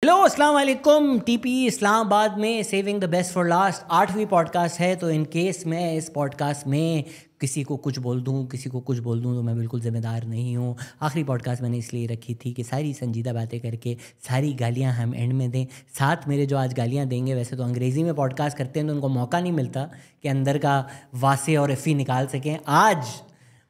Hello अस्सलाम वालेकुम। टीपी इस्लामाबाद में saving the best for last 8वीं पॉडकास्ट है। तो इन केस मैं इस पॉडकास्ट में किसी को कुछ बोल दूं तो मैं बिल्कुल ज़िम्मेदार नहीं हूं। आखिरी पॉडकास्ट मैंने इसलिए रखी थी कि सारी संजीदा बातें करके सारी गालियां हम एंड में दें। साथ मेरे जो आज गालियां देंगे, वैसे तो अंग्रेज़ी में पॉडकास्ट करते हैं तो उनको मौका नहीं मिलता कि अंदर का वासे और इफ़ी निकाल सकें। आज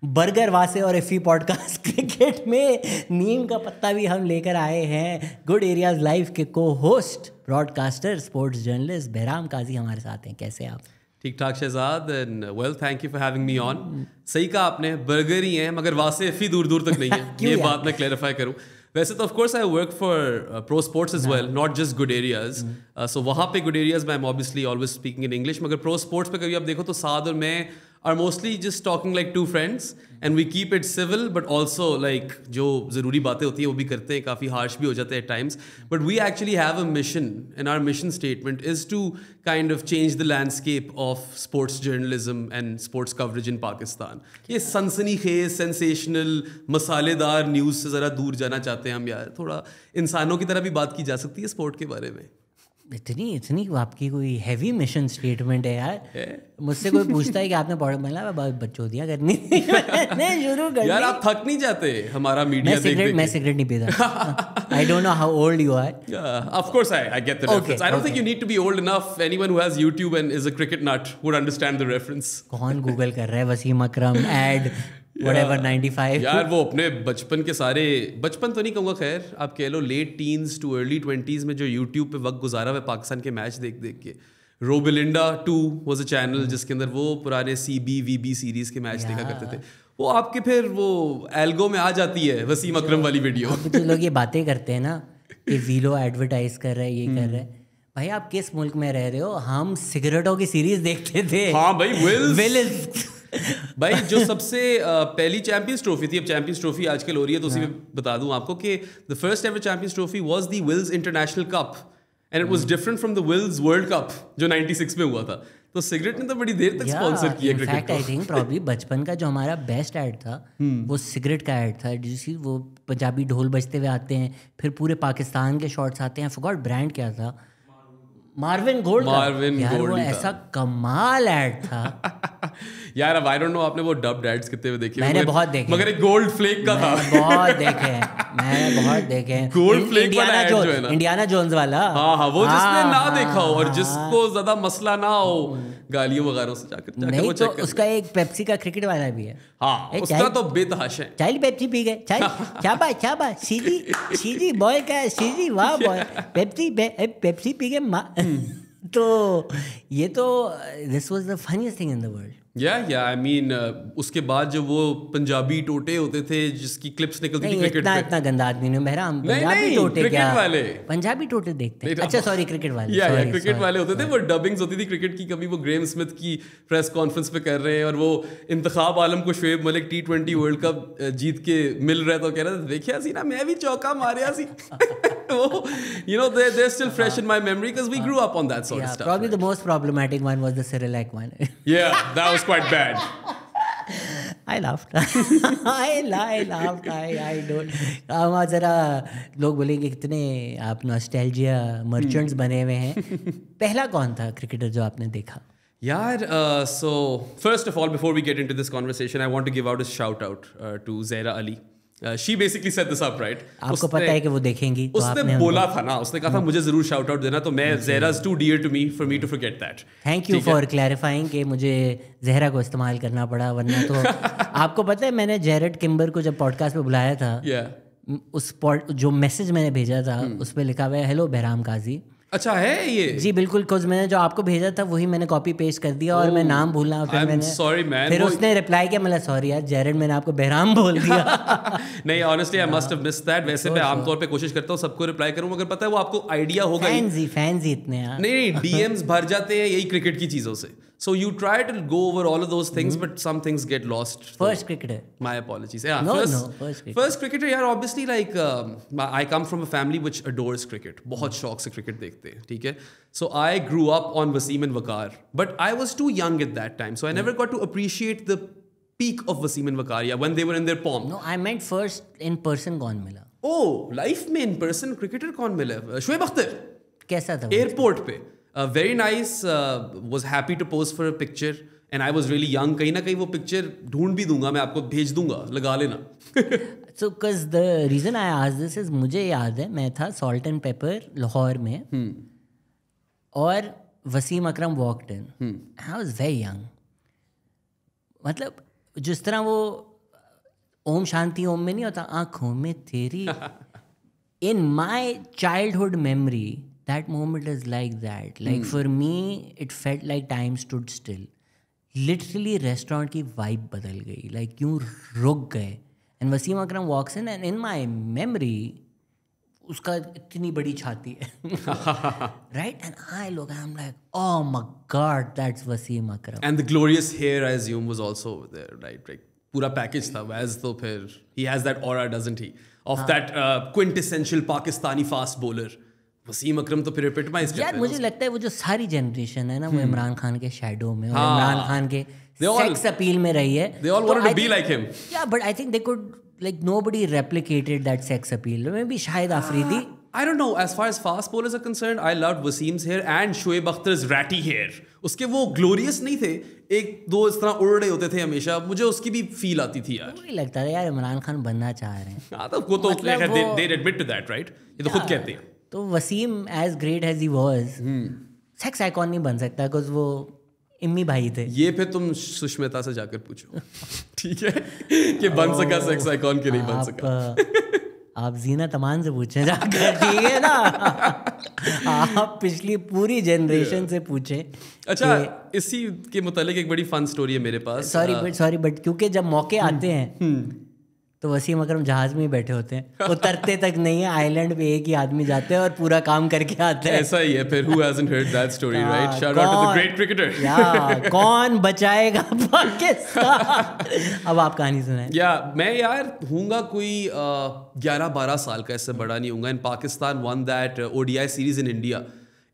बर्गर वासे और इफ़ी पॉडकास्ट क्रिकेट में नीम का पत्ता भी हम लेकर आए हैं। गुड एरियाज़ लाइव के को host, broadcaster, sports journalist Bahram Qazi हमारे साथ हैं। कैसे आप? ठीक ठाक Shahzad, and well thank you for having me on. सही कहा आपने, बर्गर ही है मगर वासे इफ़ी दूर दूर तक नहीं है। ये बात मैं क्लैरिफाई करूँ। वैसे तो of course I work for pro sports as well, not just good areas. So वहाँ पे गुड एरियाज में I am obviously always speaking in English, मगर प्रो स्पोर्ट्स पे कभी आप देखो तो साद और मैं are mostly just talking like two friends and we keep it civil but also like जो ज़रूरी बातें होती हैं वो भी करते हैं, काफ़ी harsh भी हो जाते हैं at times, but we actually have a mission and our mission statement is to kind of change the landscape of sports journalism and sports coverage in Pakistan. ये सनसनीखेज, sensational, मसालेदार न्यूज़ से ज़रा दूर जाना चाहते हैं हम यार। थोड़ा इंसानों की तरह भी बात की जा सकती है स्पोर्ट के बारे में। इतनी आपकी कोई हैवी मिशन स्टेटमेंट है यार। मुझसे कोई पूछता है कि आपने बच्चोदियाँ करनी नहीं शुरू कर यार, आप थक नहीं जाते हमारा मीडिया देख के? मैं सिगरेट नहीं पीता। I don't know how old you are. Of course I get the reference. I don't think you need to be old enough. Anyone who has YouTube and is a cricket nut would understand the reference. कौन Google कर रहा है वसीम अकरम add whatever 95? यार वो अपने बचपन के सारे, बचपन तो नहीं कहूँगा, खैर आप कह लो late teens to early 20s में जो यूट्यूब पे वक्त गुजारा हुआ पाकिस्तान के मैच देख देख के। रोबिलिंडा 2 वाज अ चैनल जिसके अंदर वो पुराने CB VB सीरीज के मैच देखा करते थे। वो आपके फिर वो एल्गो में आ जाती है वसीम अकरम वाली वीडियो। अब जो लोग ये बातें करते हैं ना कि वीलो एडवर्टाइज कर रहा है, ये कर रहा है, भाई आप किस मुल्क में रह रहे हो? हम सिगरेटों की सीरीज देखते थे। हाँ भाई, विल्स भाई जो सबसे पहली चैंपियंस ट्रॉफी थी, अब चैंपियंस ट्रॉफी आजकल हो रही है तो उसी में बता दूं आपको कि the first ever Champions Trophy was the Wills International Cup and it was different from the Wills World Cup जो 96 में हुआ था। तो सिगरेट ने तो बड़ी देर तक स्पॉन्सर किया क्रिकेट को। आई थिंक प्रॉब्ली बचपन का जो हमारा बेस्ट ऐड था वो सिगरेट का ऐड था, जिसकी वो पंजाबी ढोल बजते हुए आते हैं, फिर पूरे पाकिस्तान के शॉट्स आते हैं। फॉरगॉट ब्रांड क्या था, मार्विन गोल्ड यार, वो ऐसा कमाल ऐड था। यार अब आई डोंट नो आपने वो डब्ड एड्स कितने में देखे? मैंने बहुत देखे, मगर एक गोल्ड फ्लेक का था। मैंने बहुत देखे। गोल्ड फ्लेक वाला ऐड जो है ना, इंडियाना जोन्स वाला। हाँ, वो जिसने ना देखा हो और जिसको ज्यादा मसला ना हो गालियों वगैरह से जाकर नहीं वो तो उसका एक पेप्सी का क्रिकेट वाला भी है। हाँ, उसका तो बेतहाशा है। चाइल्ड पेप्सी पी गए, चाबा सीधी बॉय का सीधी, वाह बॉय पेप्सी पी गए। तो ये तो this was the funniest thing in the world. या आई मीन उसके बाद जो वो पंजाबी टोटे होते थे जिसकी क्लिप्स निकलती थी क्रिकेट पे। इतना गंदा आदमी नहीं बहराम। पंजाबी टोटे क्या, वाले पंजाबी टोटे देखते हैं। अच्छा सॉरी, क्रिकेट वाले। या क्रिकेट वाले होते थे, वो डबिंग्स होती थी क्रिकेट की। कभी वो ग्रेम स्मिथ की प्रेस कॉन्फ्रेंस पे कर रहे हैं और वो इंतखाब आलम को Shoaib Malik T20 world Cup जीत के मिल रहा है तो कह रहा था देखिया सी ना मैं भी चौका मारिया सी। You know they're still fresh in my memory because we grew up on that sort of stuff. Probably the most problematic one was the Cyrillic one. Yeah, that was quite bad. I laughed. I don't. जरा लोग बोलेंगे कितने आप nostalgia merchants बने हुए हैं। पहला कौन था क्रिकेटर जो आपने देखा? यार so first of all before we get into this conversation I want to give out a shout out to Zaira Ali. She basically set this up, right? आपको पता है कि वो देखेंगी तो उसने बोला था ना, उसने कहा था मुझे जरूर शाउट आउट देना, तो मैं Zehra is too dear to me for me to forget that. Thank you for clarifying कि मुझे जहरा को इस्तेमाल करना पड़ा, वरना तो आपको पता है मैंने जेरेड किम्बर को जब पॉडकास्ट पे बुलाया था, उस जो मैसेज मैंने भेजा था उस पर लिखा हुआ है हेलो बहराम काजी। अच्छा है ये? जी बिल्कुल, कुछ मैंने जो आपको भेजा था वही मैंने कॉपी पेस्ट कर दिया और मैं नाम भूलना, फिर मैंने सॉरी मैन, फिर उसने रिप्लाई किया, मतलब सॉरी यार जेरेड मैंने आपको बहराम बोल दिया। नहीं honestly I must have missed that. वैसे मैं आमतौर पे कोशिश करता हूँ सबको रिप्लाई करूँ, मगर पता है वो आपको आइडिया होगा, फैंस ही इतने यार। नहीं DMs भर जाते हैं यही क्रिकेट की चीजों से। So you try to go over all of those things, but some things get lost. First cricketer. My apologies. Yeah, first cricketer. यार obviously like I come from a family which adores cricket. बहुत शौक से cricket देखते हैं, ठीक है? So I grew up on Wasim and Waqar, but I was too young at that time, so I never got to appreciate the peak of Wasim and Waqar when they were in their pomp. No, I meant first in person कौन मिला? ओ life में in person cricketer कौन मिला? शोएब अख्तर। कैसा था? Airport पे, very nice, was happy to post for a picture and I was really young. कहीं ना कहीं वो पिक्चर ढूंढ भी दूंगा, मैं आपको भेज दूंगा, लगा लेना। So, because the reason I asked this is, मुझे याद है मैं था सॉल्ट एंड पेपर लाहौर में और Wasim Akram walked in, I was very young. मतलब जिस तरह वो ओम शांति ओम में नहीं होता, आंखों में तेरी, in my childhood memory that moment is like that. Like for me it felt like time stood still. Literally restaurant की वाइब बदल गई, लाइक यूं रुक गए। And Wasim Akram walks in and in my memory उसका इतनी बड़ी छाती है, right? And I look, I am like, oh my god, that's Wasim Akram. And the glorious hair I assume was also there, right? Like पूरा पैकेज था वैज, तो फिर he has that aura, doesn't he, of that quintessential Pakistani fast bowler. Wasim Akram तो फिर epitomise करते हैं। यार मुझे लगता है वो जो सारी जनरेशन है ना, वो इमरान खान के शैडो में, और इमरान खान के सेक्स अपील में रही है। They all wanted to be like him. Yeah, but I think they could, like, nobody replicated that sex appeal. Maybe शायद Afridi. I don't know. As far as fast bowlers are concerned, I loved Wasim's hair and Shoaib Akhtar's ratty hair. उसके वो glorious नहीं थे, एक दो इस तरह उड़ रहे होते थे हमेशा, मुझे उसकी भी फील आती थी यार। मुझे लगता है यार इमरान खान बनना चाह रहे हैं। हाँ तो वो तो they admit to that, right? ये तो खुद कहते हैं। तो Wasim as great as he was, sex icon नहीं बन सकता, बिकॉज वो इम्मी भाई थे। ये फिर तुम सुष्मिता से जाकर पूछो, ठीक है, कि बन सका सेक्स आइकॉन के नहीं बन सका। आप जीनत अमान से पूछे जाकर, ठीक है ना? आप पिछली पूरी जनरेशन से पूछे। अच्छा, इसी के मुतालिक एक बड़ी फन स्टोरी है मेरे पास। सॉरी बट क्योंकि जब मौके आते हैं तो वसीम अकरम जहाज में ही बैठे होते हैं, उतरते तक नहीं है, आइलैंड पे एक ही आदमी जाते हैं और पूरा काम करके आते हैं। ऐसा ही है फिर। Who hasn't heard that story, right? Shout out to the great cricketer. कौन बचाएगा पाकिस्तान? अब आप कहानी सुनाएं। मैं यार हूँगा कोई 11-12 साल का, इससे बड़ा नहीं हूँगा। In Pakistan one that ODI series in India,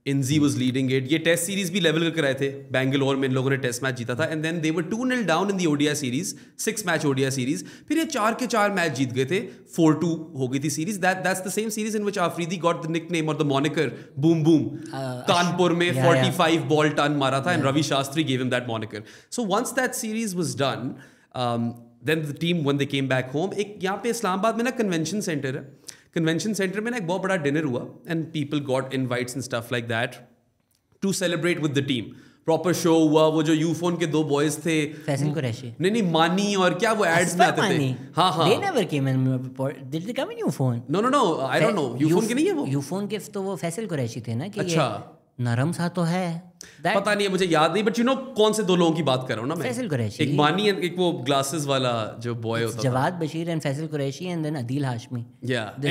Inzi was leading it. ये टेस्ट सीरीज भी लेवल करके आए थे, बेंगलोर में इन लोगों ने टेस्ट मैच जीता था, and then they were 2-0 down in the ODI series, 6 match ODI series. फिर ये 4 के 4 मैच जीत गए थे, 4-2 हो गई थी series. That's the same series in which Afridi got the nickname और the moniker boom boom. Kanpur में 45 बॉल टन मारा था, and Ravi Shastri gave him that moniker. So once that series was done, then the team when they came back home, एक यहाँ पे इस्लामाबाद में ना convention centre है, कन्वेंशन सेंटर में ना एक बहुत बड़ा डिनर हुआ, and people got invites and stuff like that to celebrate with the team. Proper show हुआ। वो जो यूफोन के 2 बॉयज थे, फैसल कुरैशी, नहीं मानी और क्या वो एड्स में आते थे। हाँ they never came in, did they come in Ufone? No, I don't know, Ufone के नहीं है वो। यूफोन के तो वो फैसल कुरैशी थे ना, कि अच्छा नरम सा तो है, पता नहीं है, मुझे याद नहीं, बट यू नो कौन से 2 लोगों की बात कर रहा हूँ ना मैं। फैसल कुरैशी, एक मानी, एक वो ग्लासेस वाला जो बॉय होता था, Jawad Bashir and Faisal Qureshi and then Adeel Hashmi.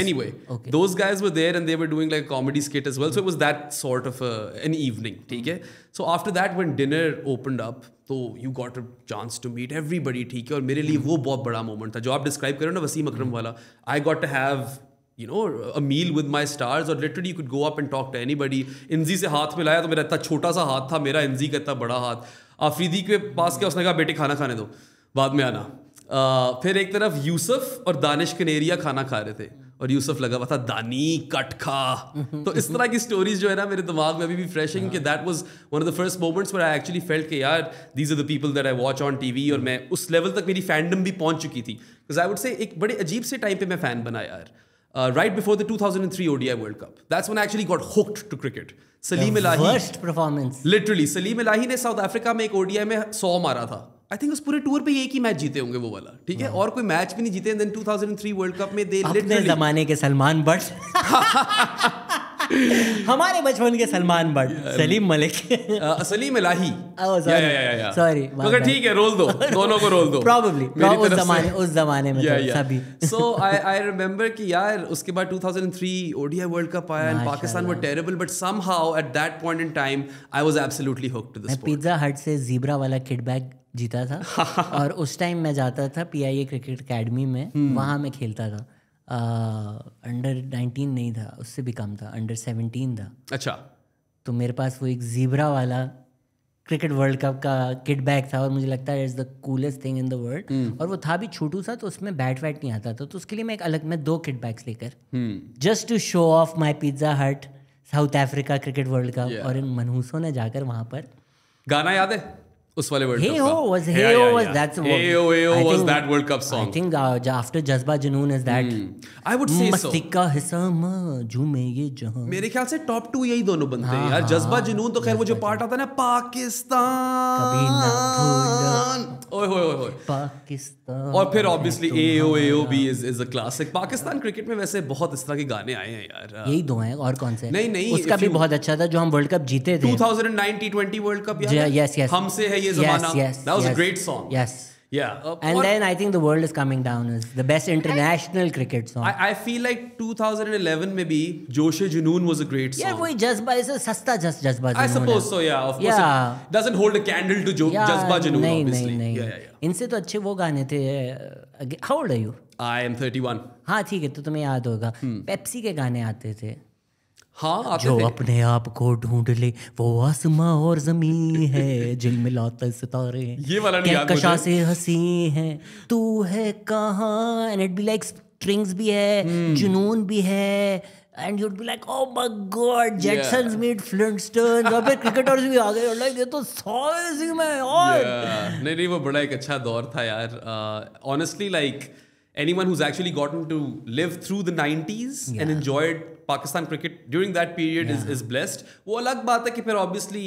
Anyway, those guys were there and they were doing like a comedy skit as well, so it was that sort of an evening, ठीक है। So after that when dinner opened up, तो you got a chance to meet everybody, ठीक है। और मेरे लिए वो बहुत बड़ा मोमेंट था जो आप डिस्क्राइब कर रहे हो ना वसीम अकरम वाला। I got to have a meal with my stars, और literally you could go up and talk to anybody. इंजी से हाथ मिलाया तो मेरा इतना छोटा सा हाथ था, मेरा इंजी का इतना बड़ा हाथ। आफरीदी के पास क्या, उसने कहा बेटे खाना खाने दो, बाद में आना। फिर एक तरफ यूसुफ और दानिश कनेरिया खाना खा रहे थे, और यूसुफ लगा हुआ था दानी कट खा। तो इस तरह की स्टोरीज जो है ना मेरे दिमाग में अभी भी फ्रेश है, कि that was one of the first moments where I actually felt कि यार these are the people that I watch on TV. और मैं उस लेवल तक मेरी फैंडम भी पहुंच चुकी थी, बिकॉज आई वुड से एक बड़े अजीब से टाइम पे मैं फैन बना यार। Right before the 2003 ODI World Cup, that's when I actually got hooked to cricket. Salim Elahi, worst performance, literally Salim Elahi ने साउथ अफ्रीका में एक ODI में 100 मारा था। आई थिंक उस पूरे टूर पे एक ही मैच जीते होंगे वो वाला, ठीक है, और कोई मैच भी नहीं जीते। देन 2003 वर्ल्ड कप में दे अपने जमाने के सलमान बट हमारे बचपन के सलमान बट, सलीम मलिक, सलीम इलाही, सॉरी, मगर ठीक है, रोल दो, दोनों को रोल दो, probably उस जमाने में सभी। So I remember कि यार उसके बाद 2003 ODI वर्ल्ड कप आया and Pakistan were terrible, but somehow at that point in time I was absolutely hooked to the sport. Pizza हट से ज़ीब्रा वाला किड बैग जीता था, और उस टाइम मैं जाता था PIA क्रिकेट अकेडमी में, वहाँ मैं खेलता था। अंडर 19 नहीं था, उससे भी कम था, अंडर 17 था। अच्छा। तो मेरे पास वो एक ज़ीब्रा वाला क्रिकेट वर्ल्ड कप का किट बैग था और मुझे लगता है it's the coolest thing in the world, और वो था भी छोटू सा, तो उसमें बैट वैट नहीं आता था, तो उसके लिए मैं एक अलग में 2 किट बैग्स लेकर just to show off my Pizza Hut South Africa cricket world cup, और इन मनहूसों ने जाकर वहाँ पर गाना याद है उस वाले world Hey cup Ho was Hey Ho was that's Hey Ho was that World Cup song. I think after Jazba Junoon is that I would say so. मस्ती का हिस्सा झूमे ये जहां. मेरे ख्याल से टॉप 2 यही दोनों बनते हैं यार. जज्बा जुनून तो खैर वो जो पार्ट आता है ना पाकिस्तान कभी ना ओए होए होए पाकिस्तान, और फिर ऑब्वियसली AO भी is a classic. Pakistan cricket में वैसे बहुत इस तरह के गाने आए हैं यार. यही 2 हैं और कौन से? नहीं उसका भी बहुत अच्छा था जो हम वर्ल्ड कप जीते थे 2009 T20 वर्ल्ड कप. Yes. हमसे है ये ज़माना. That was a great song. Yes. Yeah. And then I think the world is coming down is the best international cricket song. I feel like 2011 में भी जोशे जुनून was a great song. Yeah, वही जज्बा is a सस्ता जज्बा जुनून. I suppose so, yeah. Of course, it doesn't hold a candle to जज्बा जुनून, obviously. नहीं. Yeah. इनसे तो अच्छे वो गाने थे. How old are you? I am 31. हाँ ठीक है, तो तुम्हें याद होगा पेप्सी के गाने आते थे. हाँ आते जो थे. अपने आप को ढूंढ ले वो आसमां और जमीन है झिलमिलाते सितारे ये वाला नहीं याद मुझे. कहकशां से हंसी है तू है कहाँ, and it be like strings भी है जुनून भी है, and you'd be like oh my god Jetsons meet Flintstones, और फिर क्रिकेटर्स भी आ गए, लाइक ये तो 100 इसी में. और नहीं वो बड़ा एक अच्छा दौर था यार. Honestly, like anyone who's actually gotten to live through the 90s and enjoyed Pakistan cricket during that period is blessed. वो अलग बात है कि फिर obviously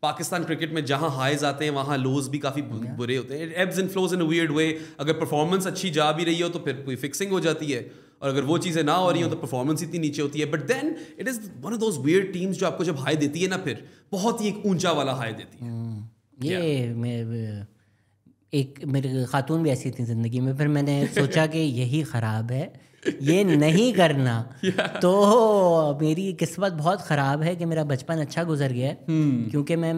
पाकिस्तान क्रिकेट में जहाँ हाईज आते हैं वहाँ लोज भी काफ़ी बुरे होते हैं. Abs and flows in a weird way. अगर परफॉर्मेंस अच्छी जा भी रही हो तो फिर कोई फिक्सिंग हो जाती है, और अगर वो चीज़ें ना हो रही हो तो परफॉर्मेंस इतनी नीचे होती है. But then it is one of those weird teams जो आपको जब हाई देती है ना, फिर बहुत ही एक ऊंचा वाला हाई देती है. ये एक मेरे खातून भी ऐसी थी ज़िंदगी में, फिर मैंने सोचा कि यही ख़राब है, ये नहीं करना. तो मेरी किस्मत बहुत ख़राब है कि मेरा बचपन अच्छा गुजर गया है, क्योंकि मैं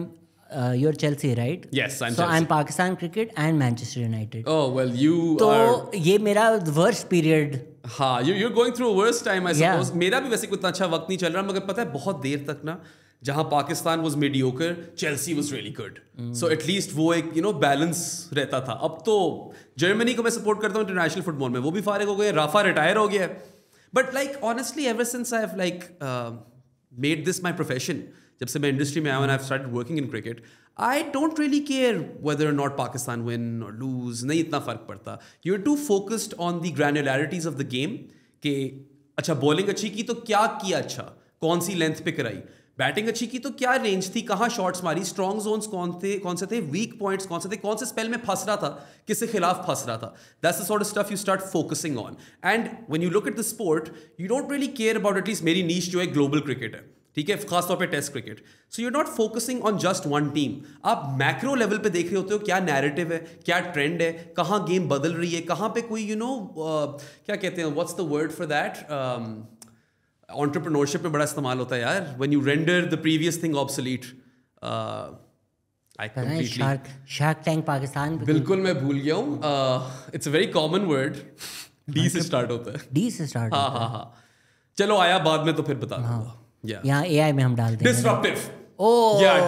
you're Chelsea, right? Yes, I'm so Chelsea. I'm Pakistan cricket and Manchester United. Oh well, you तो are. ये मेरा worst period. हाँ, you're going through a worse time, I suppose. Yeah. मेरा भी वैसे कुछ अच्छा वक्त नहीं चल रहा, मगर पता है बहुत देर तक ना जहाँ Pakistan was mediocre, Chelsea was really good. So at least वो एक बैलेंस रहता था. अब तो जर्मनी को मैं सपोर्ट करता हूँ इंटरनेशनल फुटबॉल में, वो भी फारिग हो गए, राफा रिटायर हो गया. But like honestly ever since I have like made this my profession, जब से मैं इंडस्ट्री में आया and I have started working in cricket, I don't really care whether or not Pakistan win or lose. नहीं इतना फर्क पड़ता. You are too focused on the granularities of the game कि अच्छा बॉलिंग अच्छी की तो क्या किया, अच्छा कौन सी लेंथ पे कराई, बैटिंग अच्छी की तो क्या रेंज थी, कहाँ शॉट्स मारी, स्ट्रॉन्ग जोन्स कौन से थे, वीक पॉइंट्स कौन से थे, कौन से स्पेल में फंस रहा था, किसके खिलाफ फंस रहा था. That's the sort of stuff you start focusing on. And when you look at the sport you don't really care about, at least मेरी नीश जो है ग्लोबल क्रिकेट है, ठीक है, खासतौर पे test cricket. So you are not focusing on just one team. आप macro level पे देख रहे होते हो क्या नैरेटिव है, क्या ट्रेंड है, कहाँ गेम बदल रही है, कहाँ पे कोई क्या कहते हैं, what's the word for that, entrepreneurship में बड़ा इस्तेमाल होता है यार, when you render the previous thing obsolete. Shark tank Pakistan बिल्कुल मैं भूल गया हूँ. It's a very common word, D से स्टार्ट होता है. डी से स्टार्ट. हाँ चलो आया बाद में तो फिर बता दूंगा. यहाँ AI में हम डाल देंगे. डिसरप्टिव.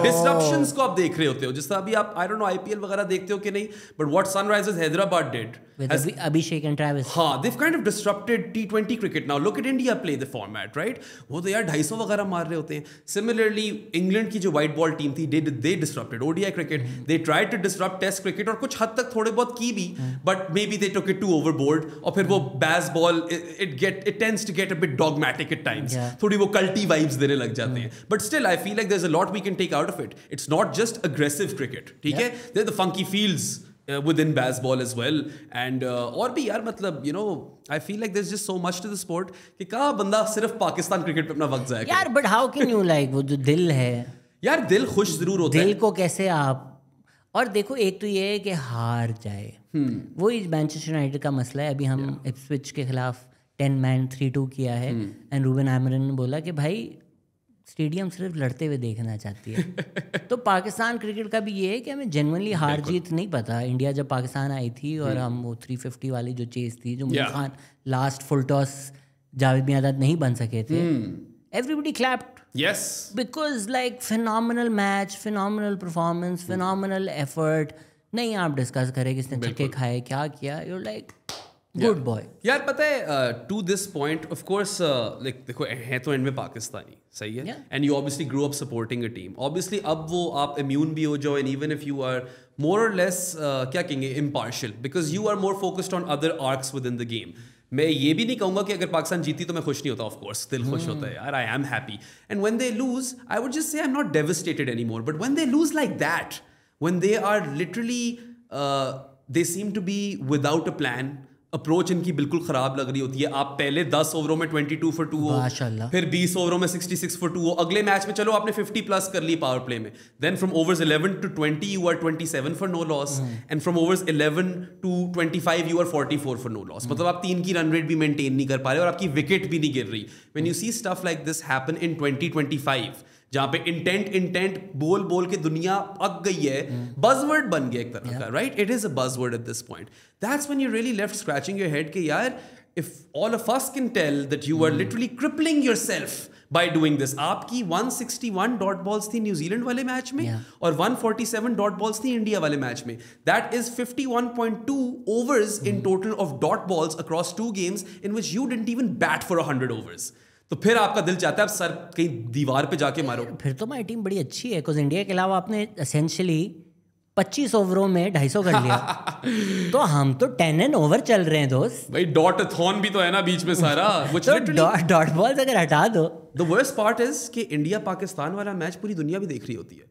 डिसरप्शंस को आप देख रहे होते हो, जिस तरह अभी आप आई डोंट नो IPL वगैरह देखते हो कि नहीं, but what Sunrisers Hyderabad did with Abhishek and Travis. हाँ, they've kind of disrupted T20 cricket now. Look at India play the format, right? वो तो यार 250 वगैरह मार रहे होते हैं. Similarly, England की जो white ball team थी, they disrupted ODI cricket. They tried to disrupt Test cricket और कुछ हद तक थोड़े बहुत की भी, but maybe they took it too overboard. और फिर वो Baz ball, it tends to get a bit dogmatic at times. थोड़ी वो culty vibes देने लग जाते हैं. But still, I feel like there's a lot we can take out of it. It's not just aggressive cricket, ठीक है? There's the funky fields within baseball as well, and और भी यार मतलब I feel like there's just so much to the sport कि कहाँ बंदा सिर्फ पाकिस्तान क्रिकेट पे अपना वक्त जाएगा यार. but how can you like वो जो दिल है यार, दिल खुश जरूर होता है. दिल को कैसे आप, और देखो एक तो ये है कि हार जाए, वो इस मैनचेस्टर यूनाइटेड का मसला है. अभी हम इप्सविच के खिलाफ 10 मैन 3-2 किया है, एंड रूबन आमरन ने बोला कि भाई स्टेडियम सिर्फ लड़ते हुए देखना चाहती है. तो पाकिस्तान क्रिकेट का भी ये है कि हमें जेन्युइनली हार जीत नहीं पता. इंडिया जब पाकिस्तान आई थी और हम वो 350 वाली जो चेस थी, जो Munir Khan last full toss Javed my dad नहीं बन सके थे, everybody clapped Yes. Because like phenomenal match, phenomenal performance, phenomenal effort. नहीं आप डिस्कस करें किसने छक्के खाए क्या किया, you're like good boy. यार पता है to this point of course like देखो है तो एंड में पाकिस्तानी सही है and you obviously grew up supporting a team. Obviously अब वो आप immune भी हो जाओ and even if you are more or less क्या कहेंगे impartial because you are more focused on other arcs within the game. मैं ये भी नहीं कहूँगा कि अगर पाकिस्तान जीती तो मैं खुश नहीं होता, ऑफ कोर्स दिल खुश होता है यार, I am happy and when they lose I would just say I am not devastated anymore, but when they lose like that, when they are literally they seem to be without a plan, approach इनकी बिल्कुल खराब लग रही होती है, आप पहले 10 ओवरों में 22 for 2 हो, फिर 20 ओवरों में 66 for 2 हो, अगले मैच में चलो आपने 50 प्लस कर ली पावर प्ले में, then from overs 11 to 20 you are 27 for no loss and from overs 11 to 25 you are 44 for no loss. मतलब आप 3 की रन रेट भी मेंटेन नहीं कर पा रहे और आपकी विकेट भी नहीं गिर रही. When you see stuff like this happen in 2025 जहाँ पे इंटेंट बोल के दुनिया पक गई है, बज़वर्ड बन गया एक तरह का, right? It is a buzzword eight this point. That's when you really left scratching your head कि यार if all of us can tell that you are literally crippling yourself by doing this. आपकी 161 dot balls थी New Zealand वाले match में और 147 dot balls थी India वाले match में. That is 51.2 overs in total of dot balls across 2 games in which you didn't even bat for 100 overs. तो फिर आपका दिल चाहता है आप सर कहीं दीवार पे जाके मारो. फिर तो हमारी टीम बड़ी अच्छी है बिकॉज इंडिया के अलावा आपने एसेंशियली 25 ओवरों में 250 कर लिया. तो हम तो 10 ओवर चल रहे हैं दोस्त. भाई डॉट-a-thon भी तो है ना बीच में सारा. तो डॉट बॉल्स अगर हटा दो. The worst part is कि इंडिया पाकिस्तान वाला मैच पूरी दुनिया भी देख रही होती है.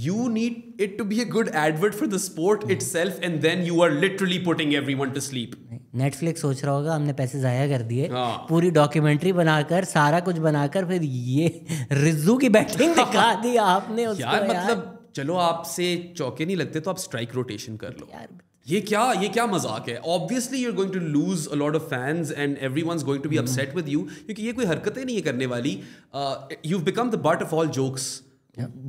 You need it to be a good advert for the sport itself and then you are literally putting everyone to sleep. Netflix सोच रहा होगा हमने पैसे जाया कर दिए, पूरी डॉक्यूमेंट्री बनाकर सारा कुछ बनाकर फिर ये रिज्जू की बैटिंग दिखा दी आपने उसको. यार मतलब चलो आपसे चौके नहीं लगते तो आप स्ट्राइक रोटेशन कर लो. ये क्या मजाक है. Obviously you are going to lose a lot of fans and everyone's going to be upset with you क्योंकि ये कोई हरकतें नहीं है करने वाली. You become the butt of all jokes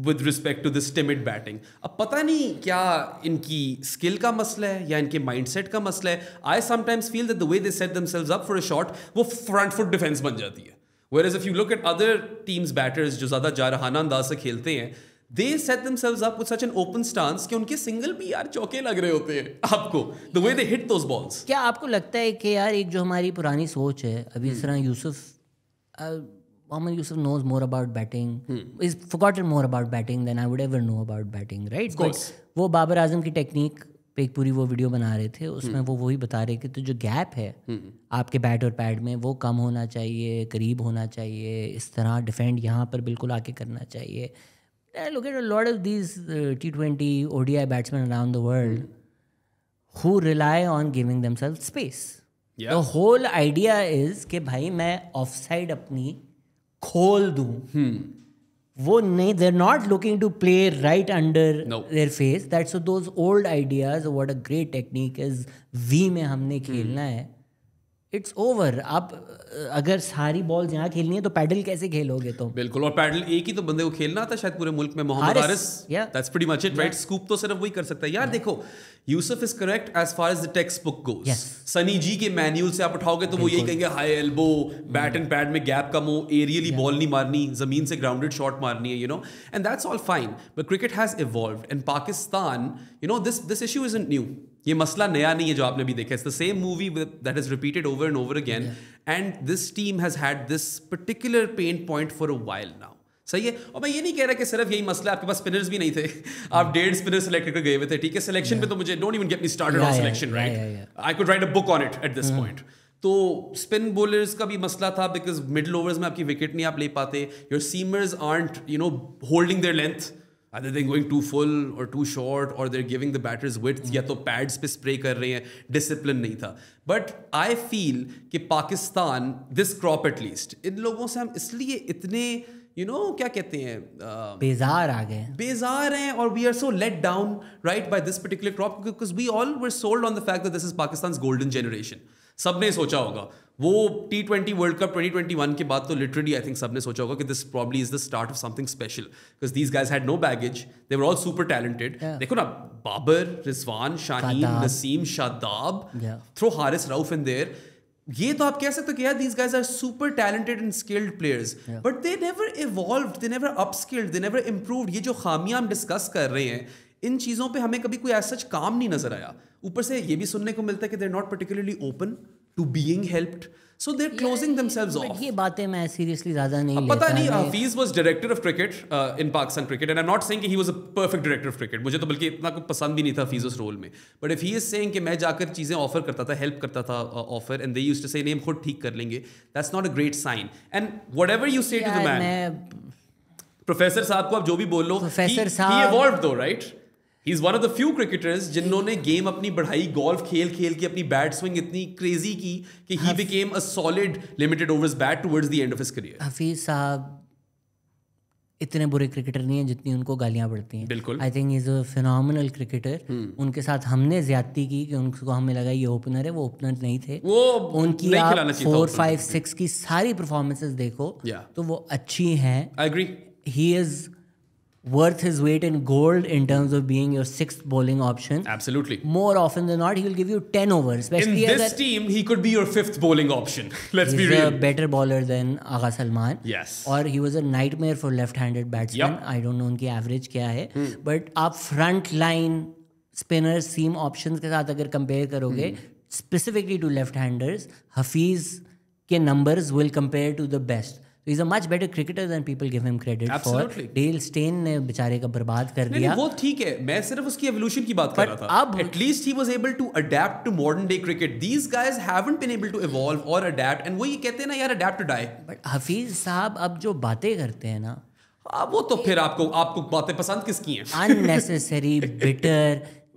with respect to this timid batting. अब पता नहीं क्या इनकी स्किल का मसला है या इनके माइंडसेट का मसला है. I sometimes feel that the way they set themselves up for a shot वो front foot defense बन जाती है. Whereas if you look at other teams batters जो ज़्यादा जारहाना अंदाज से खेलते हैं, they set themselves up with such an open stance कि उनके सिंगल भी यार चौके लग रहे होते हैं आपको. The way they hit those balls. क्या आपको लगता है कि यार एक जो हमारी पुरानी सोच है अभी इस तरह Mohammad Yusuf knows more about batting. He's forgotten more about batting than I would ever know about batting, right? Of course. वो बाबर आजम की टेक्निक पे एक पूरी वो वीडियो बना रहे थे, उसमें वो वही बता रहे कि तो जो गैप है आपके बैट और पैड में वो कम होना चाहिए, करीब होना चाहिए, इस तरह डिफेंड यहाँ पर बिल्कुल आके करना चाहिए. Look at a lot of these T20 ODI batsmen around the world who rely on giving themselves space. Yeah. The whole idea is कि भाई मैं ऑफसाइड अपनी खोल दूं. वो नहीं, they're not looking to play right under their face. That's so those old ideas of what a great technique is, V में हमने खेलना है, इट्स ओवर. आप अगर सारी बॉल्स यहाँ खेलनी है तो पैडल कैसे खेलोगे तुम? बिल्कुल. और पैडल एक ही तो बंदे को खेलना आता है शायद पूरे मुल्क में, Mohammad Haris. That's pretty much it, right? Scoop तो सिर्फ वही कर सकता है. यार देखो Yousuf is correct as far as the text book goes. Sunny ji के मैन्यूल से आप उठाओगे तो वो यही कहेंगे high elbow, bat and pad में गैप कम हो, एरियली बॉल नहीं मारनी, जमीन से ग्राउंडेड शॉट मारनी है, you know, and that's all fine. But cricket has evolved and Pakistan, you know, this issue isn't new. ये मसला नया नहीं है जो आपने भी देखा. It's the same movie that is repeated over and over again and this team has had this particular pain point for a while now. सही है. और मैं ये नहीं कह रहा कि सिर्फ यही मसला, आपके पास स्पिनर्स भी नहीं थे, आप 1.5 स्पिनर सेलेक्ट करके गए हुए थे. ठीक है, सिलेक्शन पे तो मुझे don't even get me started on selection, right? I could write a book on it at this point. तो स्पिन बॉलर्स का भी मसला था बिकॉज मिडिल ओवर्स में आपकी विकेट नहीं आप ले पाते. Your seamers art you know holding there length, either they're going too full or too short or they're giving the batters width या तो pads पे spray कर रहे हैं. Discipline नहीं था. But I feel कि Pakistan this crop at least इन लोगों से हम इसलिए इतने you know क्या कहते हैं बेजार आ गए, बेजार हैं और we are so let down right by this particular crop because we all were sold on the fact that this is Pakistan's golden generation. सबने सोचा होगा वो T20 वर्ल्ड कप 2021 के बाद तो लिटरली आई थिंक सबने सोचा होगा कि this probably is the start of something special because these guys had no baggage, they were all super talented. देखो ना, Babar, Rizwan, Shaheen, Naseem, Shadab, throw Haris Rauf in there. ये तो आप कह सकते हो कि यार these guys are super talented and skilled players, but they never evolved, they never upskilled, they never improved. ये जो खामियां हम डिस्कस कर रहे हैं, इन चीज़ों पे हमें कभी कोई ऐसा सच काम नहीं नजर आया. ऊपर से ये भी सुनने को मिलता है कि they're not particularly open to being helped, so they're closing themselves off. ये बातें मैं सीरियसली ज़्यादा नहीं लेता. पता नहीं, Hafeez was director of cricket in Pakistan cricket, and I'm not saying कि he was a perfect director of cricket. मुझे तो बल्कि इतना कुछ पसंद भी नहीं था हफीज उस रोल में. But if he is saying कि मैं जाकर चीज़ें ऑफर करता था, हेल्प करता था offer, and they used to say नहीं हम खुद ठीक कर लेंगे, that's not a great sign. And whatever you say to the man, professor साहब को आप जो भी बोल लो, he evolved though, right? He's one of the few cricketers जिन्होंने गेम अपनी बढ़ाई, गोल्फ खेल खेल के अपनी बैट स्विंग इतनी क्रेजी की कि he became a solid limited overs bat towards the end of his career. Hafeez साहब इतने बुरे क्रिकेटर नहीं हैं जितनी उनको गालियां पड़ती हैं. बिल्कुल. I think is a phenomenal cricketer. उनके साथ हमने ज्यादती की कि उनको हमें लगा ये ओपनर है, वो ओपनर नहीं थे. वो उनकी आप 4, 5, 6 की सारी परफॉर्मेंसेस देखो तो वो अच्छी हैं. I agree. He is worth his weight in gold in terms of being your 6th bowling option. Absolutely. More often than not, he will give you 10 overs. Especially in this team, he could be your 5th bowling option. Let's be real. He's a better bowler than Agha Salman. Yes. Or he was a nightmare for left-handed batsmen. Yep. I don't know उनकी average क्या है. But आप front line spinners, seam options के साथ अगर compare करोगे, specifically to left-handers, Hafiz के numbers will compare to the best. So he's a much better cricketer than people give him credit Absolutely. for. Dale Steyn ने बेचारे का बर्बाद कर दिया. वो ठीक है, मैं सिर्फ उसकी एवोल्यूशन की बात कर रहा था. अब at least he was able to adapt to modern day cricket. These guys haven't been able to evolve or adapt, and वो ये कहते हैं ना यार adapt to die. But Hafeez साहब अब जो बातें करते हैं ना, वो तो फिर आपको बातें पसंद किसकी हैं? unnecessary, bitter.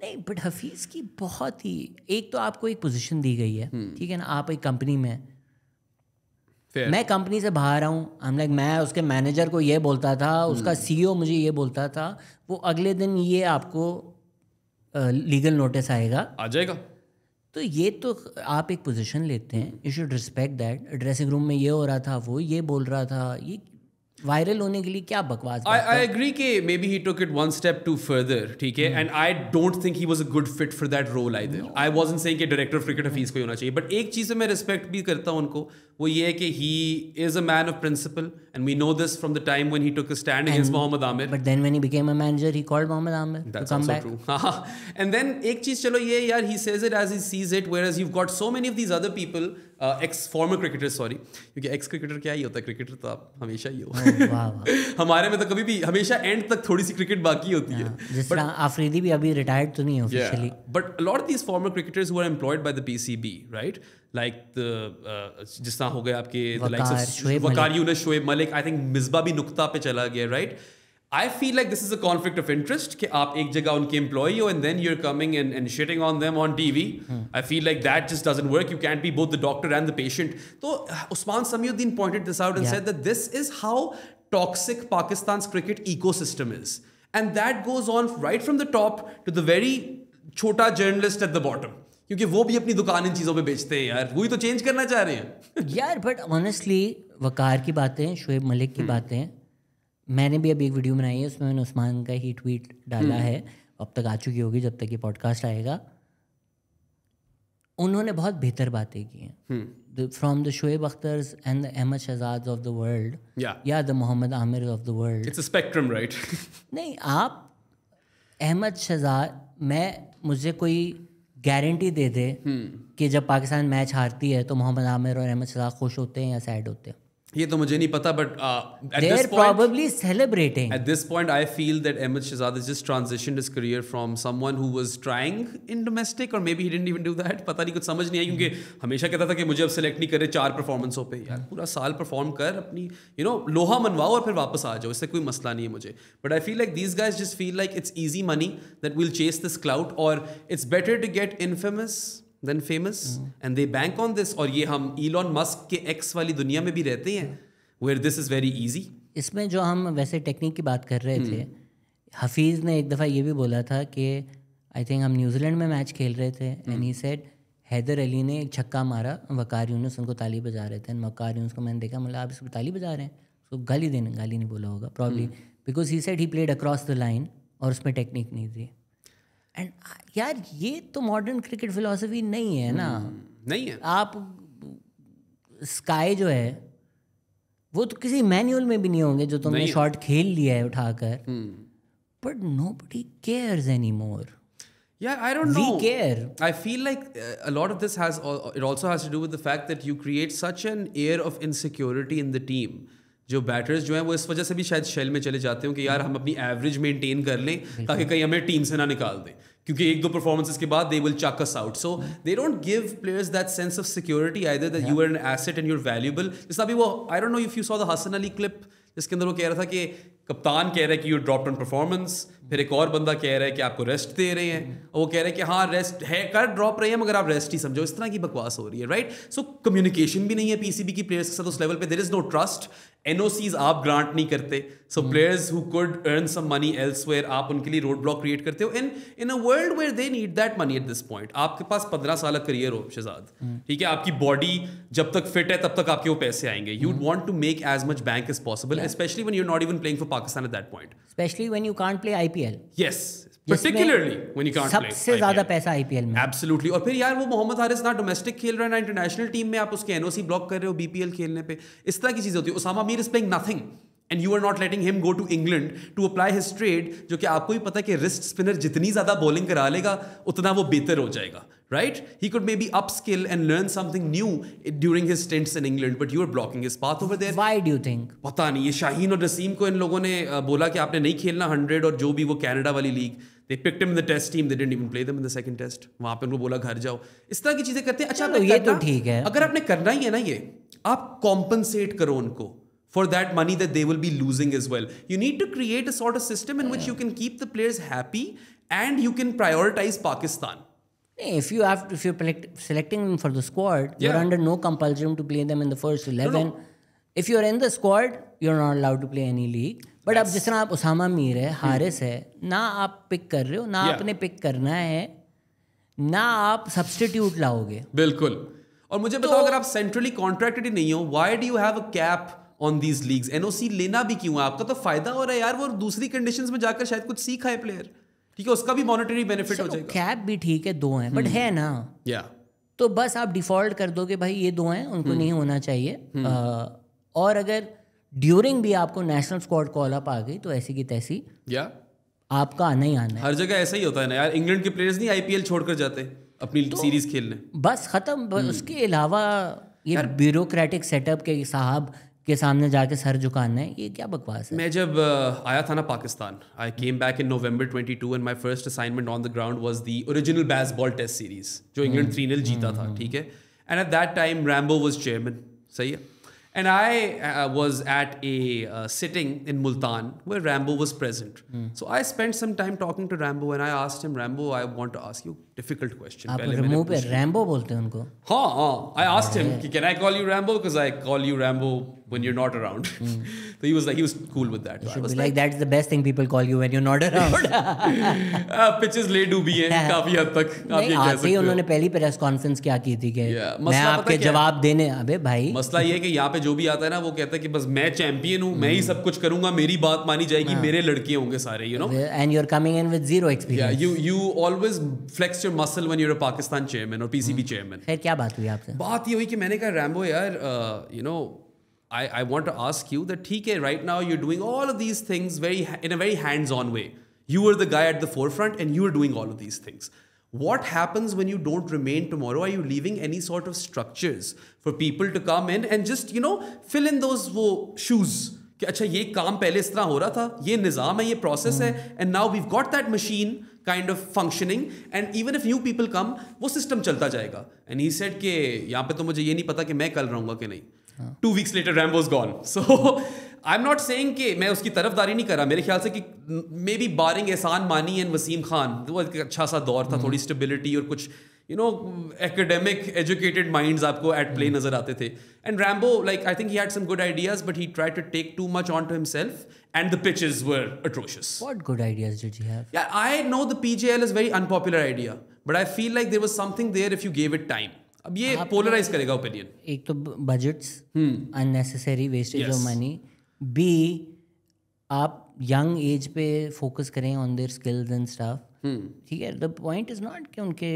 नहीं, बट हफीज की बहुत ही, एक तो आपको एक पोजीशन दी गई है, ठीक है ना, आप एक कंपनी में, मैं कंपनी से बाहर आऊँ, मैं उसके मैनेजर को ये बोलता था, उसका सीईओ मुझे ये बोलता था, वो अगले दिन ये आपको लीगल नोटिस आएगा, आ जाएगा. तो ये तो आप एक पोजीशन लेते हैं, you should respect that. Dressing room में ये हो रहा था, वो ये बोल रहा था, ये वायरल होने के लिए क्या बकवास. I agree कि maybe he took it one step too further, ठीक है, and I don't think he was a good fit for that role either. I wasn't saying कि director of cricket हफीज को ही होना चाहिए, but एक चीज़ से मैं respect भी करता हूँ उनको, वो ये है कि he is a man of principle, and we know this from the time when he took a stand against Mohammad Amir. But then when he became a manager, he called Mohammad Amir to come back. That's also true. And then एक चीज़ चलो ये यार, he says it as he sees it, whereas you've got so many of these other people, ex-former cricketers, sorry, क्योंकि ex-cricketer क्या ही होता है, cricketer तो आप हमेशा ही हो. हमारे में तो कभी भी हमेशा एंड तक थोड़ी सी क्रिकेट बाकी होती है. जिस तरह आफरीदी भी अभी रिटायर्ड तो नहीं है officially. But a lot of these former cricketers who are employed by the PCB, right, like the जिस तरह हो गए आपके वकार यूनुस, शोएब मलिक, आई थिंक मिसबा भी नुक्ता पे चला गया, right. I feel like this is a conflict of interest कि आप एक जगह उनके employee हो and then you're coming and shitting on them on TV. I feel like that just doesn't work. You can't be both the doctor and the patient. So Usman Samiuddin pointed this out and said that this is how toxic Pakistan's cricket ecosystem is. And that goes on right from the top to the very छोटा journalist at the bottom. क्योंकि वो भी अपनी दुकान इन चीज़ों पे बेचते हैं यार, वही तो चेंज करना चाह रहे हैं. यार बट ऑनेस्टली वकार की बातें, शोएब मलिक की बातें, मैंने भी अभी एक वीडियो बनाई है, उसमें मैंने उस्मान का ही ट्वीट डाला है, अब तक आ चुकी होगी जब तक ये पॉडकास्ट आएगा. उन्होंने बहुत बेहतर बातें की हैं from the Shoaib Akhtars and the Ahmed Shahzad of the world या the Mohammad Amir of the world. It's a spectrum, right. नहीं, आप अहमद शहजाद, मुझे कोई गारंटी दे दे कि जब पाकिस्तान मैच हारती है तो मोहम्मद आमिर और अहमद शहजाद खुश होते हैं या सैड होते हैं? ये तो मुझे नहीं पता, but they're probably celebrating. At this point, I feel that Ahmed Shahzad has just transitioned his career from someone who was trying in domestic, or maybe he didn't even do that. पता नहीं, कुछ समझ नहीं आई, क्योंकि हमेशा कहता था कि मुझे अब सेलेक्ट नहीं करे 4 परफॉर्मेंसों पे. यार पूरा साल परफॉर्म कर, अपनी लोहा मनवाओ और फिर वापस आ जाओ, इससे कोई मसला नहीं है मुझे. But I feel like these guys just feel like it's easy money, that we'll chase this clout, or it's better to get infamous than famous, and they bank on this. और ये हम Elon Musk के X वाली दुनिया में भी रहते हैं, where this is very easy. इसमें जो हम वैसे टेक्निक की बात कर रहे थे, हफीज़ ने एक दफ़ा ये भी बोला था कि आई थिंक हम न्यूजीलैंड में मैच खेल रहे थे, and he said Haider Ali ने एक छक्का मारा, वकार यूनुस उनको ताली बजा रहे थे, एंड वकार यूनुस को मैंने देखा, मतलब आप इसको ताली बजा रहे हैं, उसको गाली नहीं बोला होगा probably, because he said he played across the line, और उसमें टेक्निक नहीं थी. एंड यार ये तो मॉडर्न क्रिकेट फिलॉसफी नहीं है ना. नहीं है. आप स्काई जो है वो तो किसी मैनुअल में भी नहीं होंगे जो तुमने शॉट खेल लिया है उठाकर, but nobody cares anymore. Yeah, I don't know. We care. I feel like a lot of this it also has to do with the fact that you create such an air of insecurity in the team. जो batters जो हैं वो इस वजह से भी शायद shell में चले जाते हो कि यार हम अपनी एवरेज मेंटेन कर लें ताकि कहीं हमें टीम से ना निकाल दें, क्योंकि एक दो परफॉर्मेंसेस के बाद they will chuck us out. So they don't give players that sense of security either that you are an asset and you are valuable. जैसे अभी वो I don't know if you saw the Hasan Ali clip जिसके अंदर वो कह रहा था कि कप्तान कह रहा है कि यू ड्रॉप्ड ऑन परफॉर्मेंस, फिर एक और बंदा कह रहा है कि आपको रेस्ट दे रहे हैं, और वो कह रहे हैं कि हाँ रेस्ट है कर ड्रॉप रहे हैं मगर आप रेस्ट ही समझो. इस तरह की बकवास हो रही है, राइट? सो कम्युनिकेशन भी नहीं है पीसीबी की प्लेयर्स के साथ उस लेवल पे. There is no trust. NOCs आप ग्रांट नहीं करते. So players who could earn some money elsewhere आप उनके लिए रोड ब्लॉक क्रिएट करते हो in a world where they need that money at this point. आपके पास 15 साल का करियर हो शहजाद, ठीक है, आपकी बॉडी जब तक फिट है तब तक आपके वो पैसे आएंगे. You want to make as much bank as possible, specially when you are not even playing for Pakistan at that point. Specially when you can't play IPL. Yes, particularly when you can't play सबसे ज्यादा पैसा IPL में. Absolutely. और फिर यार वो मोहम्मद हारिस ना domestic खेल रहा है ना इंटरनेशनल टीम में, आप उसके एनओसी ब्लॉक कर रहे हो बीपीएल खेलने पे. इस तरह की चीजें होती है. Usama Mir is playing nothing and you are not letting him go to England to apply his trade, जो कि आपको भी पता है कि रिस्ट स्पिनर जितनी ज्यादा बॉलिंग करा लेगा उतना वो बेहतर हो जाएगा, right? He could maybe upskill and learn something new during his stints in England, but you are blocking his path over there. Why do you think? पता नहीं. ये शाहीन और नसीम को इन लोगों ने बोला कि आपने नहीं खेलना 100 और जो भी वो कनाडा वाली league, they picked him in the test team, they didn't even play them in the second test. वहाँ पे उनको बोला घर जाओ. इस तरह की चीजें करते हैं. अच्छा तो ये तो ठीक है. अगर आपने करना ही है ना ये, आप compensate करो उनको for that money that they will be losing as well. You need to create a sort of system in which you can keep the players happy and you can prioritize Pakistan. If you're selecting them for the squad, you're under no compulsion to play them in the first 11. No. If you're in the squad, you're not allowed to play any league. But अब जिस तरह आप उसामा मीर है, हारिस है, ना आप pick कर रहे हो, ना आपने पिक करना है, ना आप सब्स्टिट्यूट लाओगे. बिल्कुल. और मुझे बताओ अगर आप सेंट्रली कॉन्ट्रैक्टेड ही नहीं हो, why do you have a cap on these leagues? NOC लेना भी क्यों है? आपका तो फायदा हो रहा है यार, वो दूसरी कंडीशंस में जाकर शायद कुछ सीखा है प्लेयर, ठीक है, उसका भी मॉनेटरी बेनिफिट हो जाएगा. कैप भी ठीक है, 2 हैं, बट है ना, तो बस आप डिफॉल्ट कर दोगे भाई ये 2 हैं, उनको नहीं होना चाहिए. और अगर ड्यूरिंग भी आपको नेशनल स्क्वाड कॉल अप आ गई तो ऐसी की तैसी आपका आना ही आना है. हर जगह ऐसा ही होता है ना यार. इंग्लैंड के प्लेयर्स नहीं आईपीएल छोड़कर जाते अपनी सीरीज खेलने, बस खत्म. उसके अलावा ये ब्यूरोक्रेटिक सेटअप के साहब के सामने जाके सर झुकाना है, ये क्या बकवास है. मैं जब आया था ना Pakistan, I came back in November 22 and my first assignment on the ground was the original Bazball test series जो इंग्लैंड 3-0 जीता था, ठीक है. And at that time Rambo was chairman, सही है. And I was at a sitting in Multan where Rambo was present. So I spent some time talking to Rambo and I asked him, Rambo, I want to ask you a difficult question. आप मुंह पे Rambo बोलते हैं उनको? हाँ. I asked him, can I call you Rambo? Because I call you Rambo when you're not around. So he was cool with that. So I was like, that's the best thing people call you when you're not around. Pitches ले डूबी हैं काफी हद तक. आप ये कह सकते हो. उन्होंने पहली प्रेस कॉन्फ्रेंस क्या की थी कि मैं आपके जवाब देने. अबे भाई, मसला ये है कि यहाँ पे जो भी आता है ना वो कहता है कि बस मैं चैंपियन हूँ, मैं ही सब कुछ करूंगा, मेरी बात मानी जाएगी, मेरे लड़के होंगे सारे, you know. And you're coming in with zero experience. Yeah, you always flex your muscle when you're a Pakistan chairman or PCB chairman. फिर क्या बात हुई आपसे? बात ये हुई कि मैंने कहा रैम्बो यार, you know, I want to ask you that ठीक है, right now you're doing all of these things in a very hands-on way. You were the guy at the forefront and you were doing all of these things. What happens when you don't remain tomorrow? Are you leaving any sort of structures for people to come in and just, you know, fill in those वो shoes? कि अच्छा ये काम पहले इस तरह हो रहा था, ये निज़ाम है, ये process है, and now we've got that machine kind of functioning and even if new people come, वो system चलता जाएगा. And he said कि यहाँ पे तो मुझे ये नहीं पता कि मैं कल रहूँगा कि नहीं. 2 weeks later Rambo's gone. So I'm not saying कि मैं उसकी तरफदारी नहीं कर रहा. मेरे ख्याल से कि मे बी बारिंग एहसान मानी एंड वसीम खान, वो एक अच्छा सा दौर था, थोड़ी स्टेबिलिटी और कुछ you know academic educated minds आपको at play नजर आते थे. And Rambo, like I think he had some good ideas but he tried to take too much onto himself and the pitches were atrocious. What good ideas did he have? Yeah, I know the PJL is a very unpopular idea but I feel like there was something there if you gave it time. अब ये polarise करेगा opinion. एक तो budgets, unnecessary wastage of money. B, आप young age पे focus करें on their skills and stuff, ठीक है. द पॉइंट इज नॉट कि उनके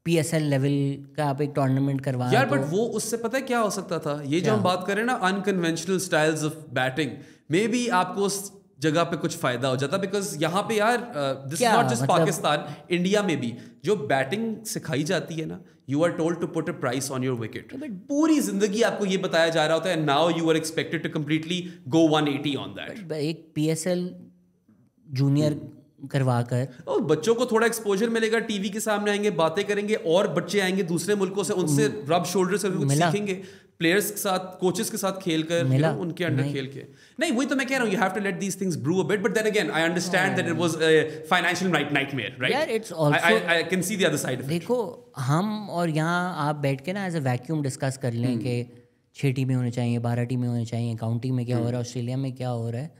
PSL लेवल का आप एक टूर्नामेंट करवा यार, बट वो उससे पता है क्या हो सकता था, ये जो हम बात करें ना unconventional styles of batting, may be आपको उस जगह पे कुछ फायदा हो जाता, बिकॉज यहाँ पे यार this is not just Pakistan, India में भी जो बैटिंग सिखाई जाती है ना, you are told to put a price on your wicket, पूरी जिंदगी आपको ये बताया जा रहा होता है, now you are expected to completely go 180 on that. एक PSL जूनियर करवा कर और बच्चों को थोड़ा एक्सपोजर मिलेगा, टीवी के सामने आएंगे, बातें करेंगे, और बच्चे आएंगे दूसरे मुल्कों से, उनसे रब शोल्डर से कुछ सीखेंगे, प्लेयर्स के साथ, कोचेस के साथ खेल कर, उनके अंडर खेल के। नहीं, वही तो मैं कह रहा हूँ, you have to let these things brew a bit, but then again I understand that it was a financial nightmare, right? यार it's also, I can see the other side. देखो, हम और यहाँ आप बैठ के ना एज अ वैक्यूम डिस्कस कर लें कि 6 टीमें होनी चाहिए, 12 टीमें होनी चाहिए, काउंटी में क्या हो रहा है, ऑस्ट्रेलिया में क्या हो रहा है।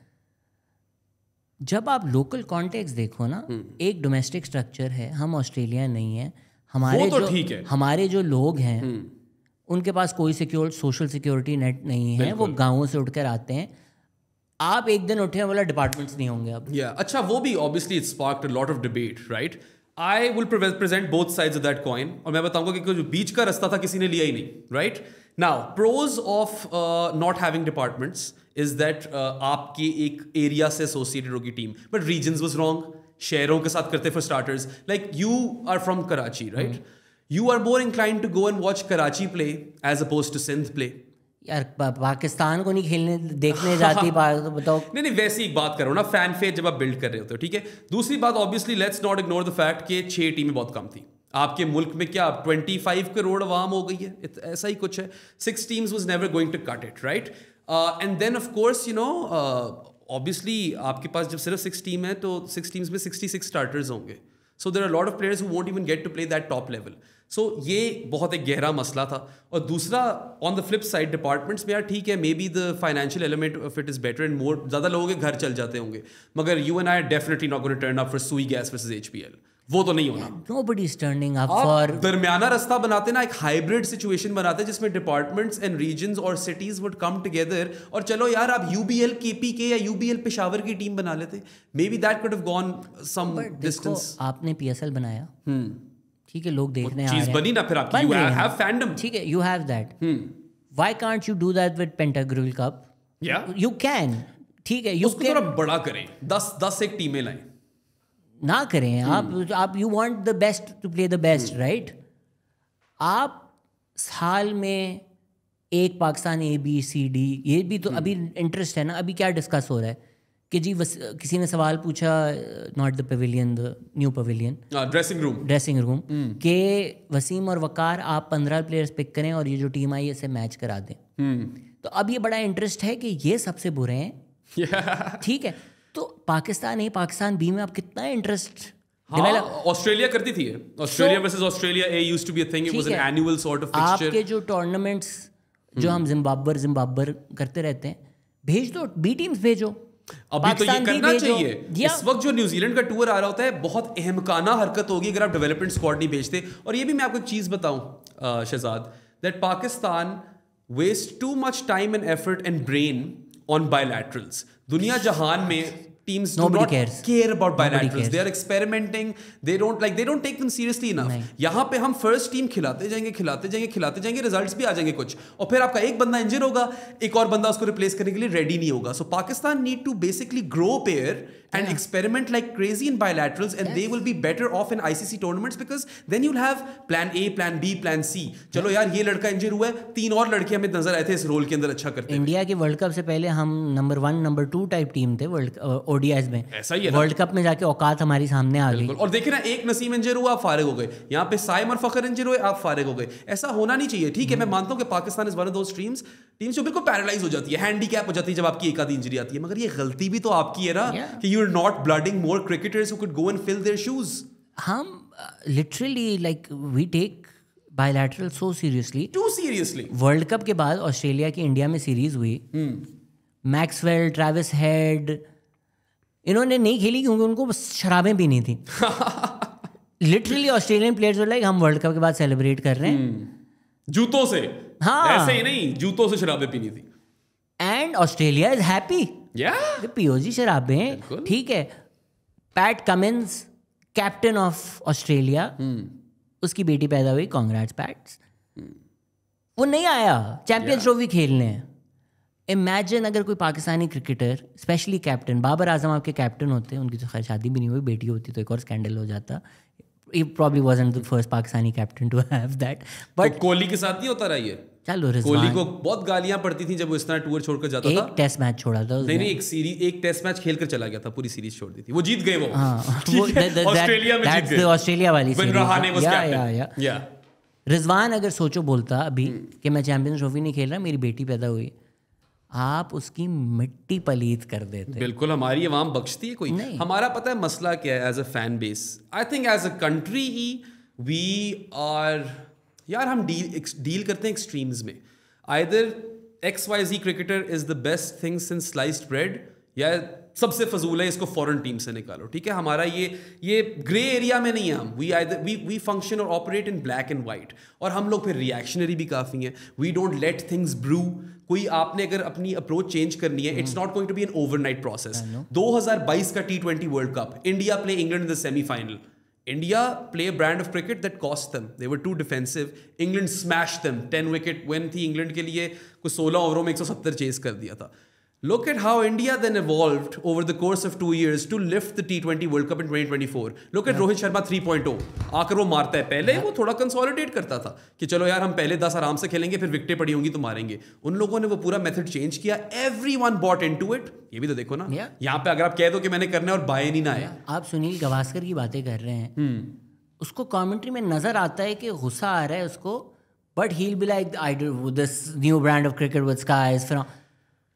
जब आप लोकल कॉन्टेक्स्ट देखो ना, एक डोमेस्टिक स्ट्रक्चर है, हम ऑस्ट्रेलिया नहीं है, हमारे जो लोग हैं उनके पास कोई सोशल सिक्योरिटी नेट नहीं है, वो गाँवों से उठकर आते हैं। आप एक दिन उठे बोला डिपार्टमेंट्स नहीं होंगे अब। अच्छा, वो भी obviously it sparked a lot of debate, right? I will present both sides of that coin, और मैं बताऊंगा कि जो बीच का रास्ता था किसी ने लिया ही नहीं, right? Now pros of not having departments is that आपकी एक एरिया से एसोसिएटेड होगी team, but reasons was wrong, शहरों के साथ करते for starters, like you are from Karachi, right? You are more inclined to go and watch Karachi play as opposed to Sindh play. यार पाकिस्तान को नहीं खेलने देखने जाती तो बताओ। नहीं, वैसी एक बात करो ना, फैन फेथ जब आप बिल्ड कर रहे होते हो, ठीक है? दूसरी बात, obviously let's not ignore the fact कि 6 टीमें बहुत कम थी। आपके मुल्क में क्या 25 करोड़ अवाम हो गई है, ऐसा ही कुछ है। 6 teams was never going to cut it, right? And then of course, you know, obviously आपके पास जब सिर्फ 6 team है तो 6 teams में 66 starters होंगे, so there are a lot of players who won't even get to play that top level. सो ये बहुत एक गहरा मसला था। और दूसरा, on the flip side, departments में यार ठीक है, maybe the financial element of it is better and more, ज़्यादा लोगों के घर चल जाते होंगे, मगर you and I definitely not going to turn up for Sui gas versus HPL, वो तो नहीं होना। Nobody is turning up for दरमियाना रास्ता बनाते ना, एक हाइब्रिड सिचुएशन बनाते जिसमें डिपार्टमेंट्स एंड रीजन्स और सिटीज वुड कम टुगेदर, और चलो यार आप UBL KPK या UBL पेशावर की टीम बना लेते, maybe that could have gone some distance. आपने PSL बनाया, ठीक है, लोग देखने आ रहे हैं, बनी ना, फिर आपकी you have fandom, ठीक है, you have that. Why can't you do that with Pentagril Cup? Yeah, you can, ठीक है, उसको थोड़ा बड़ा करें, 10 एक टीमें लाएं, ना करें आप you want the best to play the best, right? आप साल में एक पाकिस्तान ABCD, ये भी तो अभी इंटरेस्ट है ना, अभी क्या डिस्कस हो रहा है कि जी किसी ने सवाल पूछा, not the pavilion, the new pavilion, dressing room के वसीम और वकार आप 15 प्लेयर्स पिक करें और ये जो टीम आई इसे मैच करा दें। तो अब ये बड़ा इंटरेस्ट है कि ये सबसे बुरे हैं, ठीक है? तो पाकिस्तान A, पाकिस्तान B में आप कितना इंटरेस्ट ऑस्ट्रेलिया करती थी, Australia versus Australia A used to be a thing, it was an annual sort of fixture। आपके जो टूर्नामेंट्स जो हम जिम्बाब्वे करते रहते हैं, भेज दो, B टीम्स भेजो, अभी तो ये करना चाहिए। इस वक्त जो न्यूजीलैंड का टूर आ रहा होता है, बहुत अहमकाना हरकत होगी अगर आप डेवलपमेंट स्क्वाड नहीं भेजते। और ये भी मैं आपको एक चीज बताऊं Shahzad, that Pakistan waste too much time and effort and brain on bilaterals. दुनिया जहान में teams do not care about bilaterals, they are experimenting, they don't take them seriously enough। यहाँ पे हम फर्स्ट टीम खिलाते जाएंगे, रिजल्ट्स भी आ जाएंगे कुछ, और फिर आपका एक बंदा इंजर होगा, एक और बंदा उसको रिप्लेस करने के लिए रेडी नहीं होगा। So Pakistan need to basically grow pair and experiment like crazy in bilaterals, and they will be better off in ICC tournaments, because then you'll have plan A, plan B, plan C। चलो यार, ये लड़का इंजर हुआ है, 3 और लड़के हमें नजर आए थे इस रोल के अंदर अच्छा करते हैं। इंडिया के वर्ल्ड कप से पहले हम नंबर 1, नंबर 2 टाइप टीम थे वर्ल्ड ODIs में, ऐसा ही है। वर्ल्ड कप में जाके औकात हमारी सामने आ गई। और देखिए ना, एक नसीम इंजर हुआ, आप फारिग हो गए, यहाँ पे साइम और फखर इंजर हुए, आप फारिग हो गए। ऐसा होना नहीं चाहिए, ठीक है? मैं मानता हूँ कि Pakistan is one of those teams जो बिल्कुल पैरालाइज हो जाती है, हैंडीकैप हो जाती है जब आपकी एक आधी इंजरी आती है, मगर ये गलती भी तो आपकी है ना कि you are not blooding more cricketers who could go and fill their shoes। हम literally like we take bilateral so seriously, too seriously। World cup के बाद ऑस्ट्रेलिया की इंडिया में सीरीज हुई, मैक्सवेल, ट्रेविस हेड, इन्होंने नहीं खेली क्योंकि उनको बस शराबें पीनी थी। Literally Australian players were like, हम वर्ल्ड कप के बाद सेलिब्रेट कर रहे हैं जूतों से। हाँ, ऐसे ही नहीं, जूतों से शराबें पीनी थी। एंड ऑस्ट्रेलिया इज हैप्पी, पियोजी शराबें, ठीक है। PAT Cummins, captain of Australia, उसकी बेटी पैदा हुई, कांग्रेट्स पैट्स। वो नहीं आया चैंपियंस ट्रॉफी खेलने। इमेजिन अगर कोई Pakistani cricketer, specially captain, Babar Azam आपके कैप्टन होते, उनकी तो खैर शादी भी नहीं हुई, बेटी होती तो एक और स्कैंडल हो जाता। He probably wasn't the first Pakistani captain to have that. But तो कोहली के साथ नहीं होता रहा ये। चलो कोहली को बहुत गालियां पड़ती थी जब वो इस तरह टूर छोड़कर जाता था। एक टेस्ट मैच छोड़ा था उसने। नहीं, एक टेस्ट मैच खेलकर चला गया था, पूरी सीरीज छोड़ दी थी। वो जीत गए वो। ऑस्ट्रेलिया में जीत गए। ऑस्ट्रेलिया वाली सीरीज। या रिजवान अगर सोचो बोलता अभी कि मैं चैंपियंस ट्रॉफी नहीं खेल रहा, मेरी बेटी पैदा हुई, आप उसकी मिट्टी पलीत कर देते। बिल्कुल, हमारी आवाम बख्शती है कोई? हमारा पता है मसला क्या है as a fan base. I think as a country we are, यार हम डील करते हैं एक्सट्रीम्स में। Either XYZ cricketer is the best thing since sliced bread, या सबसे फजूल है, इसको फॉरेन टीम से निकालो। ठीक है, हमारा ये ग्रे एरिया में नहीं है हम। वी फंक्शन और operate in black and white. और हम लोग फिर रिएक्शनरी भी काफ़ी हैं। We don't let things brew. कोई आपने अगर अपनी अप्रोच चेंज करनी है, it's not going to be an overnight process. 2022 का T20 world cup, India play England in the semifinal. India play a brand of cricket that cost them. They were too defensive. England smashed them. 10 wicket win थी England के लिए, कुछ 16 ओवरों में 170 chess कर दिया था। Look at how India then evolved over the course of 2 years to lift the T20 World Cup in 2024. Look at Rohit Sharma 3.0. आकर वो मारता है। पहले वो थोड़ा कंसोलिडेट करता था कि चलो यार हम पहले 10 आराम से खेलेंगे, फिर विकेटें पड़ी होंगी तो मारेंगे। उन लोगों ने वो पूरा मेथड चेंज किया। Everyone bought into it. ये भी तो देखो ना, यहाँ पे अगर आप कह दो कि मैंने करना है और बाय नहीं ना आए। आप सुनील गावस्कर की बातें कर रहे हैं, उसको कमेंट्री में नजर आता है कि गुस्सा आ रहा है उसको, but he will be like I do this new brand of cricket with sky. फिर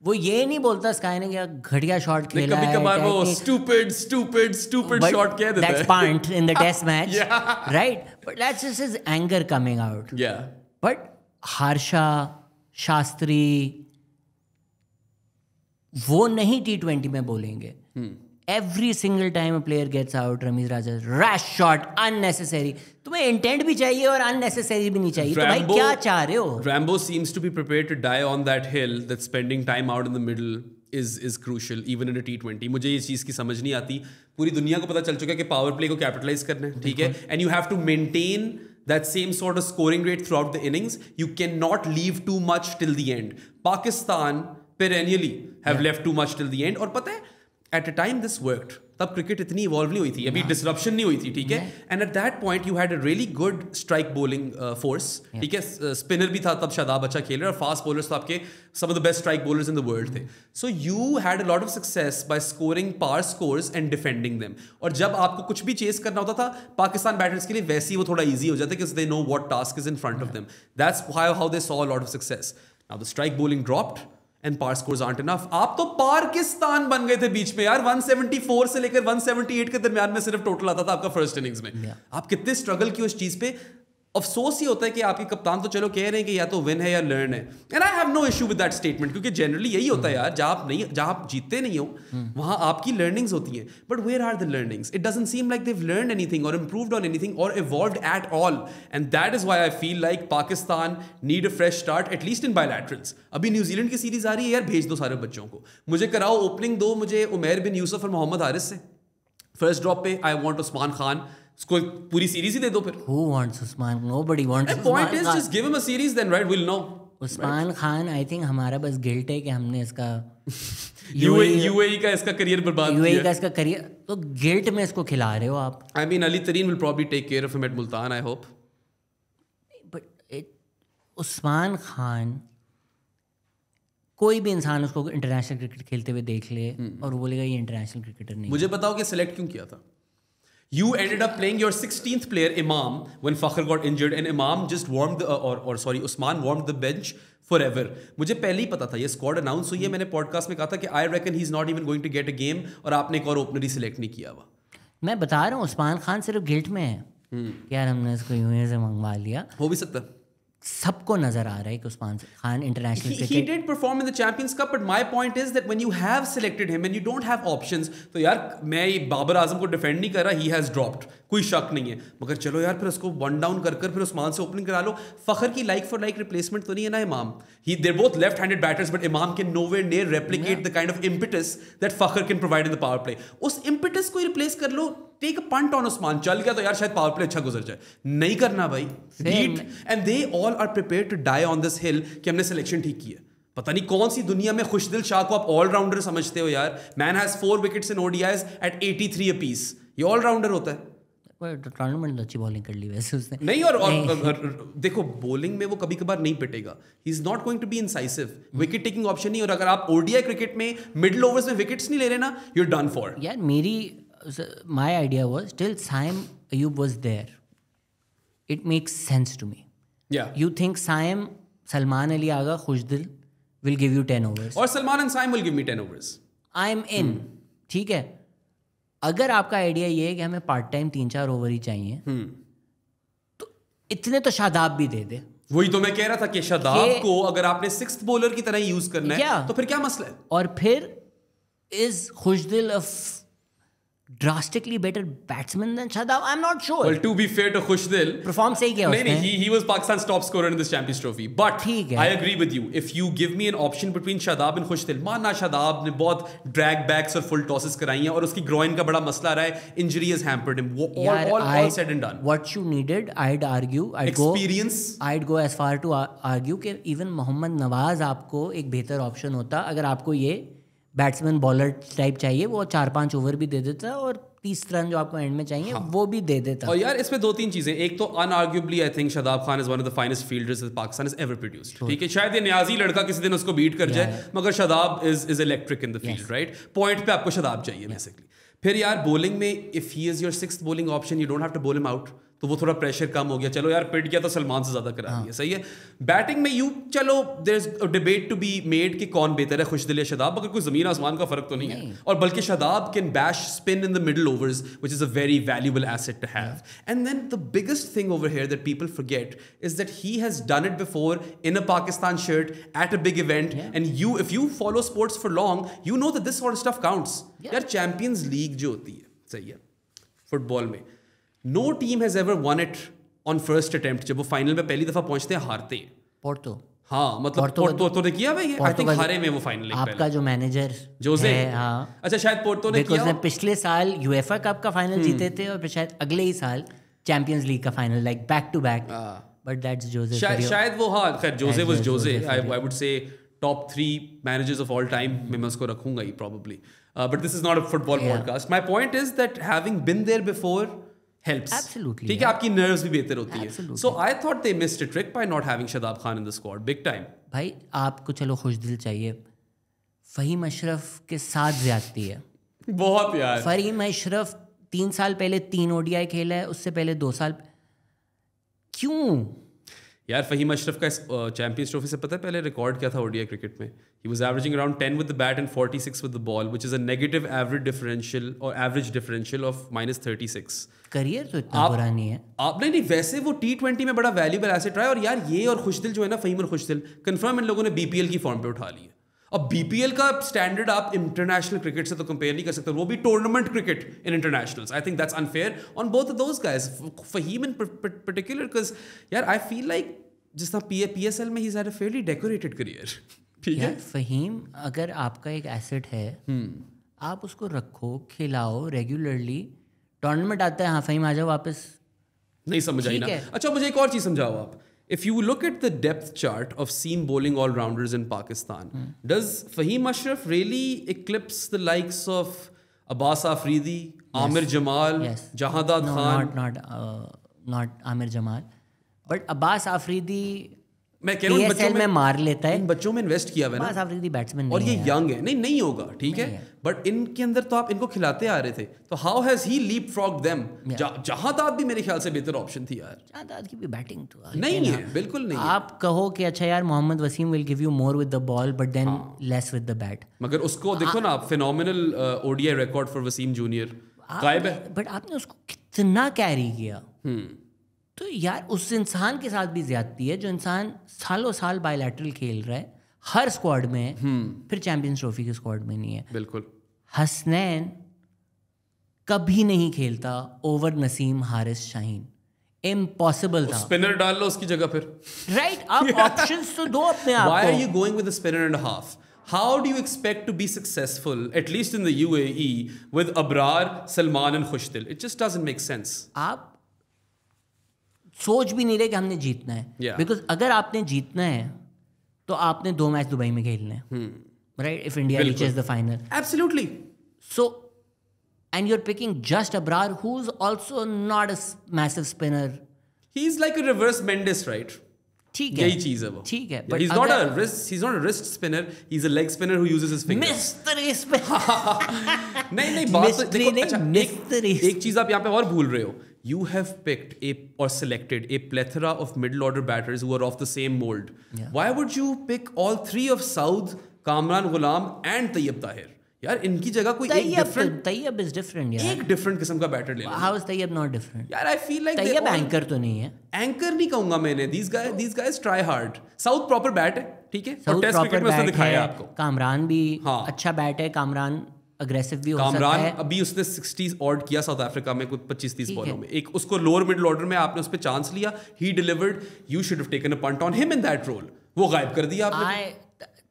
वो ये नहीं बोलता स्काई ने क्या घटिया शॉट खेला है, कभी-कबार वो स्टूपिड शॉट कह देता है। That's punt in the test match, right? But that's just his anger coming out. Yeah. But हार्शा, Shastri, वो नहीं T20 में बोलेंगे। Every single time a player gets out, Ramiz Raja, rash shot, unnecessary. तुम्हें intent भी चाहिए और unnecessary भी नहीं चाहिए। तो भाई क्या चाह रहे हो? Rambo seems to be prepared to die on that hill that spending time out in the middle is crucial even in a T20. मुझे ये चीज़ की समझ नहीं आती। पूरी दुनिया को पता चल चुका है कि पावर प्ले को कैपिटलाइज करना है, ठीक है? And you have to maintain that same sort of scoring rate throughout the innings. You cannot leave too much till the end. Pakistan perennially have left too much till the end. और पता है at a time this worked. तब cricket इतनी evolve नहीं हुई थी, अभी disruption नहीं हुई थी, ठीक है? And at that point you had a really good strike bowling force, ठीक है? स्पिनर भी था तब शादाब अच्छा खेल रहा, और फास्ट बॉलर्स तो आपके some of the best strike bowlers in the world थे। So you had a lot of success by scoring power scores and defending them. और जब आपको कुछ भी चेस करना होता था पाकिस्तान बैटर्स के लिए, वैसे ही वो थोड़ा ईजी हो जाता है because they know what task is in front of them. That's how they saw a lot of success. Now the strike bowling dropped and par scores aren't enough. आप तो पाकिस्तान बन गए थे बीच में यार। 174 से लेकर 178 के दरमियान में सिर्फ टोटल आता था आपका फर्स्ट इनिंग्स में। आप कितने स्ट्रगल किए उस चीज पे। अफसोस ही होता है कि आपके कप्तान तो चलो कह रहे हैं कि या तो विन है या लर्न है, and I have no issue with that statement, क्योंकि जनरली यही होता है यार, जहां आप जीतते नहीं हो वहां आपकी लर्निंग्स होती हैं, but where are the learnings? It doesn't seem like they've learned anything और इम्प्रूव्ड ऑन एनीथिंग और evolved at all, and that is why I feel like Pakistan need a fresh start at least in bilaterals. अभी New Zealand की series आ रही है यार, भेज दो सारे बच्चों को, मुझे कराओ ओपनिंग दो, मुझे उमैर बिन यूसुफ और मोहम्मद हारिस से फर्स्ट ड्रॉप पे। आई वांट उस्मान खान, उसको पूरी सीरीज ही दे दो फिर। Who wants Usman? Nobody wants Usman. The point is just give him a series then, right? We'll know. Usman Khan I think हमारा बस गिल्ट है कि हमने इसका UAE का इसका करियर बर्बाद किया। UAE का इसका करियर, तो गिल्ट में इसको खिला रहे हो आप। I mean Ali Tareen will probably take care of him at Multan, I hope. But Usman Khan, कोई भी इंसान उसको इंटरनेशनल क्रिकेट खेलते हुए देख ले और वो बोलेगा ये इंटरनेशनल क्रिकेटर नहीं। मुझे बताओ कि सिलेक्ट क्यों किया था? You ended up playing your 16th player Imam when Fakhr got injured, and Imam just warmed the Usman warmed the bench forever. मुझे पहले ही पता था ये स्क्वाड अनाउंस हुई है, मैंने पॉडकास्ट में कहा था कि I reckon he's not even going to get a game, और आपने एक और ओपनर ही सिलेक्ट नहीं किया हुआ। मैं बता रहा हूँ उस्मान खान सिर्फ गिल्ट में है कि यार हमने इसको यूं से मंगवा लिया। हो भी सकता है, सबको नजर आ रहा है कि Usman Khan international he did perform in the Champions Cup, but my point is that when you have selected him and you don't have options, तो यार मैं बाबर आजम को डिफेंड नहीं कर रहा, he has dropped. कोई शक नहीं है, मगर चलो यार फिर उसको वन डाउन कर फिर उस्मान से ओपनिंग करा लो। फखर की लाइक फॉर लाइक रिप्लेसमेंट तो नहीं है ना Imam, he there both left handed batters, but Imam can nowhere near replicate the kind of impetus that Fakhar can provide in the power play. उस इम्पिटस को रिप्लेस कर लो, take a punt on Usman, चल गया तो यार शायद पावर प्ले अच्छा गुजर जाए, नहीं करना भाई। And they all are prepared to die on this hill कि हमने सिलेक्शन ठीक की है। पता नहीं कौन सी दुनिया में खुशदिल शाह को आप ऑलराउंडर समझते हो यार। Man has 4 wickets in ODIs at 83 apiece, ये ऑलराउंडर होता है। टूर्नामेंट अच्छी बॉलिंग कर ली वैसे उसने। नहीं, और देखो बॉलिंग में वो कभी कभार नहीं पिटेगा, he is not going to be incisive, wicket taking option नहीं। और अगर आप ओडीआई क्रिकेट में मिडिल ओवर्स में विकेट्स नहीं ले रहे ना, यू आर डन फॉर। यार मेरी my idea was till Saim Ayub was there, it makes sense to me. You think Saim, Salman Ali Agha, Khushdil will give you 10 overs और Salman and Saim will give me 10 overs, I am in। ठीक है, अगर आपका आइडिया ये है कि हमें पार्ट टाइम 3-4 ओवर ही चाहिए तो इतने तो शादाब भी दे दे। वही तो मैं कह रहा था कि शादाब को अगर आपने 6th बॉलर की तरह यूज करना है तो फिर क्या मसला है। और फिर is Khushdil a drastically better batsman than Shadab? I'm not sure. Well, to be fair to Khushdil, perform सही किया उसने। नहीं, he was Pakistan's top scorer in this Champions Trophy. But I agree with you. If you give me an option between Shadab and Khushdil, माना Shadab ने बहुत drag backs और full tosses कराई हैं और उसकी groin का बड़ा मसला रहा है, injury has hampered him. All said and done. What you needed, I'd argue, experience. I'd go as far to argue कि even मोहम्मद नवाज आपको एक बेहतर ऑप्शन होता अगर आपको ये बैट्समैन बॉलर टाइप चाहिए, वो 4-5 ओवर भी दे देता और 30 रन जो आपको एंड में चाहिए वो भी दे देता। और यार इसमें 2-3 चीजें, एक तो unarguably I think Shadab Khan is one of the finest fielders Pakistan is ever produced. ठीक है, शायद ये न्याजी लड़का किसी दिन उसको बीट कर जाए, मगर Shadab is electric in the field, right. Point पे आपको शादाब चाहिए बेसिकली। फिर यार बॉलिंग में if he is your 6th bowling option, you don't have to bowl him out, तो वो थोड़ा प्रेशर कम हो गया। चलो यार पिट गया तो सलमान से ज्यादा करा दिया, सही है। बैटिंग में यू चलो there is a debate to be made कि कौन बेहतर है, खुशदिल या शादाब, मगर कोई जमीन आसमान का फर्क तो नहीं है। और बल्कि Shadab can bash spin in the middle overs which is a very valuable asset to have. And then the biggest thing over here that people forget is that he has done it before in a Pakistan shirt at a big event. And you if you follow sports for long you know that this sort of stuff counts. यार champions league जो होती है, सही है, football में no team has ever won it on first attempt. जब वो final में पहली दफा पहुंचते हैं हारते हैं। पोर्टो, हाँ, मतलब पोर्टो ने किया भाई, आई थिंक हारे में वो फाइनल। आपका जो मैनेजर जोसे, हाँ, अच्छा शायद पोर्टो ने किया। उसने पिछले साल यूएफए कप का फाइनल जीते थे और फिर शायद अगले ही साल चैंपियंस लीग का final, like back to back. But that's Jose, शायद वो, हाँ खैर Jose was Jose. I would say top 3 managers of all time में मैं उसको रखूंगा ही probably. But this is not a football podcast. My point is that having been there before helps. Absolutely. ठीक है, आपकी nerves भी बेहतर होती है। So I thought they missed a trick by not having Shadab Khan in the squad, big time. भाई आपको चलो खुशदिल चाहिए, फहीम अशरफ के साथ ज्यादती है बहुत यार। फहीम अशरफ 3 साल पहले 3 ओडीआई खेला है, उससे पहले 2 साल। क्यों यार फहीम अशरफ का चैंपियंस ट्रॉफी से पता है पहले रिकॉर्ड क्या था ओडीआई क्रिकेट में? He was averaging around 10 with the bat and 46 with the ball, which is a negative average differential और एवरेज डिफरेंशियल ऑफ -36। करियर तो इतना बुरा नहीं है। आप नहीं, वैसे वो T20 में बड़ा वैल्यूएबल एसेट रहा है। और यार ये और खुशदिल जो है ना, फहीम और खुशदिल, कंफर्म इन लोगों ने बीपीएल की फॉर्म पे उठा ली है। अब बीपीएल का स्टैंडर्ड आप इंटरनेशनल क्रिकेट से तो कंपेयर नहीं कर सकते, वो भी tournament cricket in internationals. I think that's unfair on both of those guys, Faheem in particular, because यार आई फील लाइक जिस तरह पीएसएल में he is had a fairly decorated career. ठीक है, फहीम अगर आपका एक एसेट है, आप उसको रखो, खिलाओ रेगुलरली, टूर्नामेंट आता है, हाँ फहीम आ जाओ वापस। नहीं समझ आई ना। अच्छा मुझे एक और चीज समझाओ आप। If you look at the depth chart of seam bowling all-rounders in Pakistan, does Fahim Ashraf really eclipse the likes of Abbas Afridi, Amir Jamal, Jahadad Khan? Not Amir Jamal, but Abbas Afridi मैं कह रहा हूँ बच्चों में मार लेता है। इन बच्चों में इन्वेस्ट किया हुआ है ना। अब्बास अफरीदी बैट्समैन और ये यंग है, नहीं होगा, ठीक है, बट इनके अंदर तो आप इनको खिलाते आ रहे थे, तो how has he leap frog them? Jahandad भी मेरे ख्याल से बेहतर ऑप्शन थी यार। जहादाद की भी बैटिंग तो नहीं है, बिल्कुल नहीं। आप कहो कि अच्छा यार Mohammad Wasim will give you more with the ball but then less with the bat, मगर उसको देखो ना आप, phenomenal ODI record for Wasim junior गायब है, बट आपने उसको कितना कैरी किया। तो यार उस इंसान के साथ भी ज्यादती है जो इंसान सालों साल बायलैटरल खेल रहा है, हर स्क्वाड में है, फिर चैंपियंस ट्रॉफी के स्क्वाड में नहीं है। बिल्कुल। हसनैन कभी नहीं खेलता ओवर नसीम हारिस शाहीन। इम्पॉसिबल था। स्पिनर डाल लो उसकी जगह फिर। राइट, आप ऑप्शंस तो दो अपने आप को। Why are you going with a spinner and a half? How do you expect to be successful, at least in the UAE, with Abrar, Salman and Khushtil? It just doesn't make sense. आप सोच भी नहीं रहे कि हमने जीतना है। Yeah. Because अगर आपने जीतना है तो आपने 2 मैच दुबई में खेलने हैं, right, if India reaches the final. Absolutely. So and you are picking just Abrar who is also not a massive spinner. He's like a reverse Mendes, right? ठीक है, यही चीज है वो। ठीक है, But he's not a wrist spinner. He's a leg spinner who uses his fingers. मिस्त्री spinner. नहीं बात तो देखो, अच्छा मिस्त्री। एक चीज आप यहाँ पे और भूल रहे हो। You have picked or selected a plethora of middle order batters who are of the same mold. Yeah. Why would you pick all 3 of Saud, Kamran Ghulam and Tayyib Tahir? यार इनकी जगह कोई तैयब इज डिफरेंट यार। एक different किस्म का batter ले लो। How is Tayyab not different? यार I feel like Tayyab anchor तो नहीं है। एंकर नहीं कहूंगा मैंने। these guys try hard. South proper bat है, ठीक है, और टेस्ट क्रिकेट में उसने दिखाया आपको। कामरान भी हाँ, अच्छा बैट है। कामरान अग्रेसिव भी हो सकता है। कामरान अभी उसने 60 ऑड किया साउथ अफ्रीका में कुछ 25-30 बॉलों में। एक उसको लोअर मिडिल ऑर्डर में आपने उस पर चांस लिया, he delivered. You should have taken a punt on him in that role. वो गायब कर दिया आपने।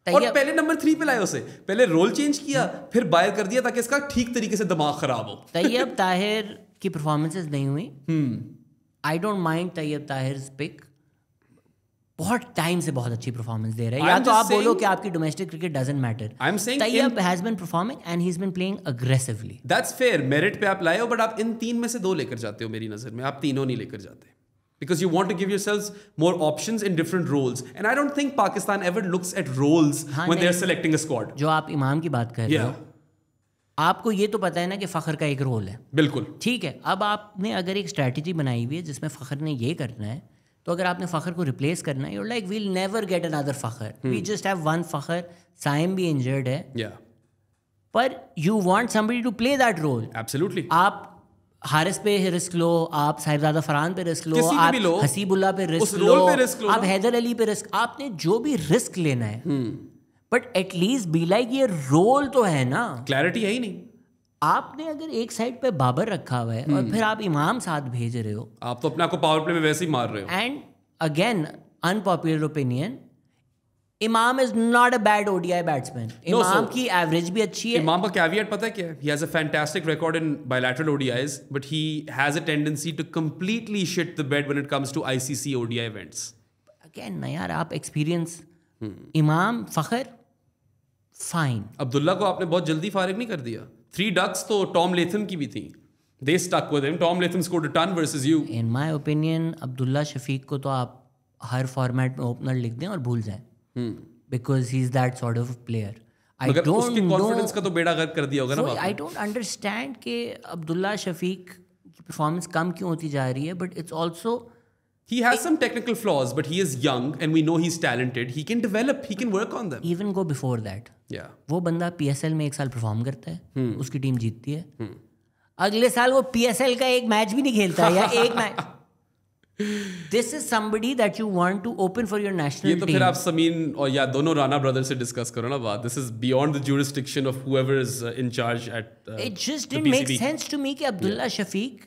और पहले नंबर 3 पे लाए उसे, पहले रोल चेंज किया, फिर बायर कर दिया ताकि इसका ठीक तरीके से दिमाग खराब हो। तैयब ताहिर की परफॉर्मेंसेस नहीं हुई। I don't mind Tayyab Tahir pick. बहुत टाइम से बहुत अच्छी परफॉर्मेंस दे रहा है। या तो आप बोलो कि आपकी domestic cricket doesn't matter. I am saying Tayyab has been performing and he has been playing aggressively. That's fair, merit पे आप लाए हो, बट आप इन 3 में से 2 लेकर जाते हो मेरी नजर में। आप तीनों नहीं लेकर जाते because you want to give yourselves more options in different roles, and I don't think Pakistan ever looks at roles when they're selecting a squad. जो आप इमाम की बात कर रहे हो, आपको ये तो पता है ना कि फ़खर का एक रोल है। बिल्कुल ठीक है। अब आपने अगर एक स्ट्रैटेजी बनाई हुई है जिसमें फ़खर ने ये करना है, तो अगर आपने फ़खर को रिप्लेस करना है, you're like we'll never get another Fakhar, we just have one Fakhar. Saim भी इंजर्ड है, पर you want somebody to play that role. Absolutely. आप हारिस पे रिस्क लो, आप साहिबजादा फरहान पे रिस्क लो, आप हसीबुल्ला पे रिस्क लो, आप हैदर अली पे रिस्क। आपने जो भी रिस्क लेना है, बट एटलीस्ट बी लाइक ये रोल तो है ना। क्लैरिटी है ही नहीं। आपने अगर एक साइड पे बाबर रखा हुआ है और फिर आप इमाम साथ भेज रहे हो, आप तो अपने आप को पावर प्ले में वैसे ही मार रहे हो। एंड अगेन अनपॉपुलर ओपिनियन, इमाम is not a bad ODI batsman. इमाम की एवरेज भी अच्छी है। इमाम का कैविएट पता है क्या है? He has a fantastic record in bilateral ODIs, but he has a tendency to completely shit the bed when it comes to ICC ODI events. Again ना यार, आप एक्सपीरियंस। इमाम फ़खर फाइन। अब्दुल्ला को आपने बहुत जल्दी फारिग नहीं कर दिया। 3 ducks तो टॉम लेथम की भी थी। They stuck with him. Tom Latham scored a ton versus you. In my opinion, Abdullah Shafiq को तो आप हर फॉर्मेट में ओपनर लिख दें और भूल जाएं। Because he's that sort of player. मगर उसके कॉन्फिडेंस का तो बेड़ा गर्क कर दिया होगा ना। I don't understand कि अब्दुल्ला शफीक की परफॉर्मेंस कम क्यों होती जा रही है, but it's also he has some technical flaws, but he is young and we know he's talented. He can develop, he can work on them. Even go before that. Yeah. वो बंदा PSL में 1 साल perform करता है, उसकी team जीतती है। अगले साल वो PSL का एक मैच भी नहीं खेलता है, या एक match. This is somebody that you want to open for your national team. ये तो फिर आप समीन और या दोनों राणा ब्रदर से डिस्कस करो ना बात। This is beyond the jurisdiction of whoever is in charge at It just didn't make sense to me कि अब्दुल्ला शफीक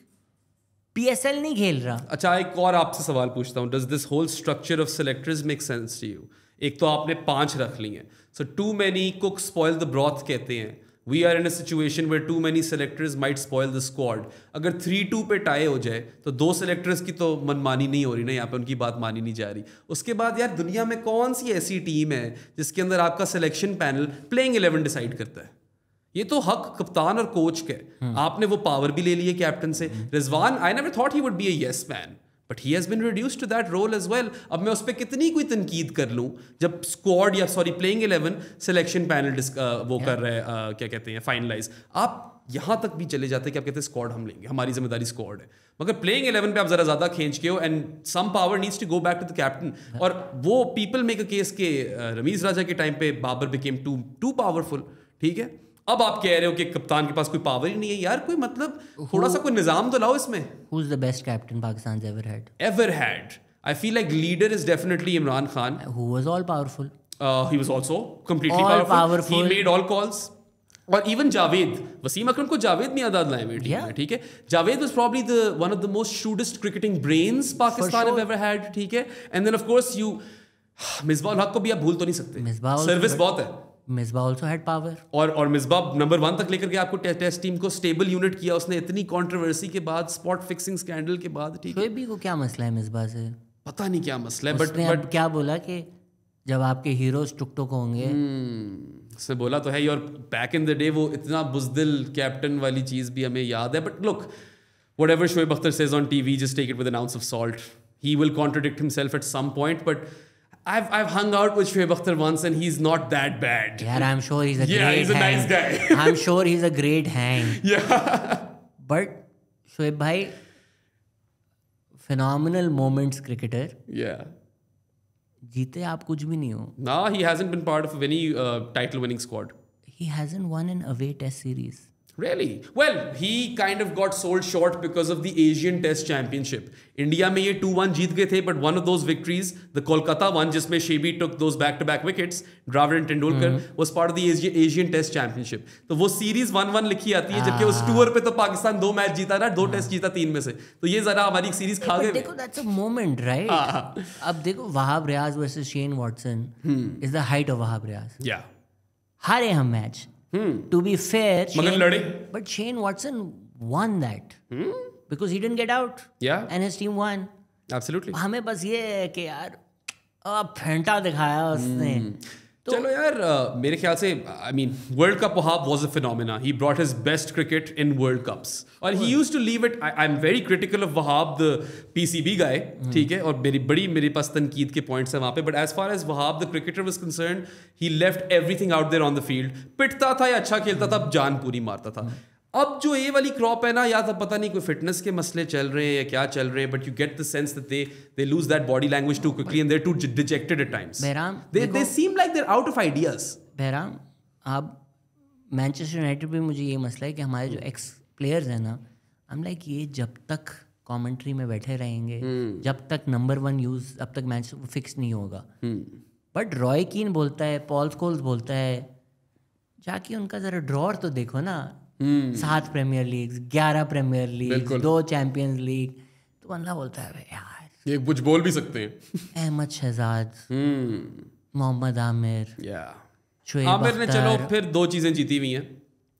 PSL नहीं खेल रहा। अच्छा, एक और आपसे सवाल पूछता हूँ। Does this whole structure of selectors make sense to you? एक तो आपने 5 रख ली हैं, so too many cooks spoil the broth कहते हैं। We are in a situation where too many selectors might spoil the squad. अगर 3-2 पे टाई हो जाए तो 2 सेलेक्टर्स की तो मनमानी नहीं हो रही ना, यहाँ पे उनकी बात मानी नहीं जा रही। उसके बाद यार दुनिया में कौन सी ऐसी टीम है जिसके अंदर आपका सिलेक्शन पैनल प्लेइंग 11 डिसाइड करता है? ये तो हक कप्तान और कोच का है। आपने वो पावर भी ले ली है कैप्टन से। Rizwan, I never thought he would be a yes man, but he has been reduced to that role as well. अब मैं उस पर कितनी कोई तनकीद कर लूँ जब स्क्वाड या सॉरी प्लेइंग 11 सिलेक्शन पैनल वो कर रहे हैं, क्या कहते हैं, फाइनलाइज। आप यहाँ तक भी चले जाते हैं कि आप कहते हैं स्क्वाड हम लेंगे, हमारी जिम्मेदारी स्क्वाड है, मगर प्लेइंग 11 पे आप जरा ज़्यादा खींच के हो, and some power needs to go back to the captain. और वो पीपल मेक अ केस के रमीज राजा के टाइम पे बाबर बिकेम टू पावरफुल। ठीक है, अब आप कह रहे हो कि कप्तान के पास कोई पावर ही नहीं है। यार कोई मतलब थोड़ा सा कोई निजाम तो लाओ इसमें। Who is the best captain Pakistan's ever had? Ever had? I feel like leader is definitely Imran Khan. Who was all powerful. He was also completely all powerful. He made all calls. और even Javed, Wasim Akram को जावेद मियांदाद लाए हुए team में, ठीक है. Javed was probably one of the most shrewdest cricketing brains Pakistan have ever had, ठीक है. And then of course you Misbah Haq को भी आप भूल तो नहीं सकते, सर्विस बहुत है. मिसबाह ऑल्सो हैड पावर, और मिसबाह नंबर 1 तक लेकर के आपको टेस्ट टीम को स्टेबल यूनिट किया उसने, इतनी कंट्रोवर्सी के बाद, स्पॉट फिक्सिंग स्कैंडल के बाद, ठीक है. शोएब को क्या मसला है मिसबाह से, पता नहीं क्या मसला है, बट क्या बोला कि जब आपके हीरोज टुक होंगे, उसने बोला तो है ही. और बैक इन द डे वो इतना बुजदिल कैप्टन वाली चीज भी हमें याद है. But look, whatever Shoaib Akhtar says on TV, just take it with an ounce of salt. He will contradict himself at some point, but I've hung out with Shoaib Akhtar once and he's not that bad. Yeah, I'm sure he's a great he's a hang. nice guy. I'm sure he's a great hang. Yeah. But Shoaib bhai, phenomenal moments cricketer. Yeah. जीते आप कुछ भी नहीं हो. No, he hasn't been part of any title winning squad. He hasn't won an away test series. Really? Well, he kind of got sold short because of the Asian Test Championship. India में ये 2-1 जीत गए थे, but one of those victories, the Kolkata one, जिसमें Shebi took those back-to-back wickets, Dravid and Tendulkar, was part of the Asian Test Championship. तो वो series 1-1 लिखी आती है, जबकि उस टूर पे तो पाकिस्तान 2 मैच जीता ना, 2 टेस्ट जीता 3 में से. तो ये जरा हमारी सीरीज खा गए. देखो, that's a moment, right? अब देखो, Wahab Riaz versus Shane Watson is the height of Wahab Riaz. Yeah. हारे हम मैच. To be fair, मगर लड़े. But Shane Watson won that because he didn't get out. Yeah. And his team won. Absolutely. हमें बस ये है कि यार फेंटा दिखाया उसने. चलो यार, मेरे ख्याल से I mean world cup Wahab was a phenomena. He brought his best cricket in world cups और he used to live it. I am very critical of Wahab the PCB guy, ठीक है, और मेरे पास तनकीद के पॉइंट्स हैं वहाँ पे. But as far as Wahab the cricketer was concerned, he left everything out there on the field. पिटता था या अच्छा खेलता था, जान पूरी मारता था. अब जो ये वाली क्रॉप है ना, या तो पता नहीं कोई फिटनेस के मसले चल रहे हैं या क्या चल रहे हैं, but you get the sense that they lose that body language too quickly and they are too dejected at times. They seem like they are out of ideas. Bahram, अब मैनचेस्टर यूनाइटेड पे मुझे ये मसला है कि हमारे जो एक्स प्लेयर्स हैं ना, आई एम लाइक ये जब तक कमेंट्री में बैठे रहेंगे, जब तक नंबर 1 यूज, अब तक मैच फिक्स नहीं होगा. बट रॉय कीन बोलता है, पॉल स्कोल्स बोलता है, जाके उनका जरा ड्रॉर तो देखो ना. 7 premier league, 11 premier league, 2 champions league. तो बंदा बोलता है यार ये कुछ बोल भी सकते हैं. अहमद शहजाद, मोहम्मद आमिर, शोएब आमिर ने चलो फिर 2 चीजें जीती हुई हैं,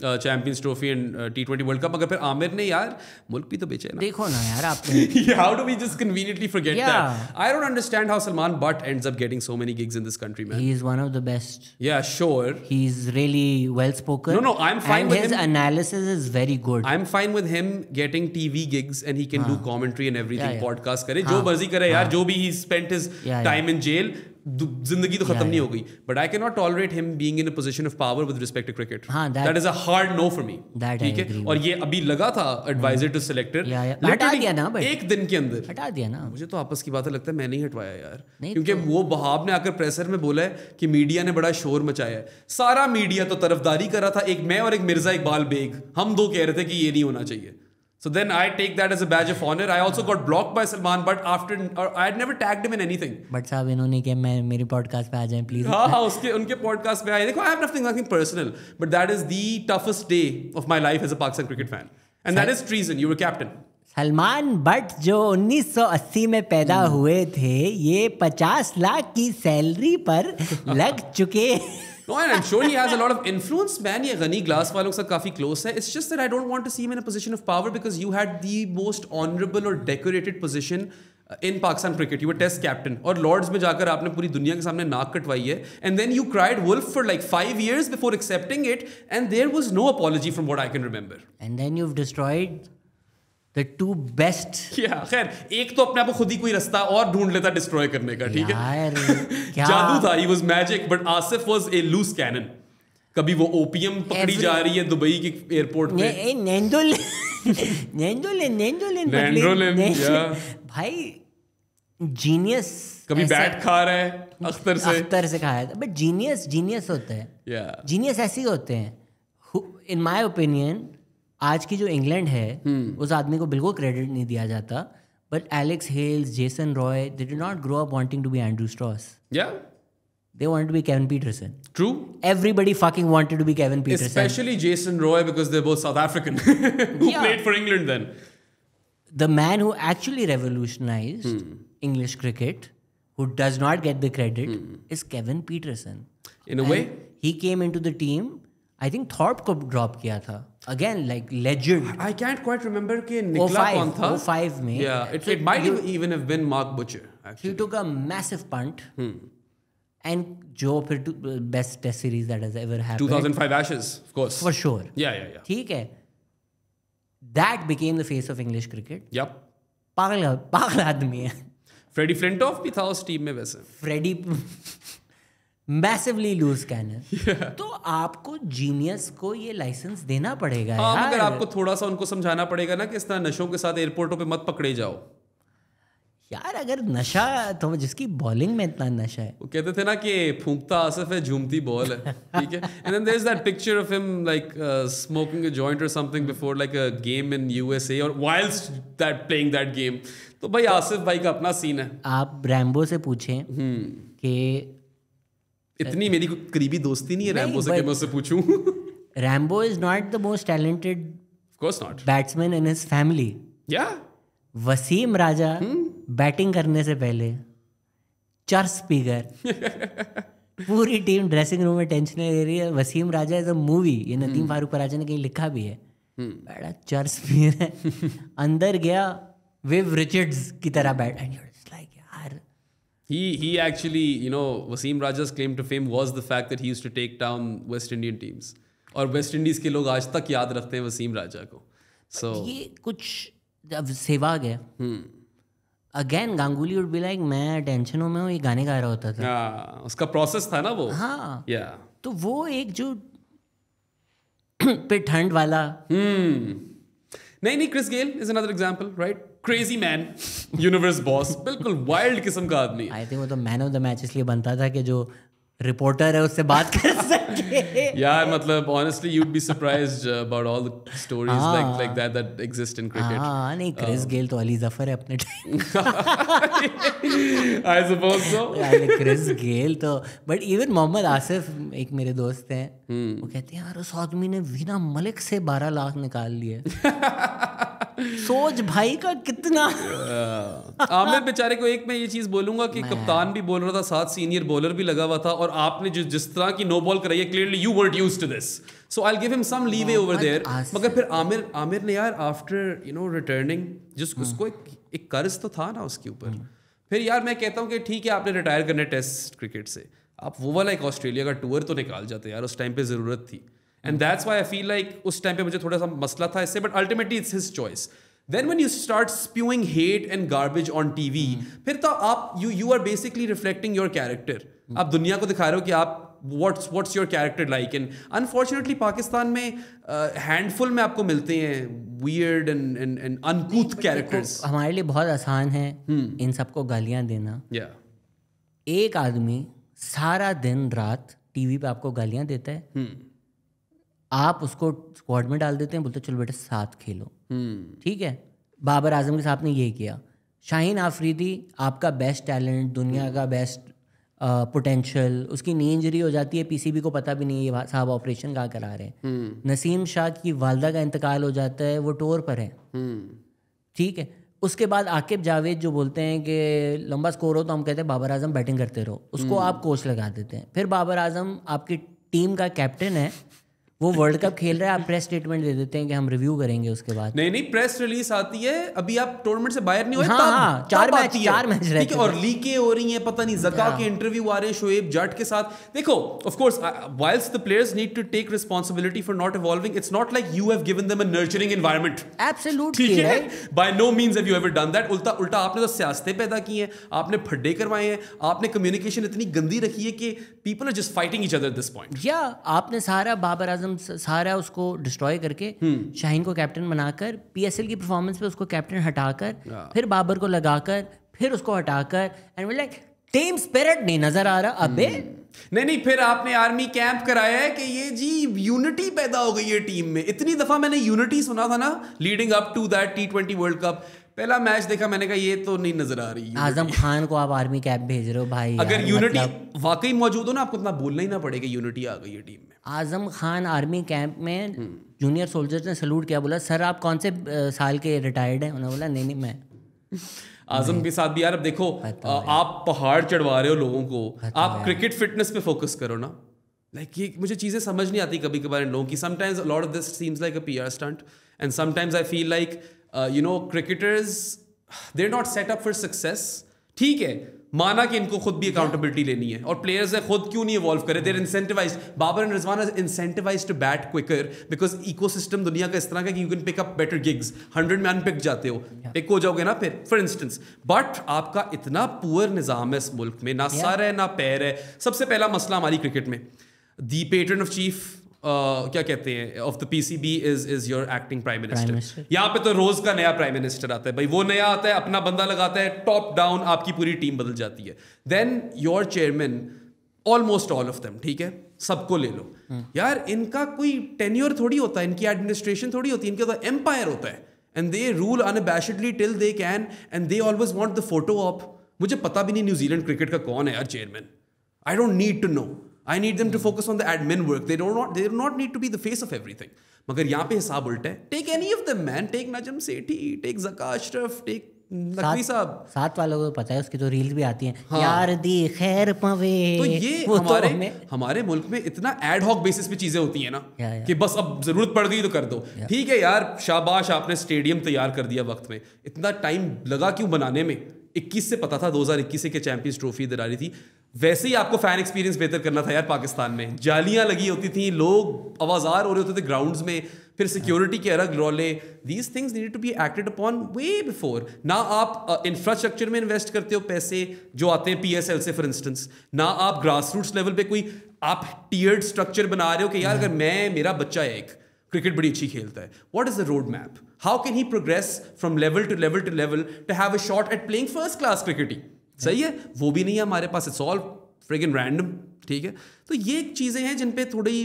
champions trophy and T20 world cup. मगर फिर आमिर ने यार मुल्क भी तो बेचे ना. देखो ना यार आपने. How do we just conveniently forget that? I don't understand how Salman Butt ends up getting so many gigs in this country, man. He is one of the best. Yeah, sure. He's really well spoken. No, I'm fine with him. And his analysis is very good. I'm fine with him getting TV gigs and he can do commentary and everything. Podcast करे, जो मर्जी करे यार, जो भी he spent his time in jail. जिंदगी तो खत्म नहीं हो गई. But I can not tolerate him being in a position of power with respect to cricket. That is a hard no for me. ठीक है, और ये अभी लगा था एडवाइजर टू सिलेक्टर, हटा दिया ना, एक दिन के अंदर हटा दिया ना. मुझे तो आपस की बात है, लगता है मैं नहीं हटवाया यार, क्योंकि वो वहाब ने आकर प्रेसर में बोला है कि मीडिया ने बड़ा शोर मचाया है. सारा मीडिया तो तरफदारी कर रहा था, एक मैं और एक मिर्जा इकबाल बेग, हम 2 कह रहे थे कि ये नहीं होना चाहिए. So then I take that as a badge of honor. I also got blocked by Salman, but I had never tagged him in anything. But साहब इन्होंने क्या, मैं मेरी पॉडकास्ट पे आ जाएं प्लीज. हाँ, उनके पॉडकास्ट पे आए. देखो, I have nothing personal, but that is the toughest day of my life as a Pakistan cricket fan, and that is treason. You were captain. Salman but जो 1980 में पैदा हुए थे, ये 50 लाख की सैलरी पर लग चुके. No, and I'm sure he has a lot of influence, man. ये गनी ग्लास वालों के साथ काफी close है. It's just that I don't want to see him in a position of power because you had the most honorable or decorated position in Pakistan cricket. You were test captain. और Lords में जाकर आपने पूरी दुनिया के सामने नाक कटवाई है. And then you cried wolf for like 5 years before accepting it, and there was no apology from what I can remember. And then you've destroyed the 2 best. Yeah, खैर, एक तो अपने आप को खुद ही कोई रास्ता और ढूंढ लेता डिस्ट्रॉय करने का, ठीक है. जादू था, he was magic, but Asif was a loose cannon. कभी वो ओपीएम पकड़ी जा रही है दुबई के एयरपोर्ट पे. नेंडोलिन, भाई जीनियस. कभी बैट खा रहा है अख्तर से खाया था. बट जीनियस होते हैं. जीनियस ऐसे ही होते हैं. इन माय ओपिनियन आज की जो इंग्लैंड है, उस आदमी को बिल्कुल क्रेडिट नहीं दिया जाता. But Alex Hales, Jason Roy, they did not grow up wanting to be Andrew Strauss. they wanted to be Kevin Peterson. True. Everybody fucking wanted to be Kevin Peterson. Especially Jason Roy, because they're both South African who played for England then. The man who actually revolutionized English cricket, who does not get the credit, is Kevin Peterson. In a way. He came into the team. I think Thorpe को drop किया था. Again, like legend. I can't quite remember कि निकला कौन था. 05 में. Yeah, it might even have been Mark Butcher. Actually. He took a massive punt. And जो फिर best test series that has ever happened. 2005 Ashes, of course. For sure. Yeah. ठीक है. That became the face of English cricket. Yep. पागल आदमी है. Freddie Flintoff भी था उस टीम में वैसे. Freddie massively loose cannon. तो आपको जीनियस को ये लाइसेंस देना पड़ेगा यार. मगर आपको थोड़ा सा उनको समझाना पड़ेगा ना कि इस तरह नशों के साथ एयरपोर्टों पे मत पकड़े जाओ. यार अगर नशा तो जिसकी बॉलिंग में इतना नशा है. वो कहते थे ना कि फूंकता आसिफ है झूमती बॉल है. ठीक है. And then there's that picture of him like smoking a joint or something before like a game in USA or whilst that playing that game. तो भाई आसिफ भाई का अपना सीन है. आप रैम्बो से पूछें कि इतनी मेरी करीबी दोस्ती नहीं है रैम्बो से कि मैं उससे पूछूं. Rambo is not the most talented Of course not. Batsman in his family. Yeah. Wasim Raja batting करने से पहले चर्च स्पीकर पूरी टीम ड्रेसिंग रूम में टेंशन ले रही है. Wasim Raja is a movie. ये नदीम फारूक पराजा ने कहीं लिखा भी है. बड़ा चर्च स्पीकर है. अंदर गया विव रिचर्ड्स की तरह बैट. like यार. He actually, you know, Wasim Raja's claim to fame was the fact that he used to take down West Indian teams. और वेस्ट इंडीज के लोग आज तक याद रखते हैं वसीम राजा को. So ये कुछ अब सेवा गया. Again Ganguly would be like मैं टेंशनों में हूँ, ये गाने गा रहा होता था. उसका प्रोसेस था ना वो. हाँ. तो वो एक जो पे ठंड वाला. नहीं Chris Gayle is another example, right? Crazy man, universe boss, बिल्कुल वाइल्ड किस्म का आदमी. आई थिंक वो तो मैन ऑफ द मैच इसलिए बनता था कि जो रिपोर्टर है उससे बात कर सके. यार मतलब honestly you'd be surprised about all the stories like that exist in cricket. हाँ नहीं क्रिस गेल तो अली जफर है अपने time. I suppose so. Chris Gayle तो बट इवन मोहम्मद आसिफ एक मेरे दोस्त हैं, वो कहते हैं यार उस आदमी ने वीना मलिक से 12 लाख निकाल लिए. सोच भाई का कितना. आमिर बेचारे को एक मैं ये चीज बोलूंगा कि कप्तान भी बोल रहा था, साथ सीनियर बॉलर भी लगा हुआ था, और आपने जिस तरह की नो बॉल कराई है, clearly you weren't used to this, so I'll give him some leeway over there. मगर फिर आमिर ने यार आफ्टर यू नो रिटर्निंग जिस उसको एक कर्ज तो था ना उसके ऊपर. फिर यार मैं कहता हूँ कि ठीक है आपने रिटायर करने टेस्ट क्रिकेट से, आप वो वाला एक ऑस्ट्रेलिया का टूर तो निकाल जाते यार, उस टाइम पे जरूरत थी. And that's why I feel like उस टाइम पे मुझे थोड़ा सा मसला था इससे, but ultimately it's his choice. Then when you start spewing hate and garbage on TV, फिर तो आप you are basically reflecting your character. आप दुनिया को दिखा रहे हो कि आप what's your character like, and unfortunately Pakistan में handful में आपको मिलते हैं weird and uncouth characters. हमारे लिए बहुत आसान है इन सबको गालियाँ देना. एक आदमी सारा दिन रात टीवी पे आपको गालियाँ देता है, आप उसको स्क्वाड में डाल देते हैं, बोलते चलो बेटा साथ खेलो. ठीक है. बाबर आजम के साथ ने ये किया. शाहीन आफरीदी आपका बेस्ट टैलेंट, दुनिया का बेस्ट पोटेंशियल, उसकी नी इंजरी हो जाती है, पीसीबी को पता भी नहीं ये साहब ऑपरेशन कहाँ करा रहे हैं. नसीम शाह की वालदा का इंतकाल हो जाता है, वो टूर पर है. ठीक है. उसके बाद आकिब जावेद जो बोलते हैं कि लंबा स्कोर हो तो हम कहते हैं बाबर आजम बैटिंग करते रहो, उसको आप कोच लगा देते हैं. फिर बाबर आजम आपकी टीम का कैप्टन है, वो वर्ल्ड कप खेल रहा है, आप प्रेस स्टेटमेंट दे देते हैं कि हम रिव्यू करेंगे उसके बाद. नहीं प्रेस रिलीज आती है, अभी आप टूर्नामेंट से बाहर नहीं हुए. हाँ, चार मैच रहते हैं और लीकें हो रही हैं, पता नहीं ज़का के इंटरव्यू आ रहे हैं शोएब जट के साथ. देखो of course whilst the players need to take responsibility for not evolving, it's not like you have given them a nurturing environment. Absolutely, right? By no means have you ever done that. उल्टा आपने तो सियासतें पैदा की हैं, आपने फड्डे करवाए हैं, आपने कम्युनिकेशन इतनी गंदी रखी है कि people are just fighting each other at this point. आपने सारा बाबर आजम सारा उसको डिस्ट्रॉय करके शाहीन को कैप्टन बनाकर, पीएसएल की परफॉर्मेंस पे उसको कैप्टन हटाकर, फिर बाबर को लगाकर, फिर उसको हटाकर, and we like team spirit नहीं नजर आ रहा. अबे नहीं फिर आपने आर्मी कैंप कराया है कि ये जी यूनिटी पैदा हो गई है टीम में. इतनी दफा मैंने यूनिटी सुना था ना leading up to that T20 world cup. पहला मैच देखा मैंने कहा ये तो नहीं नजर आ रही। आजम खान को आप आर्मी कैंप भेज रहे हो भाई, अगर यूनिटी वाकई मौजूद हो ना, आपको इतना बोलना ही ना पड़ेगा यूनिटी आ गई है टीम में। आजम खान आर्मी कैंप में जूनियर सोल्जर्स ने सलूट किया, बोला सर आप कौन से साल के रिटायर्ड हैं? उन्होंने बोला नहीं मैं। आजम के साथ भी यार अब देखो, आप पहाड़ चढ़वा रहे हो लोगों को, आप क्रिकेट फिटनेस पे फोकस करो ना। लाइक ये मुझे चीज़ें समझ नहीं आती कभी कभार इन लोगों की। Sometimes lot of this seems like a PR stunt and sometimes I feel like you know cricketers they are not set up for success. ठीक है, माना कि इनको खुद भी अकाउंटेबिलिटी लेनी है, और प्लेयर्स है खुद क्यों नहीं इवॉल्व करे? They're incentivised. Babar and Rizwan are incentivised to bat quicker because ecosystem दुनिया का इस तरह का कि you can pick up better gigs. 100 में अनपिक जाते हो, पिक हो जाओगे ना फिर, फॉर इंस्टेंस। बट आपका इतना पुअर निज़ाम है इस मुल्क में, ना सर है ना पैर है। सबसे पहला मसला हमारी क्रिकेट में, दी पेट्रन ऑफ चीफ क्या कहते हैं of the PCB is your acting prime minister. यहाँ पे तो रोज का नया प्राइम मिनिस्टर आता है भाई, वो नया आता है, अपना बंदा लगाता है, टॉप डाउन आपकी पूरी टीम बदल जाती है। Then your chairman, almost all of them, ठीक है, सबको ले लो यार, इनका कोई टेन्योर थोड़ी होता है, इनकी एडमिनिस्ट्रेशन थोड़ी होती है, इनका तो एम्पायर होता है। And they rule unabashedly till they can, and they always want the photo op. मुझे पता भी नहीं न्यूजीलैंड क्रिकेट का कौन है यार chairman, I don't need to know. I need them to focus on the admin work. They do not need to be the face of everything. मगर यहाँ पे हिसाब उल्टा है। Take any of them, man. Take Najam Sethi, take Zaka Ashraf, take Naqvi साहब। साथ वालों को पता है, उसकी तो रील भी आती हैं। हाँ। यार दी खैर पवे। तो ये हमारे मुल्क में इतना एड हॉक बेसिस पे चीजें होती हैं ना, कि बस अब जरूरत पड़ गई तो कर दो। ठीक है यार, शाबाश, आपने स्टेडियम तैयार कर दिया वक्त में। इतना टाइम लगा क्यों बनाने में? 21 से पता था 2021 के चैंपियंस ट्रॉफी इधर आ रही थी। वैसे ही आपको फैन एक्सपीरियंस बेहतर करना था यार। पाकिस्तान में जालियां लगी होती थी, लोग आवाजार हो रहे होते थे ग्राउंड्स में, फिर सिक्योरिटी के अलग रौले। These things need to be acted upon way before. ना आप इंफ्रास्ट्रक्चर में इन्वेस्ट करते हो पैसे जो आते हैं PSL से फॉर इंस्टेंस, ना आप ग्रास रूट्स लेवल पे कोई आप टीयर्ड स्ट्रक्चर बना रहे हो कि यार अगर मेरा बच्चा है एक क्रिकेट बड़ी अच्छी खेलता है, what is the road map? How can he progress from level to level to level to have a shot at playing first class cricket? सही है, वो भी नहीं है हमारे पास। It's all friggin random. ठीक है, तो ये चीज़ें हैं जिन पे थोड़ी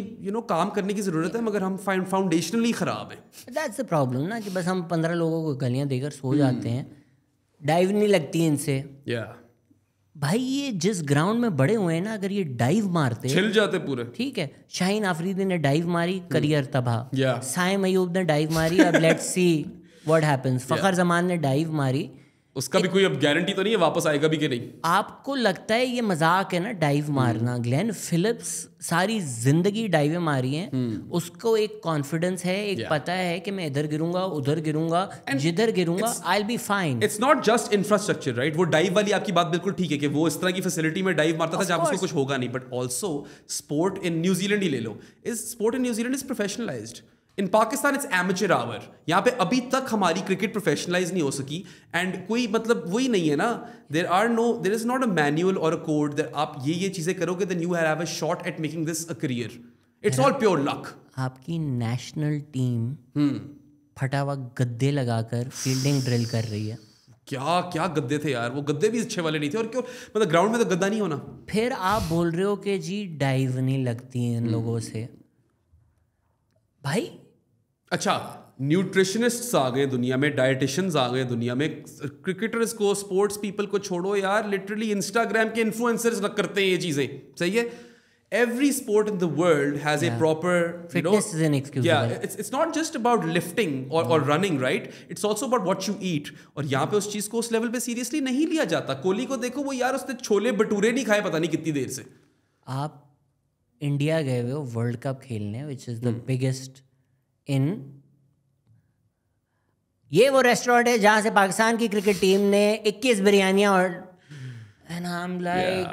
काम करने की ज़रूरत है, मगर हम फाउंडेशनली ख़राब हैं। दैट्स द प्रॉब्लम ना, कि बस हम 15 लोगों को गलियां देकर सो जाते हैं, डाइव नहीं लगती इनसे। भाई ये जिस ग्राउंड में बड़े हुए हैं ना, अगर ये डाइव मारते छिल जाते पूरे। ठीक है, शाहीन आफरीदी ने डाइव मारी, करियर तबाह। साइम अयूब ने डाइव मारी, अब लेट्स सी व्हाट हैपेंस। फखर जमान ने डाइव मारी, उसका भी कोई अब गारंटी तो नहीं है वापस आएगा भी कि नहीं। आपको लगता है ये मजाक है ना डाइव मारना? ग्लेन फिलिप्स सारी जिंदगी डाइवें मारी हैं, उसको एक कॉन्फिडेंस है, एक पता है कि मैं इधर गिरूंगा उधर गिरूंगा, जिधर गिरूंगा I will be fine. It's not just infrastructure, right? वो डाइव वाली आपकी बात बिल्कुल ठीक है कि वो इस तरह की फैसिलिटी में डाइव मारता था जहां उसको कुछ होगा नहीं, but also sport in New Zealand ही ले लो, sport in New Zealand is professionalised. In Pakistan it's amateur hour. यहाँ पे अभी तक हमारी क्रिकेट प्रोफेशनलाइज नहीं हो सकी, एंड कोई मतलब वही नहीं है ना, there is not a manual और अ कोड दैट आप ये चीजें करोगे then you have a shot at making this a career. It's all pure luck. आपकी नेशनल टीम फटा हुआ गद्दे लगाकर फील्डिंग ड्रिल कर रही है। क्या क्या गद्दे थे यार, वो गद्दे भी अच्छे वाले नहीं थे। और क्यों, मतलब ग्राउंड में तो गद्दा नहीं होना। फिर आप बोल रहे हो कि जी डाइव नहीं लगती इन लोगों से। भाई अच्छा, न्यूट्रिशनिस्ट्स आ गए दुनिया में, डाइटिशियंस आ गए दुनिया में, क्रिकेटर्स को, स्पोर्ट्स पीपल को छोड़ो यार, लिटरली इंस्टाग्राम के इन्फ्लुएंसर्स करते हैं ये चीजें। सही है, every sport in the world has a proper fitness is inexcusable. It's not just about lifting or running, right? It's also about what you eat. और यहाँ पे उस चीज को उस लेवल पे सीरियसली नहीं लिया जाता। कोहली को देखो, वो यार उसने छोले भटूरे नहीं खाए पता नहीं कितनी देर से। आप इंडिया गए हुए हो वर्ल्ड कप खेलने, which is the biggest in, ये वो रेस्टोरेंट है जहां से पाकिस्तान की क्रिकेट टीम ने 21 बिरयानियां और एंड आई एम लाइक,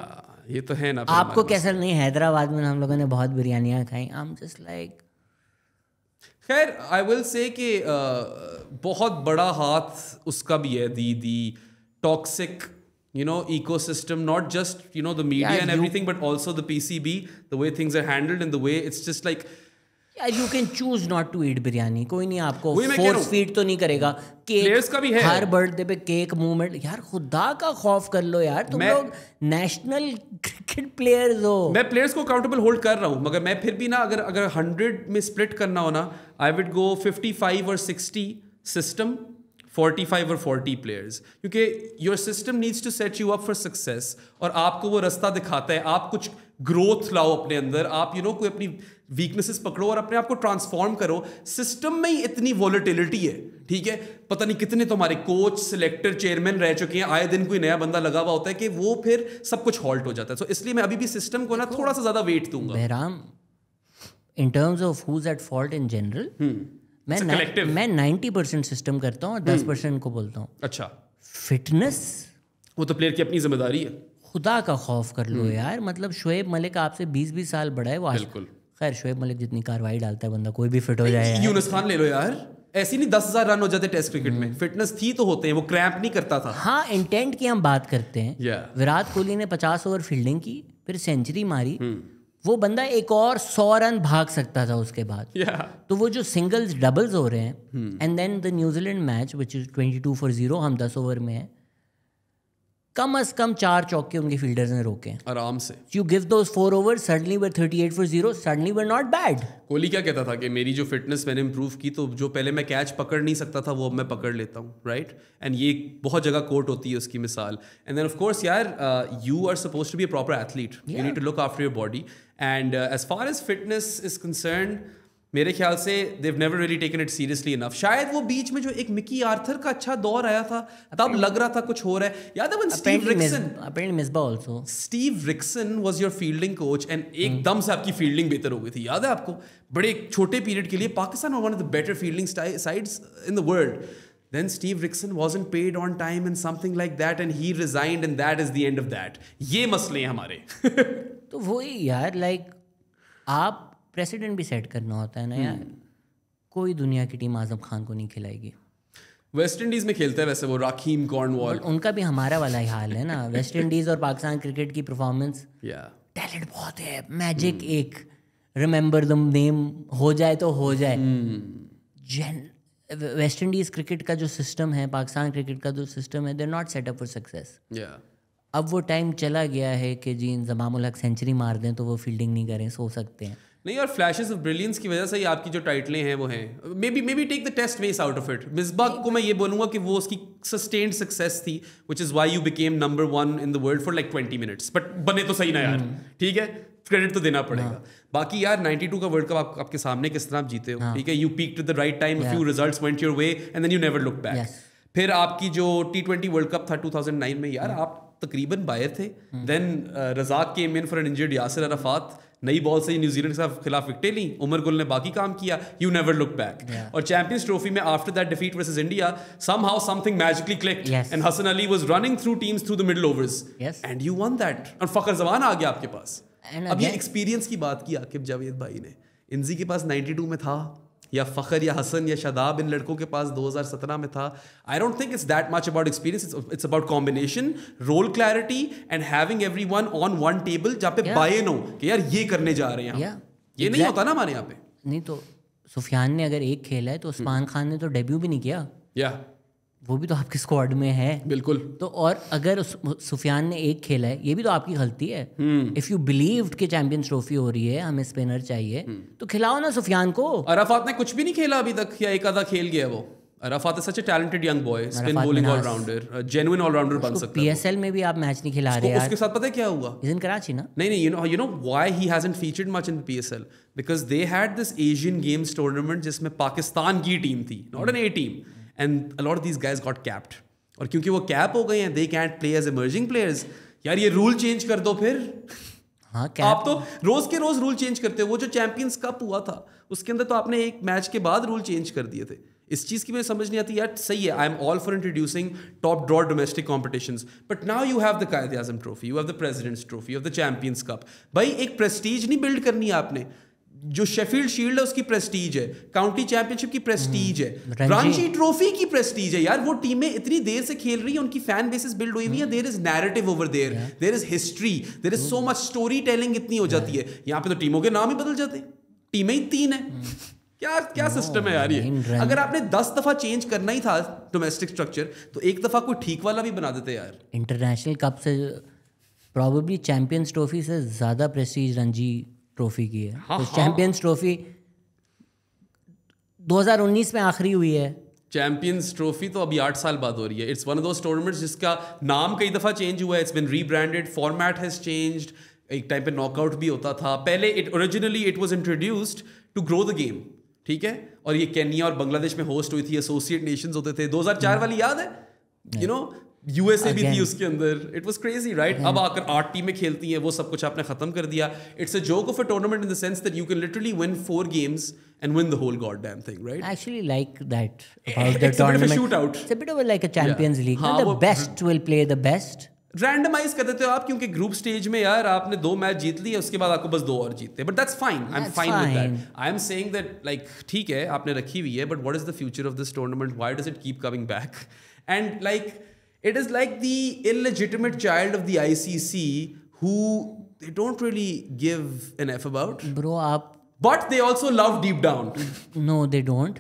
ये तो है ना। आपको कैसा नहीं? हैदराबाद में हम लोगों ने बहुत बिरयानियां खाई। आई एम जस्ट लाइक, खैर आई विल से कि बहुत बड़ा हाथ उसका भी है, दी toxic ecosystem, not just the media and everything, but also the PCB, the way things are handled and the way it's just like you can choose not to eat biryani. कोई नहीं आपको फोर्स फीड तो नहीं करेगा। Players का भी है, हर birthday पे केक मूवमेंट, यार खुदा का खौफ कर लो यार, तुम लोग नेशनल क्रिकेट प्लेयर्स हो। मैं प्लेयर्स को अकाउंटेबल होल्ड कर रहा हूँ, मगर मैं फिर भी ना अगर 100 में स्प्लिट करना हो ना, आई वुड गो 55 और 60 सिस्टम 45 और 40 प्लेयर्स, क्योंकि your system needs to set you up for success, और आपको वो रास्ता दिखाता है। आप कुछ ग्रोथ लाओ अपने अंदर, आप कोई अपनी वीकनेसेस पकड़ो और अपने आप को ट्रांसफॉर्म करो। सिस्टम में ही इतनी वॉलेटिलिटी है, ठीक है, पता नहीं कितने तुम्हारे कोच, सिलेक्टर, चेयरमैन रह चुके हैं, आए दिन कोई नया बंदा लगा हुआ होता है कि वो फिर सब कुछ हॉल्ट हो जाता है। सो इसलिए मैं अभी भी सिस्टम को ना थोड़ा सा ज्यादा वेट दूंगा। Behram, in terms of who is at fault in general, मैं 90% सिस्टम करता हूँ और 10% को बोलता हूँ। अच्छा, फिटनेस वो तो प्लेयर की अपनी जिम्मेदारी है। खुदा का खौफ कर लो यार, मतलब शोएब मलिक आपसे 20-20 साल बड़ा है, वो बिल्कुल। खैर शोएब मलिक जितनी कार्रवाई डालता है बंदा कोई भी फिट हो जाए। यूनुस खान ले लो यार, ऐसी नहीं 10,000 रन हो जाते टेस्ट क्रिकेट में, फिटनेस थी तो होते हैं, वो क्रैम्प नहीं करता था। हाँ, इंटेंट की हम बात करते हैं। विराट कोहली ने 50 ओवर फील्डिंग की, फिर सेंचुरी मारी, वो बंदा एक और 100 रन भाग सकता था उसके बाद। तो वो जो सिंगल्स डबल्स हो रहे हैं, and then the New Zealand match which is 22-0, हम 10 ओवर में हैं, कम अज कम 4 चौके उनके फील्डर्स ने रोके आराम से। You give those 4 over, suddenly were 38-0, suddenly were not bad. Kohli क्या कहता था कि मेरी जो फिटनेस मैंने इंप्रूव की, तो जो पहले मैं कैच पकड़ नहीं सकता था वो अब मैं पकड़ लेता हूँ, राइट। एंड ये बहुत जगह कोट होती है उसकी मिसाल। एंड देन ऑफ कोर्स यार, you are supposed to be a proper athlete, you need to look after your body, and as far as fitness is concerned, मेरे ख्याल से they've never really taken it seriously enough। शायद वो बीच में जो एक Mickey Arthur का अच्छा दौर आया था, तब लग रहा था कुछ हो रहा है। याद है when Steve Rickson was your fielding coach and एकदम से आपकी फील्डिंग बेहतर हो गई थी, याद है आपको? बड़े एक छोटे पीरियड के लिए Pakistan was one of the better fielding sides in the world। Then Steve Rickson wasn't paid on time and something like that and he resigned and that is the end of that। ये मसले हैं हमारे। तो वही यार, like आप president भी set करना होता है ना यार। कोई दुनिया की टीम आजम खान को नहीं खिलाएगी। वेस्ट इंडीज में खेलता है वैसे वो राखीम कॉर्नवॉल, उनका भी हमारा वाला ही हाल है ना। वेस्ट इंडीज और पाकिस्तान क्रिकेट की परफॉर्मेंस, टैलेंट बहुत है, मैजिक एक रिमेंबर द नेम हो जाए तो हो जाए। वेस्ट इंडीज क्रिकेट का जो सिस्टम है, पाकिस्तान क्रिकेट का जो सिस्टम है, they are not set up for success. अब वो टाइम चला गया है कि जी इंजमाम उल हक सेंचुरी मार दें तो वो फील्डिंग नहीं करें, सो सकते हैं नहीं। और फ्लैशेस ऑफ ब्रिलियंस की वजह से ही आपकी जो टाइटलें हैं वो हैं। Maybe take the test ways out of it. Misbah को मैं ये बोलूँगा कि वो उसकी सस्टेन्ड सक्सेस थी, which is why you became number 1 in the world for like 20 minutes. But बने तो सही ना यार, ठीक है, क्रेडिट तो देना पड़ेगा। बाकी यार 92 का वर्ल्ड कप आपके सामने किस तरह आप जीते हो, ठीक है, you peaked at the right time, few results went your way and then you never look back. फिर आपकी जो T20 वर्ल्ड कप था 2009 में यार, आप तकरीबन बाहर थे। Then Razzaq came in for an injured Yasir Arafat, नई बॉल से न्यूजीलैंड के खिलाफ विकेटें ली, उमर गुल ने बाकी काम किया, यू नेवर लुक बैक। और चैंपियंस ट्रॉफी में after that defeat versus India, somehow something magically clicked and Hasan Ali was running through teams through the middle overs and you won that, और फखर जमान आ गया आपके पास। अब ये एक्सपीरियंस की बात की आकिब जावेद भाई ने, इंजी के पास 92 में था, या फखर या हसन या शादाब इन लड़कों के पास 2017 में था। I don't think it's that much about experience, it's about combination, role clarity and having everyone on one table जहाँ पे बाय नो कि यार ये करने जा रहे हैं हम। ये नहीं होता ना हमारे यहाँ पे। नहीं तो सुफियान ने अगर एक खेला है तो उस्मान खान ने तो डेब्यू भी नहीं किया, वो भी तो आपके स्क्वाड में है। बिल्कुल। तो और अगर सुफियान ने एक खेला है, ये भी तो आपकी गलती है। इफ यू बिलीव्ड कि चैंपियंस ट्रॉफी हो रही है, हमें स्पिनर चाहिए, तो खिलाओ ना सुफियान को। अराफात ने कुछ भी नहीं खेला अभी तक, या एक आधा खेल गया वो। Arafat such a talented young boy, spin bowling allrounder, genuine allrounder बन सकता है। पीएसएल में भी आप मैच नहीं खिला रहे यार। उसके साथ पता है क्या हुआ? इज इन कराची ना? नहीं, you know why he hasn't featured much in PSL, because they had this Asian games tournament जिसमें पाकिस्तान की टीम थी, not an A team, and a lot of these guys got capped. और क्योंकि वो cap हो गए हैं, they can't play as emerging players. यार ये रूल चेंज कर दो फिर। हाँ, आप तो रोज के रोज रूल चेंज करते हो। वो जो चैंपियंस कप हुआ था उसके अंदर तो आपने एक मैच के बाद रूल चेंज कर दिए थे। इस चीज़ की मुझे समझ नहीं आती यार। सही है, I am all for introducing top draw domestic competitions, but now you have the Quaid Azam trophy, you have the president's trophy, you have the champions cup. भाई एक प्रेस्टीज नहीं बिल्ड करनी है आपने। जो शेफील्ड शील्ड है उसकी प्रेस्टीज है, काउंटी चैंपियनशिप की प्रेस्टीज है, रणजी ट्रॉफी की प्रेस्टीज है। यार वो टीमें इतनी देर से खेल रही है, उनकी फैन बेसिस बिल्ड हुई हुई है, there is narrative over there, there is history, there is so much story telling इतनी हो जाती है। यहाँ पे तो टीमों के नाम ही बदल जाते हैं, टीमें ही 3 है। क्या सिस्टम है यार ये। अगर आपने 10 दफा चेंज करना ही था डोमेस्टिक स्ट्रक्चर, तो एक दफा कोई ठीक वाला भी बना देते यार। इंटरनेशनल कप से प्रॉबेबली चैंपियंस ट्रॉफी से ज्यादा प्रेस्टीज रणजी ट्रॉफी की है। तो चैंपियंस ट्रॉफी 2019 में आखिरी हुई है, चैंपियंस ट्रॉफी तो अभी 8 साल बाद हो रही है. It's one of those tournaments जिसका नाम कई दफ़ा चेंज हुआ है. It's been rebranded, format has changed. एक टाइम पे नॉकआउट भी होता था पहले. Originally it was introduced to grow the game, ठीक है. और ये केन्या और बांग्लादेश में होस्ट हुई थी. एसोसिएट नेशंस होते थे. 2004 वाली याद है? यू नो यूएसए भी थी उसके अंदर. It was crazy, right? अब आकर 8 टीमें खेलती हैं. वो सब कुछ आपने खत्म कर दिया. It's a joke of a tournament in the sense that you can literally win 4 games and win the whole goddamn thing, right? I actually like that about the it's tournament. It's a bit of a shootout. It's a bit of like a Champions League. हाँ, the best will play the best. Randomise कर देते हो आप, क्योंकि group stage में यार आपने 2 match जीत लिए, उसके बाद आपको बस 2 और जीतते. But that's fine. I am fine with that. I am saying that like ठीक है आपने रखी हुई है, but what is the future of this tournament? Why does it keep coming back? And like it is like the illegitimate child of the ICC who they don't really give an F about. Bro, आप But they also love deep down. No, they don't.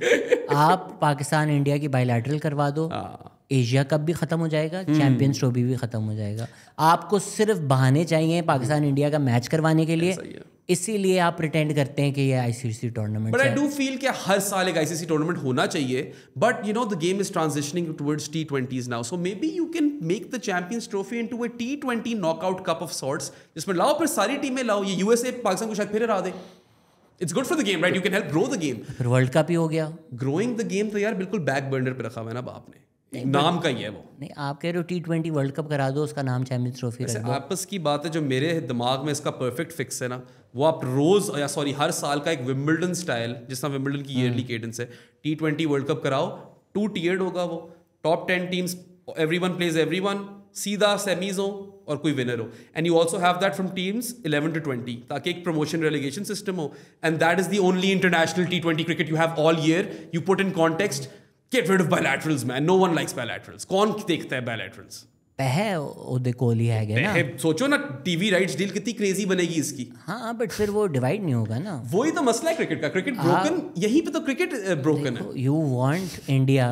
आप Pakistan India की bilateral करवा दो, Asia cup भी खत्म हो जाएगा, champions trophy भी खत्म हो जाएगा. आपको सिर्फ बहाने चाहिए पाकिस्तान इंडिया का मैच करवाने के लिए. इसीलिए आप प्रिटेंड करते हैं कि ये ICC tournament. But I do feel कि हर साल एक ICC टूर्नामेंट होना चाहिए. But you know the game is transitioning towards T20s now. So maybe you can make the champions trophy into a T20 knockout cup of sorts, जिसमें लाओ फिर सारी टीमें लाओ. ये USA पाकिस्तान को शायद फिर हरा दे. It's good for the game, right? You can help grow the game. फिर वर्ल्ड कप ही हो गया. Growing the game तो यार बिल्कुल बैक बर्नर पे रखा हुआ है ना बाप ने. नाम का ही है वो. नहीं, आप कह रहे हो T20 वर्ल्ड कप करा दो, उसका नाम चैंपियंस ट्रॉफी रख दो. आपस की बात है. जो मेरे दिमाग में इसका परफेक्ट फिक्स है ना, वो आप रोज या सॉरी हर साल का एक विंबलडन स्टाइल, जिस तरह विंबलडन की ईयरली केडेंस है, T20 वर्ल्ड कप कराओ. 2 tiered होगा वो. Top 10 teams, everyone plays everyone, सीधा सेमीज हो और कोई विनर हो. And you also have that from teams 11 to 20, ताकि एक प्रमोशन रेलीगेशन सिस्टम हो. And that is the only international T20 cricket you have all year. You put in context, get rid of bilaterals man. No one likes bilaterals. कौन देखता है bilaterals? पह ओदे कोहली है ना. सोचो ना टीवी राइट्स डील कितनी क्रेजी बनेगी इसकी. हाँ, बट फिर वो डिवाइड नहीं होगा ना. वही तो मसला है क्रिकेट का. क्रिकेट ब्रोकन, यहीं पे तो क्रिकेट ब्रोकन है. You want India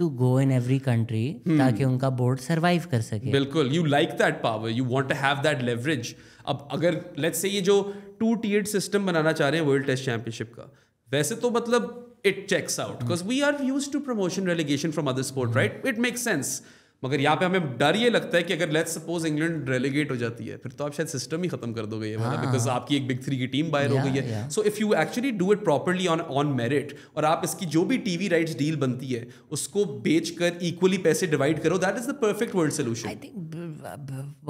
to go in every country ताकि उनका बोर्ड सरवाइव कर सके. बिल्कुल. you like that power, you want to have that leverage. अब अगर let's say ये जो 2-tiered system बनाना चाह रहे हैं वर्ल्ड टेस्ट चैंपियनशिप का, वैसे तो मतलब it checks out because we are used to promotion relegation from other sport, right? It makes sense. मगर यहाँ पे हमें डर ये लगता है कि अगर लेट्स सपोज इंग्लैंड रेलीगेट हो जाती है, फिर तो आप शायद सिस्टम ही खत्म कर दोगे ये वाला, बिकॉज आपकी एक बिग 3 की टीम बाहर हो गई है. सो if you actually do it properly on merit, और आप इसकी जो भी टीवी राइट्स डील बनती है उसको बेचकर इक्वली पैसे डिवाइड करो, that is the perfect world solution. I think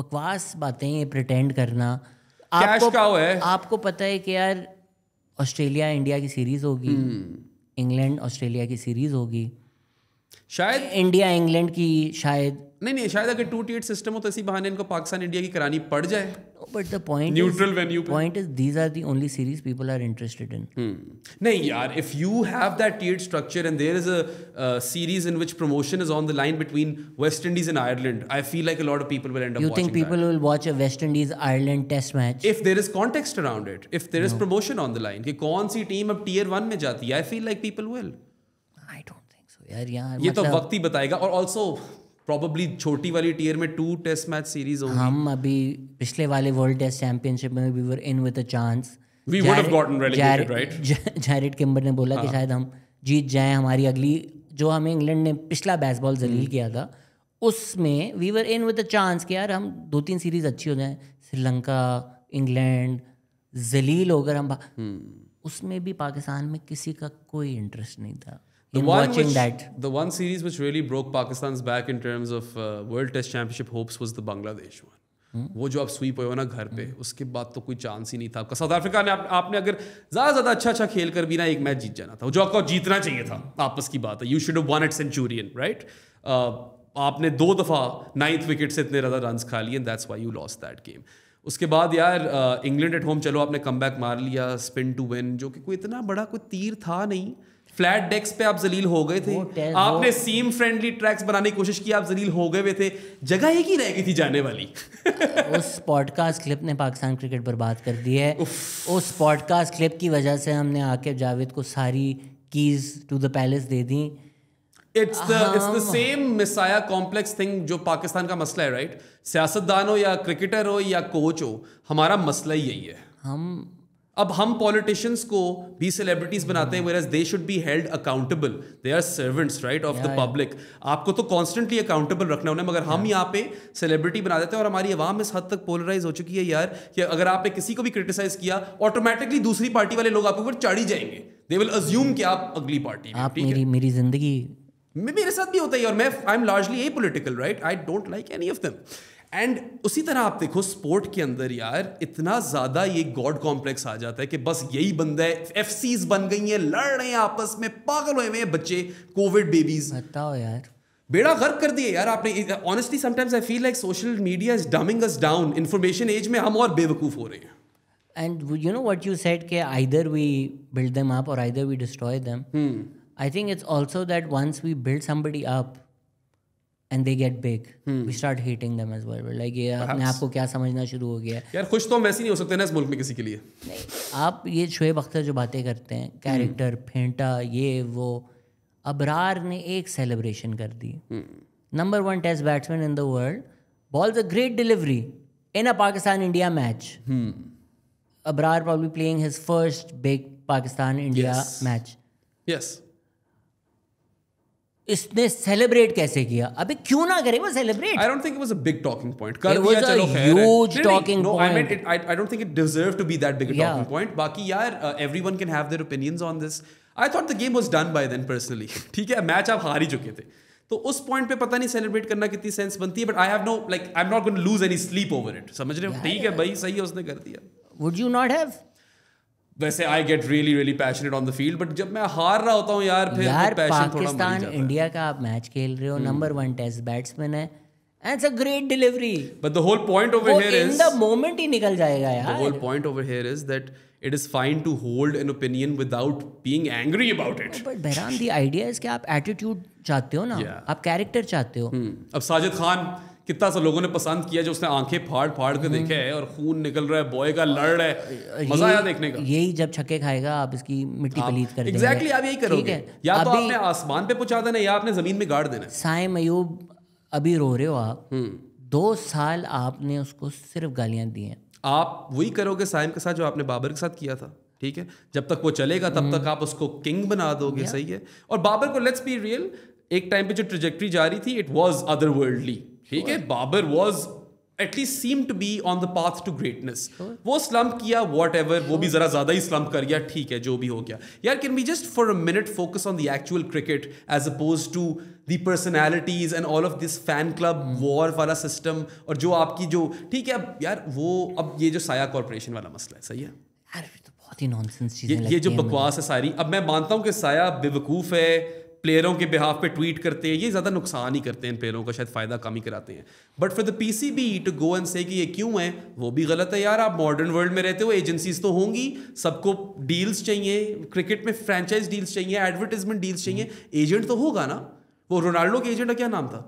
बकवास बातें ये प्रिटेंड करना. कैश काउ है. आपको पता है कि यार ऑस्ट्रेलिया इंडिया की सीरीज होगी, इंग्लैंड ऑस्ट्रेलिया की सीरीज होगी, शायद इंडिया इंग्लैंड की शायद नहीं शायद अगर 2-tiered सिस्टम हो तो इसी बहाने इनको पाकिस्तान इंडिया की करानी पड़ जाए. But the point neutral venue point is these are the only series people are interested in. नहीं यार, if you have that tiered structure and there is a series in which promotion is on the line between West Indies and Ireland, I feel like a lot of people will end up watching. You think people will watch a West Indies Ireland test match if there is context around it, if there is promotion on the line कि कौन सी team अब tier 1 में जाती है? I feel like people will. I don't think so यार. ये तो वक्त ही बताएगा. और also probably छोटी वाली टीयर में 2 टेस्ट मैच सीरीज होंगी. हम अभी पिछले वाले वर्ल्ड टेस्ट चैंपियनशिप में we were in with a chance. We would have gotten relegated, right? Jared Kimber ने बोला कि शायद हम जीत जाएं. हमारी अगली जो हमें इंग्लैंड ने पिछला बेसबॉल जलील किया था, उसमें we were in with a chance कि यार हम 2-3 सीरीज अच्छी हो जाएं. श्रीलंका, इंग्लैंड जलील होकर हम उसमें भी पाकिस्तान में किसी का कोई इंटरेस्ट नहीं था. The one series which really broke Pakistan's back in terms of World Test Championship hopes was the Bangladesh one. वो जो आप स्वीप हुए हो ना घर पे, उसके बाद तो कोई चांस ही नहीं था आपका. साउथ अफ्रीका ने आपने अगर ज़्यादा अच्छा खेल कर भी ना एक मैच जीत जाना था, जो आपको जीतना चाहिए था. आपस की बात है. You should have won at Centurion, right? आपने 2 दफ़ा 9th विकेट से इतने ज़्यादा रन्स खा लिए, and that's why you lost that game. उसके बाद यार इंग्लैंड एट होम, चलो आपने कमबैक मार लिया, स्पिन टू विन, जो कि कोई इतना बड़ा कोई तीर था नहीं. फ्लैट डेक्स पे आप जलील हो गए थे. आपने सीम फ्रेंडली ट्रैक्स बनाने की कोशिश की, आप जलील हो गए थे. जगह एक ही रह गई थी जाने वाली. उस पॉडकास्ट क्लिप ने पाकिस्तान क्रिकेट बर्बाद कर दी है. उस पॉडकास्ट क्लिप की वजह से हमने आके जावेद को सारी कीज टू द पैलेस दे दी. It's the same Messiah complex thing जो पाकिस्तान का मसला है, राइट? सियासतदान हो या क्रिकेटर हो या कोच हो, हमारा मसला ही यही है. हम अब हम पॉलिटिशियंस को भी सेलिब्रिटीज बनाते हैं, whereas they should be held accountable. They are servants, right, of the public. आपको तो कॉन्स्टेंटली अकाउंटेबल रखना उन्हें, मगर हम यहाँ पे सेलिब्रिटी बना देते हैं और हमारी आवाम इस हद तक पोलराइज हो चुकी है यार कि अगर आपने किसी को भी क्रिटिसाइज किया, ऑटोमेटिकली दूसरी पार्टी वाले लोग आपके ऊपर चढ़ ही जाएंगे. They will assume कि आप अगली पार्टी. आप मेरी जिंदगी, मेरे साथ भी होता है और मैं I am largely apolitical, right, I don't like any of them. And उसी तरह आप देखो स्पोर्ट के अंदर यार इतना ज्यादा ये गॉड कॉम्प्लेक्स आ जाता है कि बस यही बंदा है, एफसीज बन गई हैं, लड़ रहे हैं आपस में, पागल हुए हैं बच्चे, कोविड बेबीज. बताओ यार, बेड़ा गर्क कर दिए यार आपने. Honestly sometimes I feel like social media is dumbing us down. Information age में हम और बेवकूफ हो रहे हैं. And you know what you said, कि either we build them up or either we destroy them. I think it's also that once we build somebody up and they get big, we start hating them as well. We're like, ये अपने आप को क्या समझना शुरू हो गया है यार. खुश तो हम वैसे नहीं हो सकते ना इस मुल्क में किसी के लिए. नहीं, आप ये शोएब अख्तर जो बातें करते हैं, कैरेक्टर फेंटा, ये वो, अबरार ने एक सेलिब्रेशन कर दी. Number 1 test batsman in the world, balls a great delivery in a Pakistan India match. Abrar probably playing his first big Pakistan-India match. Yes. इसने सेलिब्रेट कैसे किया? अबे क्यों ना करे वो celebrate? I don't think it was a big talking point. It was a huge talking point. I meant it. I don't think it deserved to be that big a talking point. बाकी यार everyone can have their opinions on this. I thought the game was done by then personally. ठीक है, match आप हार ही चुके थे. तो उस पॉइंट पे पता नहीं सेलिब्रेट करना कितनी सेंस बनती है. But I have no like I am not going to lose any sleep over it. समझ रहे हो? ठीक है भाई, सही है, उसने कर दिया. Would you not have? वैसे I get really really passionate on the field, but जब मैं हार रहा होता हूँ यार, फिर यार पैशन थोड़ा पाकिस्तान इंडिया का आप मैच खेल रहे हो, नंबर 1 टेस्ट बैट्समैन है, and it's a great delivery. But the whole point over here is in the moment ही निकल जाएगा यार. The whole point over here is that it is fine to hold an opinion without being angry about it. But Behran, the idea is कि आप attitude चाहते हो ना, आप character चाहते हो. अब साजिद खान कितना सा लोगों ने पसंद किया जो उसने आंखें फाड़ फाड़ के देखा है और खून निकल रहा है, बॉय का लड़ रहा है, मजा आया देखने का. यही जब छक्के खाएगा आप इसकी मिट्टी पलीत कर देंगे. एग्जैक्टली, आप यही करोगे. या तो आपने आसमान पे पहुंचा देना या आपने जमीन में गाड़ देना. साइम अयूब, अभी रो रहे हो आप. 2 साल आपने उसको सिर्फ गालियां दी हैं. आप वही करोगे साइम के साथ जो आपने बाबर के साथ किया था. ठीक है, जब तक वो चलेगा तब तक आप उसको किंग बना दोगे. सही है. और बाबर को लेट्स बी रियल, एक टाइम पे जो ट्रेजेक्टरी जा रही थी, इट वाज अदरवर्ल्डली. ठीक है, Babar was at least seem to be on the path to greatness. वो स्लम्प किया, व्हाटएवर, वो भी जरा ज्यादा ही स्लम्प कर गया. ठीक है, जो भी हो गया यार. Can we just for a minute focus on the actual cricket as opposed to the personalities and all of this fan club war वाला सिस्टम. और जो आपकी जो, ठीक है अब यार वो, अब ये जो साया कॉर्पोरेशन वाला मसला है. सही है यार, तो बहुत ही नॉनसेंस चीजें ये जो बकवास है सारी. अब मैं मानता हूँ कि साया बेवकूफ़ है, प्लेयरों के बिहाफ पे ट्वीट करते हैं, ये ज़्यादा नुकसान ही करते हैं इन प्लेयरों का, शायद फ़ायदा कम ही कराते हैं. But for the PCB to go and say कि ये क्यों है, वो भी गलत है यार. आप मॉडर्न वर्ल्ड में रहते हो, एजेंसीज तो होंगी, सबको डील्स चाहिए, क्रिकेट में फ्रेंचाइज डील्स चाहिए, एडवर्टाइजमेंट डील्स चाहिए, एजेंट तो होगा ना. वो रोनाल्डो के एजेंट का क्या नाम था?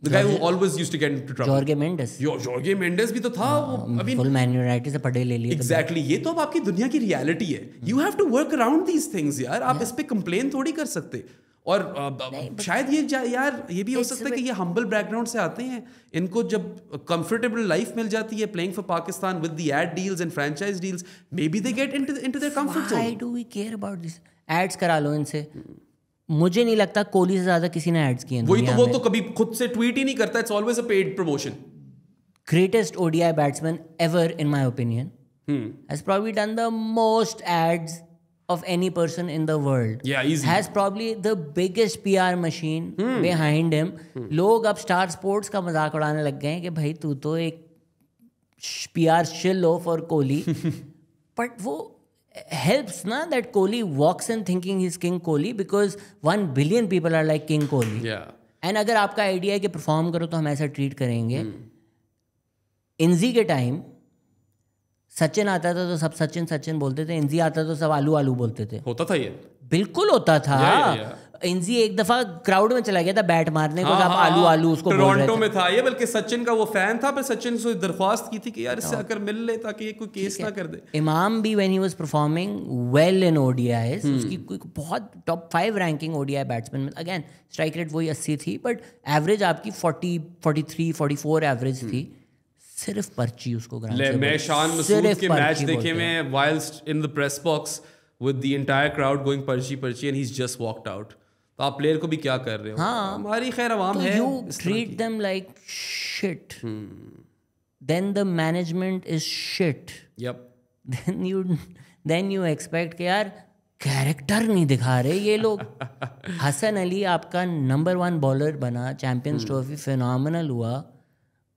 The guy who always used to get into trouble. Jorge Mendes. Jorge Mendes भी तो था. वो full Man United से पढ़े ले लिए. Exactly. ये तो अब आपकी दुनिया की रियलिटी है. You have to work around these things यार. आप इस पे कंप्लेन थोड़ी कर सकते. और शायद ये यार ये भी हो सकता है कि ये हम्बल बैकग्राउंड से आते हैं. इनको जब कंफर्टेबल लाइफ मिल जाती है playing for Pakistan with the ad deals and franchise deals, maybe they get into their comfort zone. Why do we care about this? Ads करा लो इनसे. मुझे नहीं लगता कोहली से ज्यादा किसी ने एड्स किए. वही तो, वो तो कभी खुद से ट्वीट ही नहीं करता. It's always a paid promotion. Greatest ODI batsman ever in my opinion has probably done the most ads of any person in the world. Yeah, easy. Has probably the biggest PR machine behind him. लोग अब star sports का मजाक उड़ाने लग गए हैं कि भाई तू तो एक PR shill हो for कोहली. But वो helps ना that Kohli walks in thinking he's King Kohli because 1 billion people are like King Kohli. Yeah. And अगर आपका आइडिया है कि परफॉर्म करो तो हम ऐसा ट्रीट करेंगे. इंजी के टाइम सचिन आता था तो सब सचिन सचिन बोलते थे, इंजी आता तो सब आलू आलू बोलते थे. होता था ये, बिल्कुल होता था. इंजी एक दफा क्राउड में चला गया था बैट मारने को, सब आलू आलू उसको बोल रहे थे. टोरंटो में था ये, बल्कि सचिन का वो फैन था, पर सचिन से दरख्वास्त की थी कि यार इससे आकर मिल ले ताकि ये कोई केस ना कर दे. इमाम भी when he was performing well in ODIs, उसकी कोई बहुत top 5 ranking ODI batsman. Again strike rate वही 80 थी, बट एवरेज आपकी 40 43 44 एवरेज थी. सिर्फ पर्ची उसको ग्राउंड ले से मैं शान मसूद के मैच देखे में whilst in the press box with the entire crowd going पर्ची and he's just walked out. तो आप प्लेयर को भी क्या कर रहे हो? हाँ, हमारी खैर आवाम है, you treat them like shit. Then the management is shit. Yep. then you expect कि यार कैरेक्टर नहीं दिखा रहे ये लोग. हसन अली आपका नंबर 1 बॉलर बना, चैंपियंस ट्रॉफी फिनोमिनल हुआ,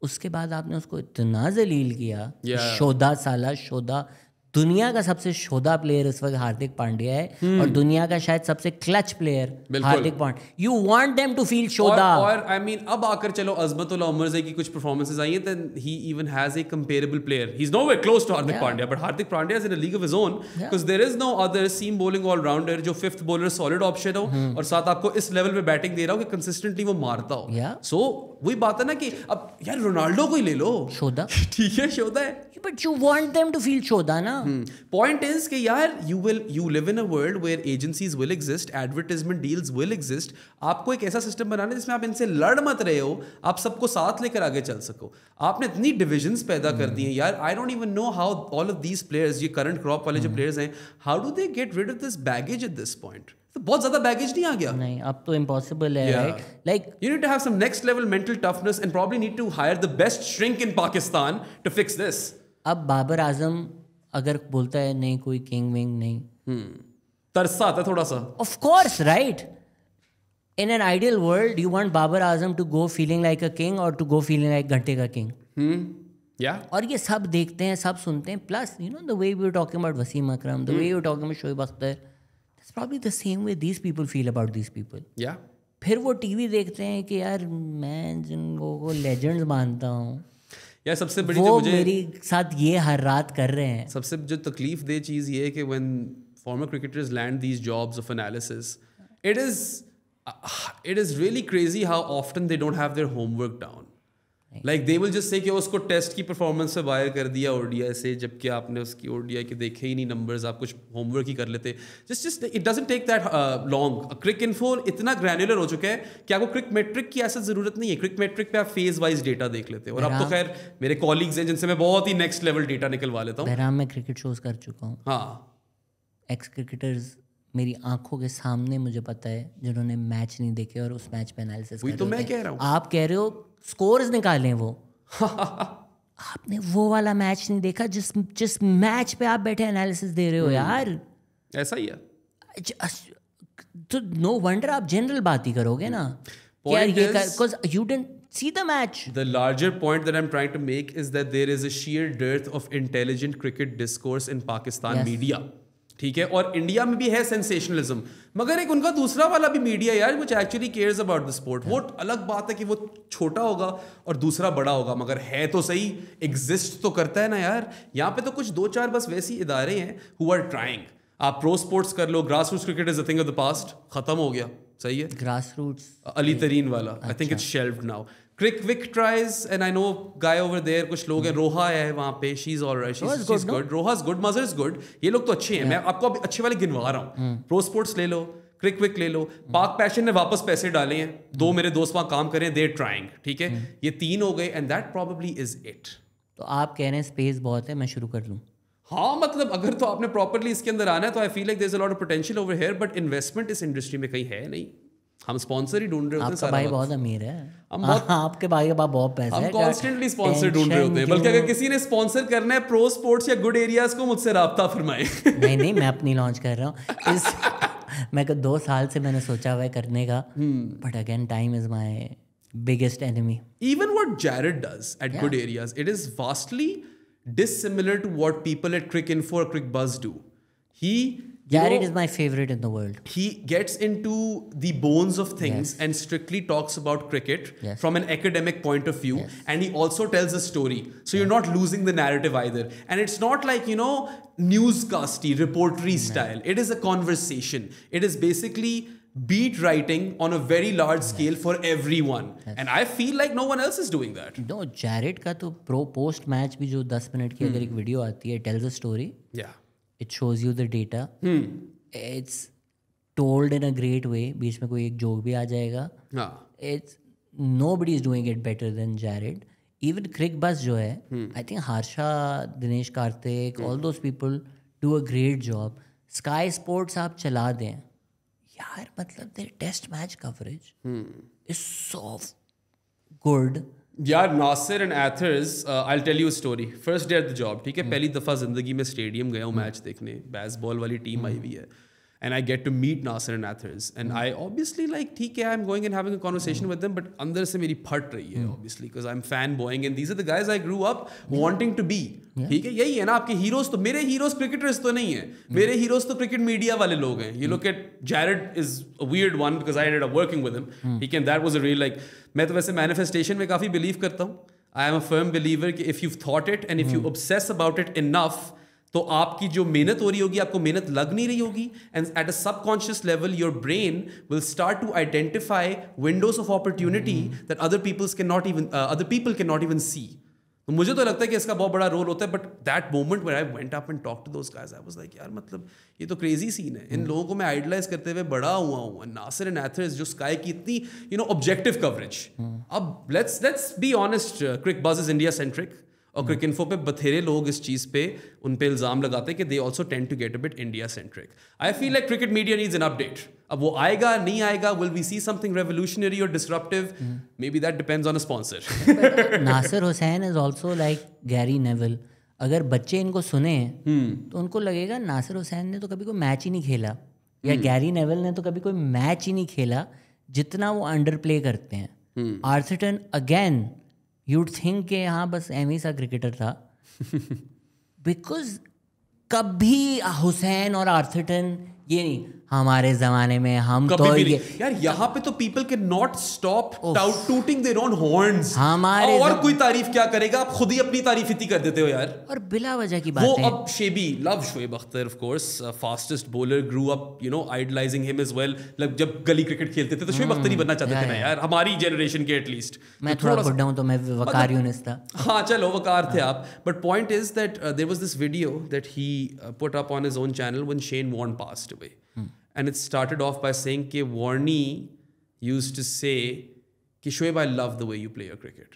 उसके बाद आपने उसको इतना जलील किया. शोधा साला शोधा. दुनिया का सबसे शोधा प्लेयर इस वक्त हार्दिक पांड्या है और दुनिया का शायद सबसे clutch player Hardik Pandya. You want them to feel शोधा. और आई मीन अब आकर चलो अजमतुल्ला उमरज़ई की कुछ परफॉर्मेंसेस आई हैं, then he even has a comparable player. He is nowhere close to Hardik Pandya, but Hardik Pandya is in a league of his own because there is no other seam bowling allrounder जो fifth bowler solid option हो और साथ आपको इस level पे batting दे रहा हो कि कंसिस्टेंटली वो मारता हो. सो वही बात है ना कि अब यार रोनाल्डो को ही ले लो, शोधा. ठीक है शोधा है, but you want them to feel शोधा ना. पॉइंट इज कि यार you live in a world where agencies will exist, advertisement deals will exist. आपको एक ऐसा सिस्टम बनाना है जिसमें आप इनसे लड़ मत रहे हो, आप सबको साथ लेकर आगे चल सको. आपने इतनी डिविजन्स पैदा कर दी हैं यार. I don't even know how all of these players, ये करंट क्रॉप वाले जो प्लेयर्स हैं, how do they get rid of this baggage at this point. तो बहुत ज्यादा बैगेज नहीं आ गया? नहीं, अब तो इम्पॉसिबल है, right? Like you need to have some next level mental toughness and probably need to hire the best shrink in Pakistan to fix this. अब बाबर आजम अगर बोलता है नहीं कोई किंग विंग नहीं, तरसा आता है थोड़ा सा. Of course, right. In an ideal world you want Babar Azam to go feeling like a king और टू गो फीलिंग लाइक घंटे का किंग. और ये सब देखते हैं, सब सुनते हैं. Plus you know the way we were talking about Wasim Akram, the way we were talking about Shoaib Akhtar, that's probably the same way these people feel about these people. फिर वो टीवी देखते हैं कि यार मैं जिन लोगों को लेजेंड्स मानता हूँ यार, सबसे बड़ी वो जो मुझे मेरी साथ ये हर रात कर रहे हैं. सबसे जो तकलीफ दे चीज़ ये है कि when farmer cricketers land these jobs of analysis, it is really crazy how often they don't have their homework down. Like they will just say कि उसको टेस्ट की परफॉर्मेंस से बाहर कर दिया ओडीआई से, जबकि आपने उसकी ओडीआई के देखे ही नहीं नंबर्स, आप कुछ होमवर्क ही कर लेते. Just it doesn't take that long. Cricinfo इतना ग्रैनुलर हो चुका है कि आपको क्रिक मेट्रिक की ऐसा जरूरत नहीं है. क्रिक मेट्रिक पे आप फेज वाइज डेटा देख लेते हो. और अब तो खैर मेरे कॉलीग्स हैं जिनसे मैं बहुत ही नेक्स्ट लेवल डेटा निकलवा लेता हूँ. बहराम में क्रिकेट शोज कर चुका हूँ. हाँ, एक्स क्रिकेटर्स मेरी आंखों के सामने मुझे पता है जिन्होंने मैच नहीं देखे और उस मैच पे एनालिसिस. वही तो मैं कह रहा हूँ. आप कह रहे हो स्कोर्स निकालें, वो आपने वो वाला मैच नहीं देखा जिस मैच पे आप बैठे एनालिसिस दे रहे हो. यार ऐसा ही है. तो नो वंडर आप जनरल बात ही करोगे ना. Because you didn't see the match. The larger point that I'm trying to make is that there is a sheer dearth of intelligent cricket discourse in Pakistan media. ठीक है, और India में भी है सेंसेशनलिज्म, मगर एक उनका दूसरा वाला भी मीडिया यार which actually cares about the sport. वो अलग बात है कि वो छोटा होगा और दूसरा बड़ा होगा, मगर है तो सही, एग्जिस्ट तो करता है ना यार. यहाँ पे तो कुछ 2-4 बस वैसी इदारे हैं who are trying. आप प्रो स्पोर्ट्स कर लो, grass roots cricket is a thing of the past, खत्म हो गया. सही है, ग्रास रूट्स अली तरीन वाला, I think it's shelved now. CricWick tries and I know guy over there, कुछ लोग हैं, रोहा है वहाँ पे, she is alright, she is good, Roha is good, Mazhar is good. ये लोग तो अच्छे हैं. मैं आपको अभी अच्छे वाले गिनवा रहा हूँ. प्रो स्पोर्ट्स ले लो, क्रिक विक ले लो. पाक पैशन ने वापस पैसे डाले हैं, 2 मेरे दोस्त वहाँ काम करें, देयर ट्राइंग. ठीक है, ये 3 हो गए and that probably is it. तो आप कह रहे हैं स्पेस बहुत है, मैं शुरू कर लूँ? हाँ, मतलब अगर तो आपने प्रॉपरली इसके अंदर आना है तो I feel like there is a lot of potential over here, but investment इस इंडस्ट्री में कहीं है नहीं. हम स्पॉन्सर ही ढूंढ रहे होते हैं. आपका भाई बहुत अमीर है. आपके भाई के पास बहुत पैसा है. हम कॉन्स्टेंटली स्पॉन्सर ढूंढ रहे होते हैं. बल्कि अगर किसी ने स्पॉन्सर करना है प्रो स्पोर्ट्स या गुड एरियाज को, मुझसे राब्ता फरमाएं. नहीं, मैं अपनी लॉन्च कर रहा हूँ. मैं 2 साल से मैंने सोचा हुआ है करने का, but again time is my biggest enemy. Even what Jared does at good areas, it is vastly dissimilar to what people at Crick Info or Crick Buzz do. Jared is my favorite in the world. He gets into the bones of things and strictly talks about cricket from an academic point of view, and he also tells a story. So you're not losing the narrative either. And it's not like, you know, newscasty, reportery style. It is a conversation. It is basically beat writing on a very large scale for everyone. And I feel like no one else is doing that. No, Jared का तो post match भी जो 10 minute की अगर एक video आती है, tells a story. Yeah. It shows you the data. It's told in a great way. बीच में कोई एक जोक भी आ जाएगा. हाँ. Nobody is doing it better than Jared. Even Cricbuzz जो है, I think Harsha, Dinesh Karthik, all those people do a great job. Sky Sports आप चला दें यार, मतलब there test match coverage is so good. यार Nasser and Athers, I tell you a story. First day at the job, ठीक है, पहली दफ़ा ज़िंदगी में स्टेडियम गया हूँ मैच देखने. बेसबॉल वाली टीम आई हुई है. And I get to meet Nasir and Athers. And I obviously like, ठीक है, I'm going and having a conversation with them, but अंदर से मेरी फट रही है obviously, because I'm fanboying and these are the guys I grew up wanting to be. ठीक है, यही है ना आपके हीरोज. तो मेरे हीरोज क्रिकेटर्स तो नहीं है, मेरे हीरोज तो क्रिकेट मीडिया वाले लोग हैं. You look at Jared is a weird one because I ended up working with him. ठीक है, that was a real like, मैं तो वैसे manifestation में काफ़ी believe करता हूँ. I am a firm believer कि if you've thought it and if you obsess about it enough, तो आपकी जो मेहनत हो रही होगी, आपको मेहनत लग नहीं रही होगी. And at a subconscious level your brain will start to identify windows of opportunity that other people cannot even see सी. तो मुझे तो लगता है कि इसका बहुत बड़ा रोल होता है. But that moment when I went up and talk to those guys, I was like यार, मतलब ये तो क्रेजी सीन है. इन लोगों को मैं आइडलाइज करते हुए बड़ा हुआ हूँ. नासिर एंड एथर्स, जो स्काई की इतनी ऑब्जेक्टिव कवरेज. अब let's be honest, Cricbuzz is India centric. और क्रिक इन्फो पे बथेरे लोग इस चीज़ पे उन पे इल्ज़ाम लगाते हैं कि they also tend to get a bit India centric. I feel like cricket media needs an update. अब वो आएगा नहीं आएगा, will we see something revolutionary or disruptive? Maybe that depends on a sponsor. Nasser Hussain is also like Gary Neville. अगर बच्चे इनको सुने तो उनको लगेगा नासिर हुसैन ने तो कभी कोई मैच ही नहीं खेला, या गैरी नेवल ने तो कभी कोई मैच ही नहीं खेला, जितना वो अंडर प्ले करते हैं. आर्थरटन अगेन, यूड थिंक के हाँ बस एम ही सा क्रिकेटर था, बिकॉज कभी हुसैन और आर्थरटन ये नहीं, हमारे जमाने में हम तो ये यार यहाँ पे तो people cannot not stop tooting their own horns. हमारे और कोई तारीफ क्या करेगा, आप खुद ही अपनी तारीफ इतनी कर देते हो यार, और बिला वजह की बात वो है. अब Shebi love Shoaib Akhtar, of course fastest bowler, grew up idolising him as well. जब गली क्रिकेट खेलते थे तो शोएब अख्तर ही बनना चाहते थे ना यार, हमारी जनरेशन के एटलीस्ट. मैं थोड़ा बुढ़ा हूं तो मैं वकार यूनिस था. हाँ चलो वकार थे आप. But point is that there was this video that he put up on his own channel when Shane Warne passed away. And it started off by saying कि Warney used to say कि Shoaib, I love the way you play your cricket.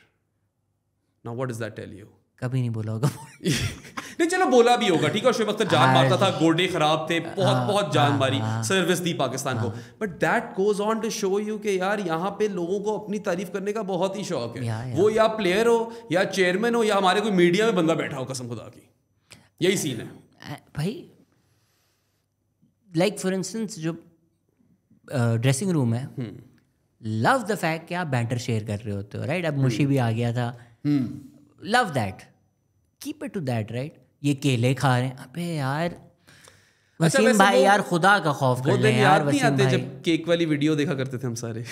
Now what does that tell you? कभी नहीं बोला होगा. नहीं चलो बोला भी होगा, ठीक है. शोएब अख्तर जान मारता था, गोडे खराब थे, बहुत जान मारी, सर्विस दी पाकिस्तान को. But that goes on to show you कि यार यहाँ पे लोगों को अपनी तारीफ करने का बहुत ही शौक है. वो या प्लेयर हो या चेयरमैन हो या हमारे कोई मीडिया में बंदा बैठा हो, कसम खुदा की, यही सीन है भाई. लाइक फॉर इंस्टेंस जो ड्रेसिंग रूम है, लव द फैक्ट कि आप बैंटर शेयर कर रहे होते हो, राइट. अब मुशी भी आ गया था, love that, keep it to that, right. ये केले खा रहे हैं, अबे यार वसीम भाई यार खुदा का खौफ कर ले यार. वसीम भाई जब केक वाली वीडियो देखा करते थे हम सारे.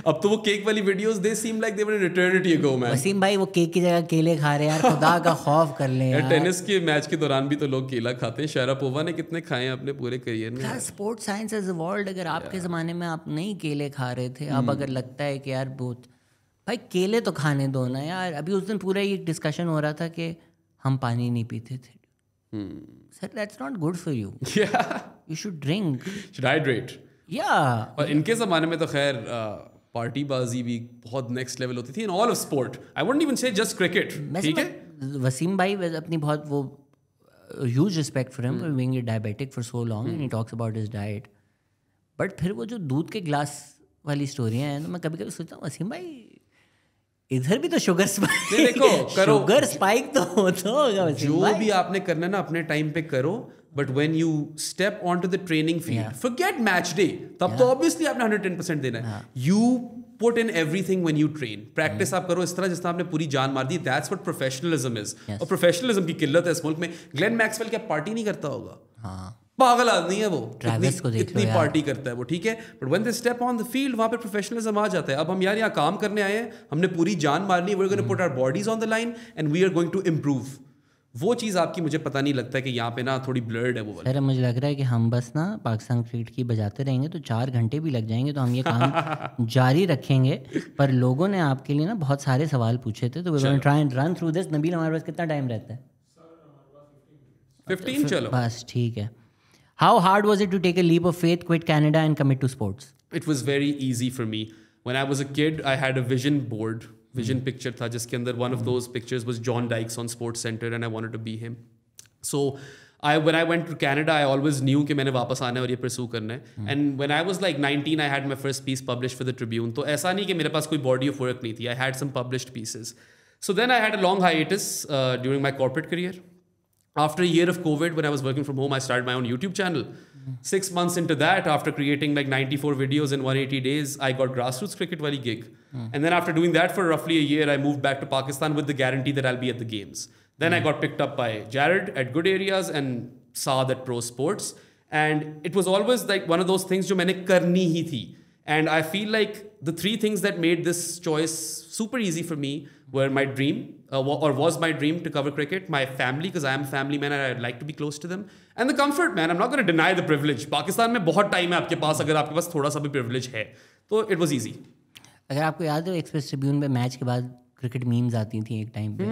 अब तो वो केक वाली videos they seem like they were in eternity ago man. Waseem भाई वो केक की जगह केले खा रहे हैं यार, खुदा का खौफ कर ले यार. टेनिस के मैच के दौरान भी तो लोग केला खाते हैं. शारापोवा ने कितने खाए हैं अपने पूरे करियर में. Sports science is evolved. अगर आपके ज़माने में आप नहीं केले खा रहे थे, अब अगर लगता है कि यार बहुत भाई केले तो खाने दो ना यार. अभी उस दिन पूरा ये डिस्कशन हो रहा था कि हम पानी नहीं पीते थे. Sir that's not good for you. You should drink, should hydrate. या और इनके ज़माने में तो खैर पार्टीबाजी भी बहुत नेक्स्ट लेवल होती थी in all of sport. I wouldn't even से जस्ट क्रिकेट. ठीक है, वसीम भाई अपनी बहुत वो huge respect for him, being diabetic for so long and he talks about his diet. But फिर वो जो दूध के ग्लास वाली स्टोरियाँ हैं, तो मैं कभी कभी सोचता हूँ वसीम भाई इधर भी तो शुगर स्पाइक, देखो करो, शुगर स्पाइक तो होगा वसीम जो भाई. भी आपने करना ना अपने टाइम पे करो. But when you step on to the training field, forget match day, तब तो ऑब्वियसली आपने 110% देना है. You put in everything when you train. Practice आप करो इस तरह जिस तरह आपने पूरी जान मार दी. That's what professionalism is. और प्रोफेशनलिज्म की किल्लत है इस मुल्क में. ग्लेन मैक्सवेल क्या पार्टी नहीं करता होगा? पागल आदमी है वो, इतनी पार्टी करता है वो, ठीक है. But when they step on the field, वहाँ पे प्रोफेशनलिज्म आ जाता है. अब हम यार यहाँ काम करने आए हैं, हमने पूरी जान मारनी है. We are going to put our bodies on the line and we are going to improve. वो चीज़ आपकी मुझे पता नहीं लगता है कि यहाँ पे ना थोड़ी ब्लर्ड है वो वाली. सर मुझे लग रहा है कि हम बस ना पाकिस्तान क्रिकेट की बजाते रहेंगे तो 4 घंटे भी लग जाएंगे, तो हम ये काम जारी रखेंगे. पर लोगों ने आपके लिए ना बहुत सारे सवाल पूछे थे, तो we will try and run through this. Nabeel, हमारे पास कितना टाइम रहता है? 15. चलो बस ठीक है. How hard was it to take a leap of faith, quit Canada and commit to sports? It was very easy for me. When I was a kid, I had a vision board vision picture था जिसके अंदर one of those pictures was John Dykes on SportsCenter and I wanted to be him. So when I went to Canada, I always knew कि मैंने वापस आना है और ये pursue करना है. And when I was like 19, I had my first piece published for the Tribune. तो ऐसा नहीं कि मेरे पास कोई body of work नहीं थी. I had some published pieces. So then I had a long hiatus during my corporate career. After a year of COVID, when I was working from home, I started my own YouTube channel. 6 months into that, after creating like 94 videos in 180 days, I got grassroots cricket wali gig. And then after doing that for roughly a year, I moved back to Pakistan with the guarantee that I'll be at the games. Then I got picked up by Jared at Good Areas and Saad at Pro Sports. And it was always like one of those things जो मैंने करनी ही थी. And I feel like the 3 things that made this choice super easy for me were my dream, or was my dream to cover cricket, my family, because I am a family man and I'd like to be close to them, and the comfort, man. I'm not going to deny the privilege. Pakistan में बहुत time है आपके पास, अगर आपके पास थोड़ा सा भी privilege है, तो it was easy. अगर आपको याद हो एक्सप्रेस ट्रिब्यून पे मैच के बाद क्रिकेट मीम्स आती थी एक टाइम पे.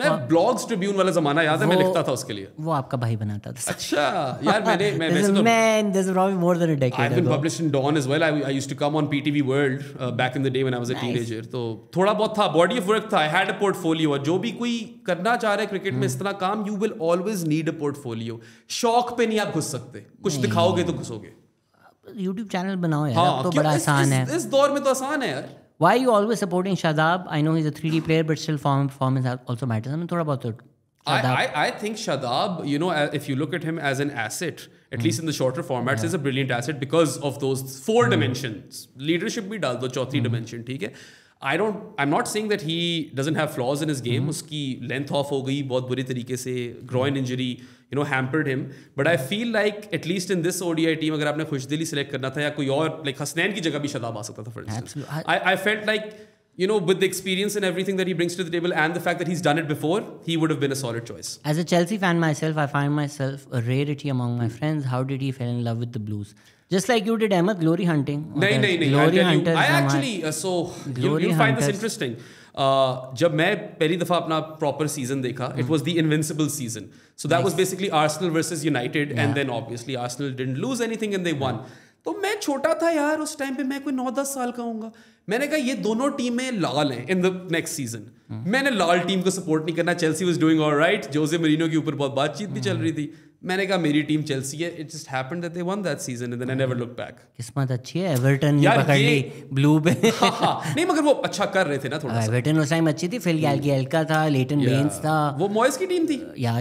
मैं ब्लॉग्स ट्रिब्यून वाला जमाना याद है, मैं लिखता था उसके लिए. वो आपका भाई बनाता था. अच्छा यार, मैं वैसे तो man, this is probably more than a decade I've been ago. published in Dawn as well. I used to come on PTV World back in the day when I was a teenager. तो थोड़ा बहुत था, body of work था. I had a portfolio. और जो भी कोई करना चाह रहा है क्रिकेट में इस तरह काम, you will always need a portfolio. शौक पे नहीं आप घुस सकते, कुछ दिखाओगे तो घुसोगे. YouTube चैनल बनाओ यार, अब तो बड़ा आसान है. इस दौर में तो आसान है यार. Why are you always supporting Shadab? I know he's a 3D player, but still performance also matters. I mean, थोड़ा बहुत I think Shadab, you know, if you look at him as an asset, at least in the shorter formats, is a brilliant asset because of those 4 dimensions. Leadership भी डाल दो, चौथी dimension, ठीक है. I'm not saying that he doesn't have flaws in his game. उसकी length off हो गई बहुत बुरी तरीके से, groin injury, you know, hampered him. But I feel like at least in this ODI team, अगर आपने खुशदिली select करना था या कोई और, like हसनैन की जगह भी शदाब आ सकता था, for instance. I felt like, you know, with the experience and everything that he brings to the table and the fact that he's done it before, he would have been a solid choice. As a Chelsea fan myself, I find myself a rarity among my friends. How did he fall in love with the Blues? Just like you did, Ahmed, glory hunting. नहीं, Glory hunters. I actually, so you'll find this interesting. जब मैं पहली दफा अपना proper season देखा, it was the Invincible season. So that was basically Arsenal versus United, and then obviously Arsenal didn't lose anything and they won. तो मैं छोटा था यार उस टाइम पे, मैं कोई 9-10 साल का होऊंगा. मैंने कहा ये दोनों टीमें लाल हैं इन द नेक्स्ट सीजन. मैंने लाल टीम को सपोर्ट नहीं करना. Chelsea was doing alright, Jose Merino के ऊपर बहुत बातचीत भी चल रही थी. मैंने कहा मेरी टीम चेल्सी है. It just happened that they won that season and then I never looked back. किस्मत अच्छी है, एवर्टन ने पकड़ ली ब्लू पे. नहीं मगर वो अच्छा कर रहे थे ना थोड़ा सा. एवर्टन उस टाइम अच्छी थी, फिल गैल्का था, लेटन बेन्स था, वो मॉयस की टीम थी. या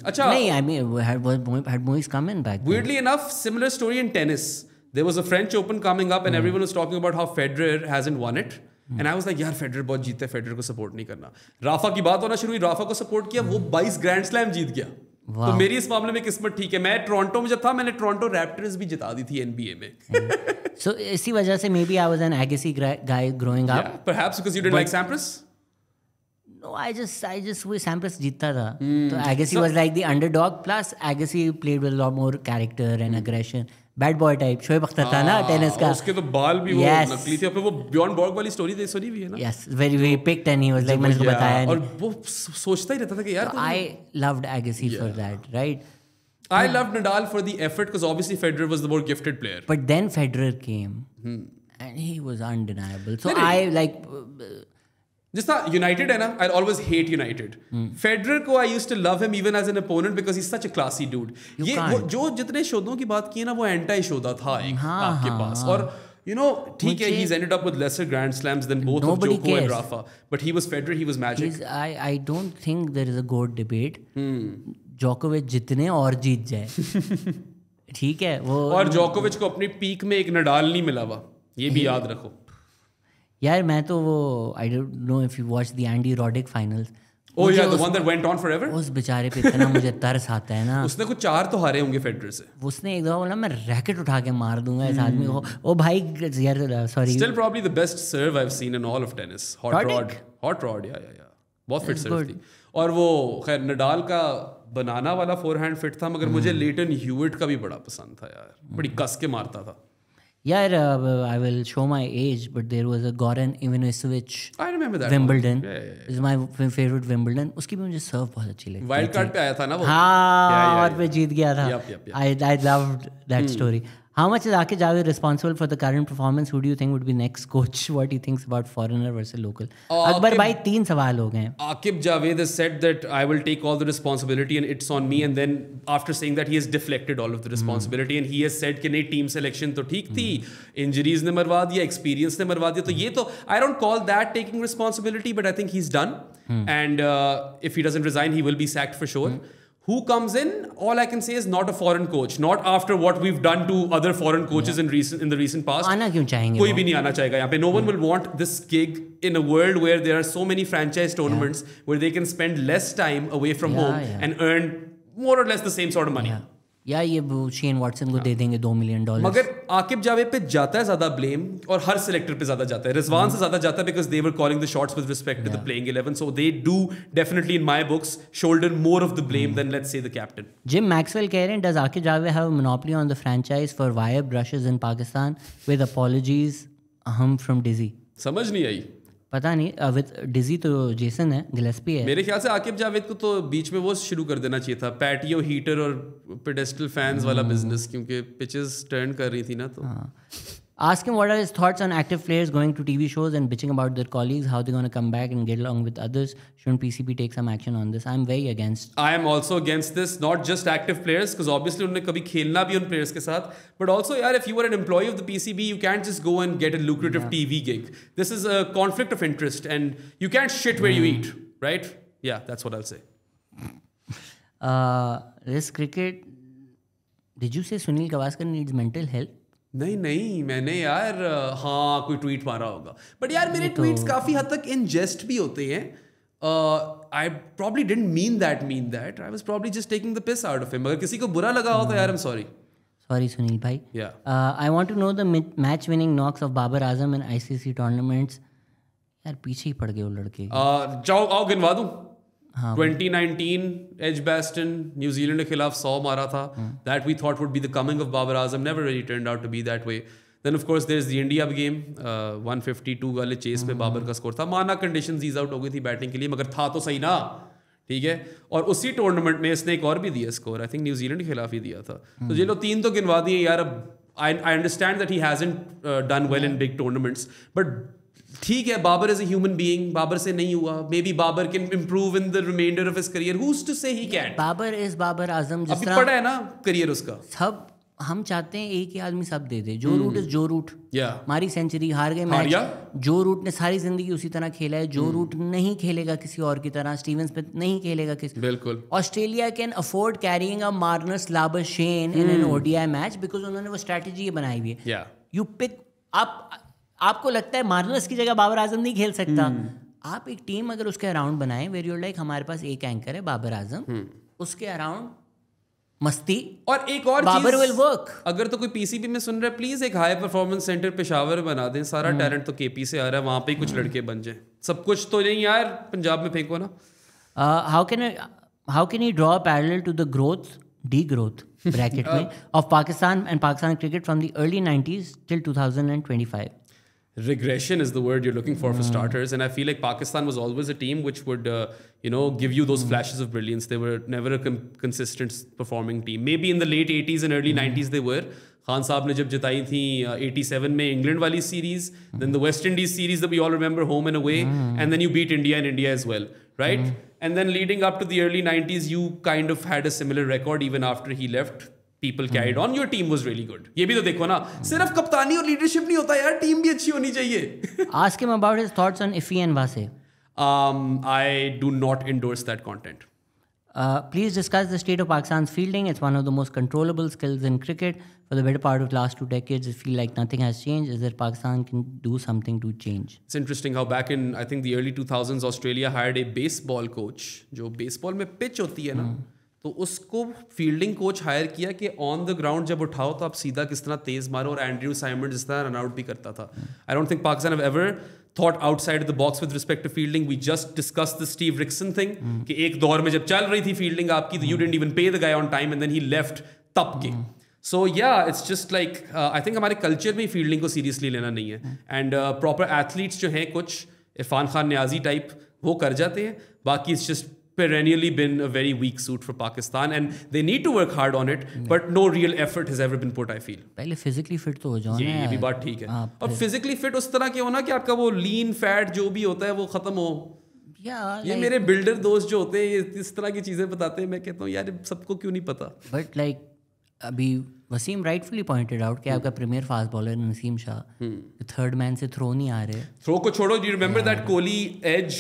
अच्छा नहीं, I mean had Moyes come in back. Weirdly enough, similar story in tennis. There was a French Open coming up and everyone was talking about how Federer hasn't won it. And I was like, यार Federer बहुत जीतता है, Federer को support नहीं करना. Rafa की बात होना शुरू हुई, राफा को सपोर्ट किया, वो 22 ग्रैंड स्लैम जीत गया. तो मेरी इस मामले में किस्मत ठीक है. मैं टोरंटो में जब था, मैंने टोरंटो रैप्टर्स भी जिता दी थी NBA में. So इसी वजह से maybe I was an Agassi guy growing up. Yeah, perhaps because you didn't like Sampras. No, I just वो Sampras जीतता था. So Agassi was like the underdog. Plus Agassi played with a lot more character and aggression. Bad boy type. Shoaib Akhtar था ना tennis का, उसके तो बाल भी वो नकली थे. वो बियॉन्ड बॉर्ग वाली स्टोरी दे सुनी हुई है ना. Yes, very picked and he was like, मैंने उसको बताया नहीं. और वो सोचता ही रहता था कि यार I loved Agassi for that, right? I loved Nadal for the effort because obviously Federer was the more gifted player. But then Federer came and he was undeniable. So I like जिस तरह United है ना, I always hate United. Federer को I used to love him even as an opponent because he is such a classy dude. ये वो जो जितने शोधों की बात की है ना, वो एंटी शोधा था एक आपके पास. और you know, ठीक है, he's ended up with lesser grand slams than both of Djoko and Rafa, but he was Federer, he was magic. I don't think there is a GOAT debate. जोकोविच जितने और जीत जाए ठीक है वो, और जोकोविच को अपनी पीक में एक नडाल नहीं मिला हुआ, ये भी याद रखो यार. मैं तो वो I don't know if you watch the Andy Roddick finals. Oh yeah, the one that went on forever. उस बेचारे पे इतना मुझे तरस आता है ना. उसने कुछ 4 तो हारे होंगे फेडरर से. उसने एक दफा बोला मैं रैकेट उठा के मार दूंगा इस आदमी को. ओ भाई यार sorry. Still probably the best serve I've seen in all of tennis. Hot rod, yeah. बहुत फिट सर्व थी. और वो खैर नडाल का बनाना वाला फोरहैंड फिट था, मगर मुझे लेटन ह्यूइट का भी बड़ा पसंद था यार. बड़ी कस के मारता था. Yeah, I will show my age, but there was a Goran Ivanisevic. I remember that. Wimbledon. Yeah. This is my favorite Wimbledon. उसकी भी मुझे सर्व बहुत अच्छी लगी. वाइल्ड कार्ड पे आया था ना वो. हाँ, और पे जीत गया था. Yep. I loved that story. How much is Akib Javed responsible for the current performance? Who do you think would be next coach? What he thinks about foreigner versus local? Akbar भाई 3 सवाल हो गए हैं. Akib Javed has said that I will take all the responsibility and it's on me, and then after saying that he has deflected all of the responsibility and he has said कि नहीं team selection तो ठीक थी, injuries ने मरवा दिया, experience ने मरवा दिया, तो ये तो I don't call that taking responsibility, but I think he's done, and if he doesn't resign he will be sacked for sure. Who comes in? All I can say is not a foreign coach. Not after what we've done to other foreign coaches in the recent past. आना क्यों चाहेंगे? कोई भी नहीं आना चाहेगा यहाँ पे. No one will want this gig in a world where there are so many franchise tournaments where they can spend less time away from home and earn more or less the same sort of money. या ये Shane Watson को दे देंगे $2 million. मगर आकिब जावेद पे जाता है ज्यादा blame, और हर सिलेक्टर पे ज्यादा जाता है. रिजवान से ज्यादा जाता है because they were calling the shots with respect to the playing 11, so they do definitely in my books shoulder more of the blame than let's say the captain. Jim Maxwell कह रहे हैं, does Aqib Javed have a monopoly on the franchise for wire brushes in Pakistan with apologies हम from डिजी. समझ नहीं आई. पता नहीं, with डिजी तो जेसन है, गिलेस्पी है. मेरे ख्याल से आकिब जावेद को तो बीच में वो शुरू कर देना चाहिए था, पैटियो हीटर और पेडेस्टल फैंस वाला बिजनेस, क्योंकि पिचेस टर्न कर रही थी ना. तो Ask him what are his thoughts on active players going to TV shows and bitching about their colleagues, how they're going to come back and get along with others. Shouldn't PCB take some action on this? I'm very against. I am also against this, not just active players, because obviously उन्होंने कभी खेलना भी उन players के साथ, but also यार, if you are an employee of the PCB, you can't just go and get a lucrative TV gig. This is a conflict of interest, and you can't shit where you eat, right? Yeah, that's what I'll say. This cricket. Did you say Sunil Gavaskar needs mental help? नहीं मैंने यार हाँ कोई tweet मारा होगा, but यार मेरे tweets काफ़ी हद तक इन जेस्ट भी होते हैं. I probably didn't mean that I was probably just taking the piss out of him. अगर किसी को बुरा लगा हो तो यार आई एम सॉरी सुनील भाई. I want to know the match winning knocks of Babar Azam in ICC tournaments. यार पीछे ही पड़ गए वो लड़के. जाओ आओ गिनवा दूं. 2019 Edgbaston न्यूजीलैंड के खिलाफ 100 मारा था. That we thought would be the coming of Babar Azam, never really turned out to be that way. Then of course there's the India game, 152 वाले चेस पे बाबर का स्कोर था. माना कंडीशंस ईज आउट हो गई थी बैटिंग के लिए, मगर था तो सही ना, ठीक है. और उसी टूर्नामेंट में इसने एक और भी दिया स्कोर, आई थिंक न्यूजीलैंड के खिलाफ ही दिया था. तो ये लोग 3 तो गिनवा दिए यार. अब I understand that he hasn't done well in big tournaments, but ठीक है, Babar is a human being. Babar से नहीं हुआ. Maybe Babar can improve in the reminder of his career. Who is to say he can. Babar is Babar Azam. जिस तरह पड़ा है ना करियर उसका. सब हम चाहते हैं एक ही आदमी सब दे दे. जो रूट इज जो रूट. हमारी सेंचुरी हार गए मैच. जो रूट ने सारी जिंदगी उसी तरह खेला है. जो रूट नहीं खेलेगा किसी और की तरह. स्टीवन स्मिथ नहीं खेलेगा किसी. बिल्कुल. Australia can afford carrying a Marnus Labuschagne in an ODI match because उन्होंने वो स्ट्रैटेजी बनाई हुई है. यू पिक आपको लगता है मार्नस की जगह बाबर आजम नहीं खेल सकता. आप एक टीम अगर उसके अराउंड बनाएं वेर यूर लाइक हमारे पास एक एंकर है बाबर आजम, उसके अराउंड मस्ती. और एक और बाबर विल वर्क. अगर तो कोई पीसीबी में सुन रहा है, प्लीज एक हाई परफॉर्मेंस सेंटर पेशावर बना दें. सारा टैलेंट तो केपी से आ रहा है, वहां पे ही कुछ लड़के बन जाए. सब कुछ तो नहीं यार पंजाब में फेंको ना. How can you draw parallel to the growth degrowth bracket में of Pakistan and Pakistan cricket from the early 90s till 2025? Regression is the word you're looking for starters, and I feel like Pakistan was always a team which would give you those flashes of brilliance. They were never a consistent performing team. Maybe in the late 80s and early 90s they were. Khan साहब ने जब जिताई थी 87 में England वाली series, then the West Indies series that we all remember, home and away, and then you beat India and India as well, right? And then leading up to the early 90s, you kind of had a similar record even after he left. People carried on. Your team was really good. ये भी तो देखो ना, सिर्फ कप्तानी और leadership नहीं होता यार, टीम भी अच्छी होनी चाहिए. Ask him about his thoughts on Iffy and Wase. I do not endorse that content. Please discuss the state of Pakistan's fielding. It's one of the most controllable skills in cricket. For the better part of the last 2 decades, I feel like nothing has changed. Is that Pakistan can do something to change? It's interesting how back in, I think, the early 2000s, Australia hired a baseball coach. जो baseball में pitch होती है ना, तो उसको fielding coach hire किया कि on the ground जब उठाओ तो आप सीधा किस तरह तेज मारो. और एंड्रयू साइमंड जिस तरह रन आउट भी करता था. I don't think Pakistan have ever thought outside of the box with respect to fielding. We just discussed the Steve Rickson thing कि एक दौर में जब चल रही थी फील्डिंग आपकी तो you didn't even pay the guy on time and then he left तब के. So yeah, it's just like I think हमारे कल्चर में फील्डिंग को सीरियसली लेना नहीं है. एंड प्रॉपर एथलीट्स जो हैं कुछ इरफान खान न्याजी टाइप वो कर जाते हैं. बाकी it's just perennially been a very weak suit for Pakistan, and they need to work hard on it, but no real effort has ever been put, I feel. पहले physically fit तो हो जाओ ना ये भी बात ठीक है. अब फिजिकली फिट उस तरह के हो ना कि आपका वो लीन फैट जो भी होता है वो खत्म हो. ये मेरे बिल्डर दोस्त जो होते हैं ये इस तरह की चीजें बताते हैं, मैं कहता हूँ यार सबको क्यों नहीं पता. बट लाइक अभी वसीम राइटफुली पॉइंटेड आउट कि आपका premier fast bowler Naseem Shah third man से थ्रो नहीं आ रहे. थ्रो को छोड़ो, do you remember that Kohli edge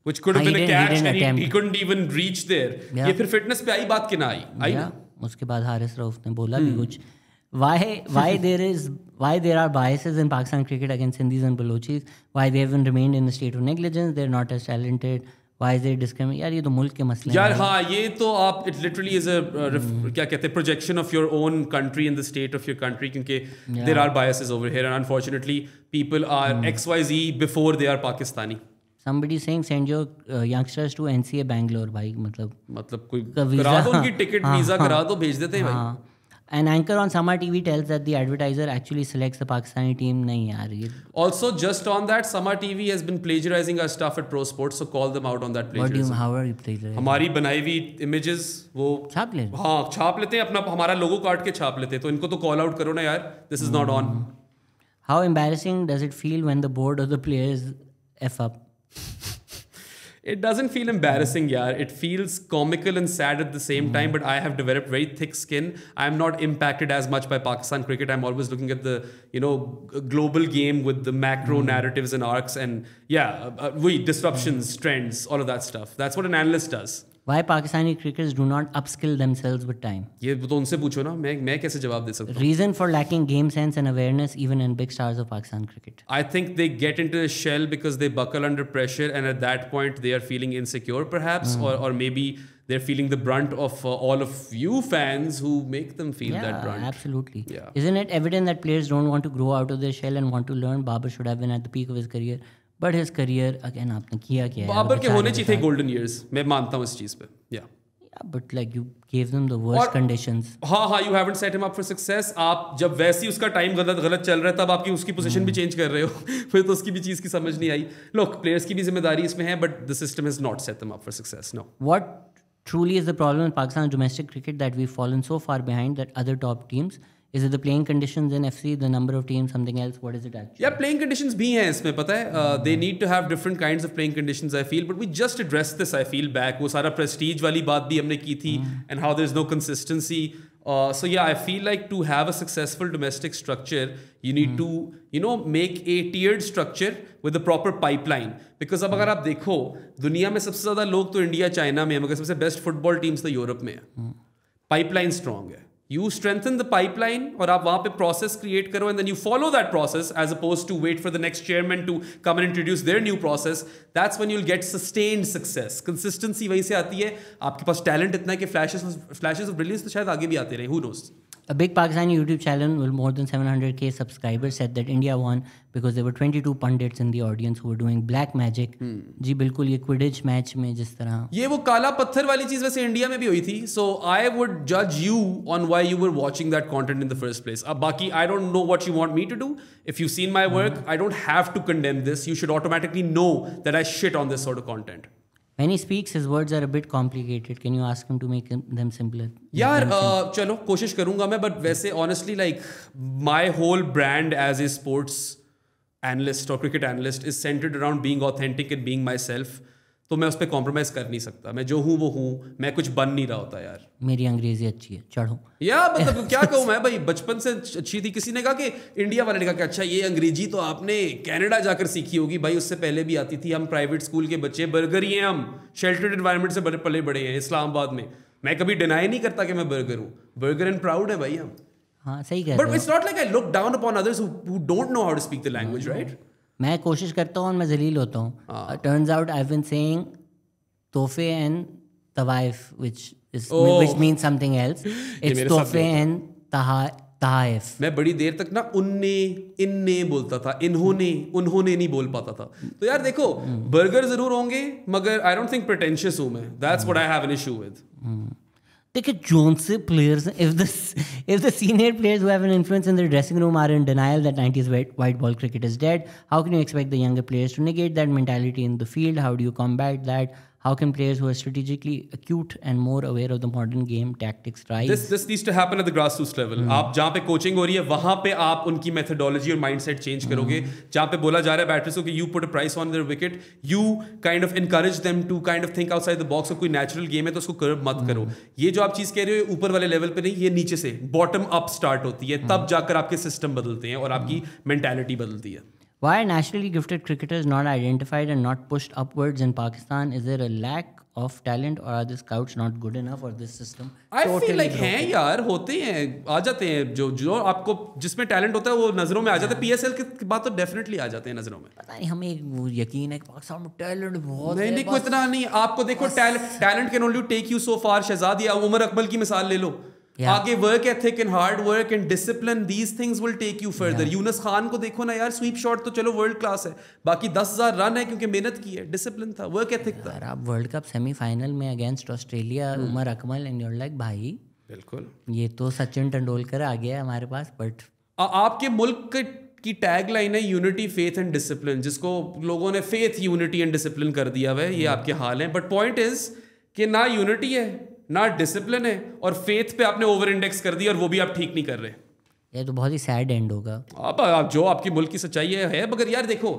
which could have been a catch and he couldn't even reach there. ये फिर फिटनेस पे आई बात कि ना आई ना. उसके बाद हारिस रऊफ ने बोला भी कुछ. Why there are biases in Pakistan cricket against Sindhis and Balochis? Why they haven't remained in a state of negligence? They're not as talented. Why is there discrimination? यार ये तो मुल्क के मसले हैं. यार हाँ, ये तो आप it literally is a क्या कहते हैं projection of your own country and the state of your country, क्योंकि there are biases over here and unfortunately people are XYZ before they are Pakistani. Somebody saying send your youngsters to NCA Bangalore भाई, मतलब कोई करा दो उनकी ticket visa करा दो, भेज देते हैं भाई. An anchor on Sama TV tells that the advertiser actually selects the Pakistani team. नहीं यार ये. Also, just on that, Sama TV has been plagiarizing our stuff at Pro Sports, so call them out on that plagiarism. How are you plagiarizing? हमारी बनाई हुई images वो छाप ले. हाँ छाप लेते हैं, अपना हमारा लोगो काट के छाप लेते हैं, तो इनको तो call out करो ना यार. This is not on. How embarrassing does it feel when the board of the players f up? It doesn't feel embarrassing, yaar. It feels comical and sad at the same time, but I have developed very thick skin. I'm not impacted as much by Pakistan cricket. I'm always looking at the, global game with the macro narratives and arcs and disruptions, trends, all of that stuff. That's what an analyst does. Why Pakistani cricketers do not upskill themselves with time? ये तो उनसे पूछो ना, मैं कैसे जवाब दे सकता हूँ? Reason for lacking game sense and awareness even in big stars of Pakistan cricket. I think they get into a shell because they buckle under pressure, and at that point they are feeling insecure, perhaps, or maybe they're feeling the brunt of all of you fans who make them feel that brunt. Absolutely. Yeah. Isn't it evident that players don't want to grow out of their shell and want to learn? Babar should have been at the peak of his career. But his career, again, आपने किया क्या है? बाबर के होने चाहिए थे golden years. मैं मानता हूँ इस चीज़ पे. Yeah. But like you gave them the worst conditions. हाँ, you haven't set him up for success. आप जब वैसे ही उसका टाइम गलत चल रहा है, तब आपकी उसकी पोजीशन भी चेंज कर रहे हो. फिर तो उसकी भी चीज़ की समझ नहीं आई. Look, players की भी जिम्मेदारी इसमें है, but the system has not set them up for success. No. What truly is the problem in Pakistan's domestic cricket that we've fallen so far behind that other top teams? Is it the playing conditions in FC, the number of teams, something else? What is it actually? Yeah, playing conditions भी हैं इसमें, पता है. They need to have different kinds of playing conditions, I feel. But we just addressed this, I feel, back. वो सारा prestige वाली बात भी हमने की थी, and how there's no consistency. So yeah, I feel like to have a successful domestic structure, you need to, make a tiered structure with a proper pipeline. Because अब अगर आप देखो, दुनिया में सबसे ज़्यादा लोग तो इंडिया, चाइना में हैं, मगर सबसे बेस्ट फुटबॉल टीम्स तो यूरोप में है. पाइपलाइन स्ट्रॉन्ग है. You strengthen the pipeline और आप वहाँ पे process create करो and then you follow that process as opposed to wait for the next chairman to come and introduce their new process. That's when you'll get sustained success. Consistency वहीं से आती है. आपके पास talent इतना है कि flashes of brilliance तो शायद आगे भी आते रहें. Who knows? A big Pakistani YouTube channel with more than 700k subscribers said that India won because there were 22 pundits in the audience who were doing black magic. जी बिल्कुल ये Quidditch match में जिस तरह ये वो काला पत्थर वाली चीज़ वैसे इंडिया में भी हुई थी. So I would judge you on why you were watching that content in the first place. अब बाकी I don't know what you want me to do. If you've seen my work, I don't have to condemn this. You should automatically know that I shit on this sort of content. When he speaks, his words are a bit complicated. Can you ask him to make them simpler? यार चलो कोशिश करूंगा मैं, but वैसे honestly like my whole brand as a sports analyst or cricket analyst is centered around being authentic and being myself. तो मैं उस पर कॉम्प्रोमाइज़ कर नहीं सकता. मैं जो हूँ वो हूँ. मैं कुछ बन नहीं रहा होता यार. मेरी अंग्रेजी अच्छी है, चढ़ो. मतलब क्या कहूँ मैं भाई, बचपन से अच्छी थी. किसी ने कहा कि इंडिया वाले ने कहा कि अच्छा ये अंग्रेजी तो आपने कनाडा जाकर सीखी होगी. भाई उससे पहले भी आती थी. हम प्राइवेट स्कूल के बच्चे, बर्गर ही हैं हम. शेल्टर्ड एनवायरनमेंट से पले बड़े हैं इस्लामाबाद में. मैं कभी डिनाई नहीं करता कि मैं बर्गर हूँ. बर्गर एंड प्राउड है भाई हम. हाँ सही कह रहे हो. But it's not like I look down upon others who don't know how to speak the language, right? मैं कोशिश करता हूँ और मैं जलील होता हूँ. Turns out I have been saying Tofe and Tawaif, which means something else. It's Tofe and Tahaif. मैं बड़ी देर तक ना इन्ने बोलता था, उन्होंने नहीं बोल पाता था. तो यार देखो, बर्गर जरूर होंगे मगर I don't think pretentious हूँ मैं. That's what I have an issue with. देखिए Jones players, if the senior players who have an influence in their dressing room are in denial that 90s white ball cricket is dead, how can you expect the younger players to negate that mentality in the field? How do you combat that? how can players who are strategically acute and more aware of the modern game tactics rise? This needs to happen at the grassroots level. आप जहाँ पे coaching हो रही है वहाँ पे आप उनकी मेथोडोलॉजी और माइंडसेट चेंज करोगे. जहाँ पे बोला जा रहा है बैटर्स को कि you put a price on their wicket, you kind of encourage them to kind of think outside the box. और कोई नेचुरल गेम है तो उसको कर्व मत करो. ये जो आप चीज़ कह रहे हो ऊपर वाले लेवल पे नहीं, ये नीचे से बॉटम अप स्टार्ट होती है, तब जाकर आपके सिस्टम बदलते हैं और आपकी मेंटालिटी बदलती है. Why are nationally gifted cricketers not identified and not pushed upwards in Pakistan? Is there a lack of talent or are the scouts not good enough for this system? I feel like हैं यार, होते हैं, आ जाते हैं जो आपको जिसमें talent होता है वो नजरों में आ जाता है. PSL के बाद तो डेफिनेटली आ जाते हैं नजरों में. पता नहीं, हमें वो यकीन है कि पाकिस्तान में टैलेंट बहुत है. नहीं कोई इतना नहीं. आपको देखो talent can only take you so far. Shahzad या उमर अकमल की मिसाल ले लो. आगे work ethic and hard work and discipline, these things will take you further. Younis Khan को देखो ना यार, स्वीप शॉट तो चलो वर्ल्ड क्लास है, बाकी 10,000 रन है क्योंकि मेहनत की है, डिसिप्लिन था, वर्क एथिक था. आप वर्ल्ड कप सेमीफाइनल में against Australia, Umar Akmal and you're like भाई बिल्कुल ये तो सचिन तेंदुलकर आ गया है हमारे पास. बट आपके मुल्क की टैग लाइन है यूनिटी फेथ एंड डिसिप्लिन, जिसको लोगों ने फेथ यूनिटी एंड डिसिप्लिन कर दिया हुआ है. ये आपके हाल है. बट पॉइंट इज कि ना यूनिटी है ना डिसिप्लिन है और फेथ पे आपने ओवर इंडेक्स कर दिया और वो भी आप ठीक नहीं कर रहे. ये तो बहुत ही सैड एंड होगा. अब जो आपकी मुल्क की सच्चाई है. मगर यार देखो,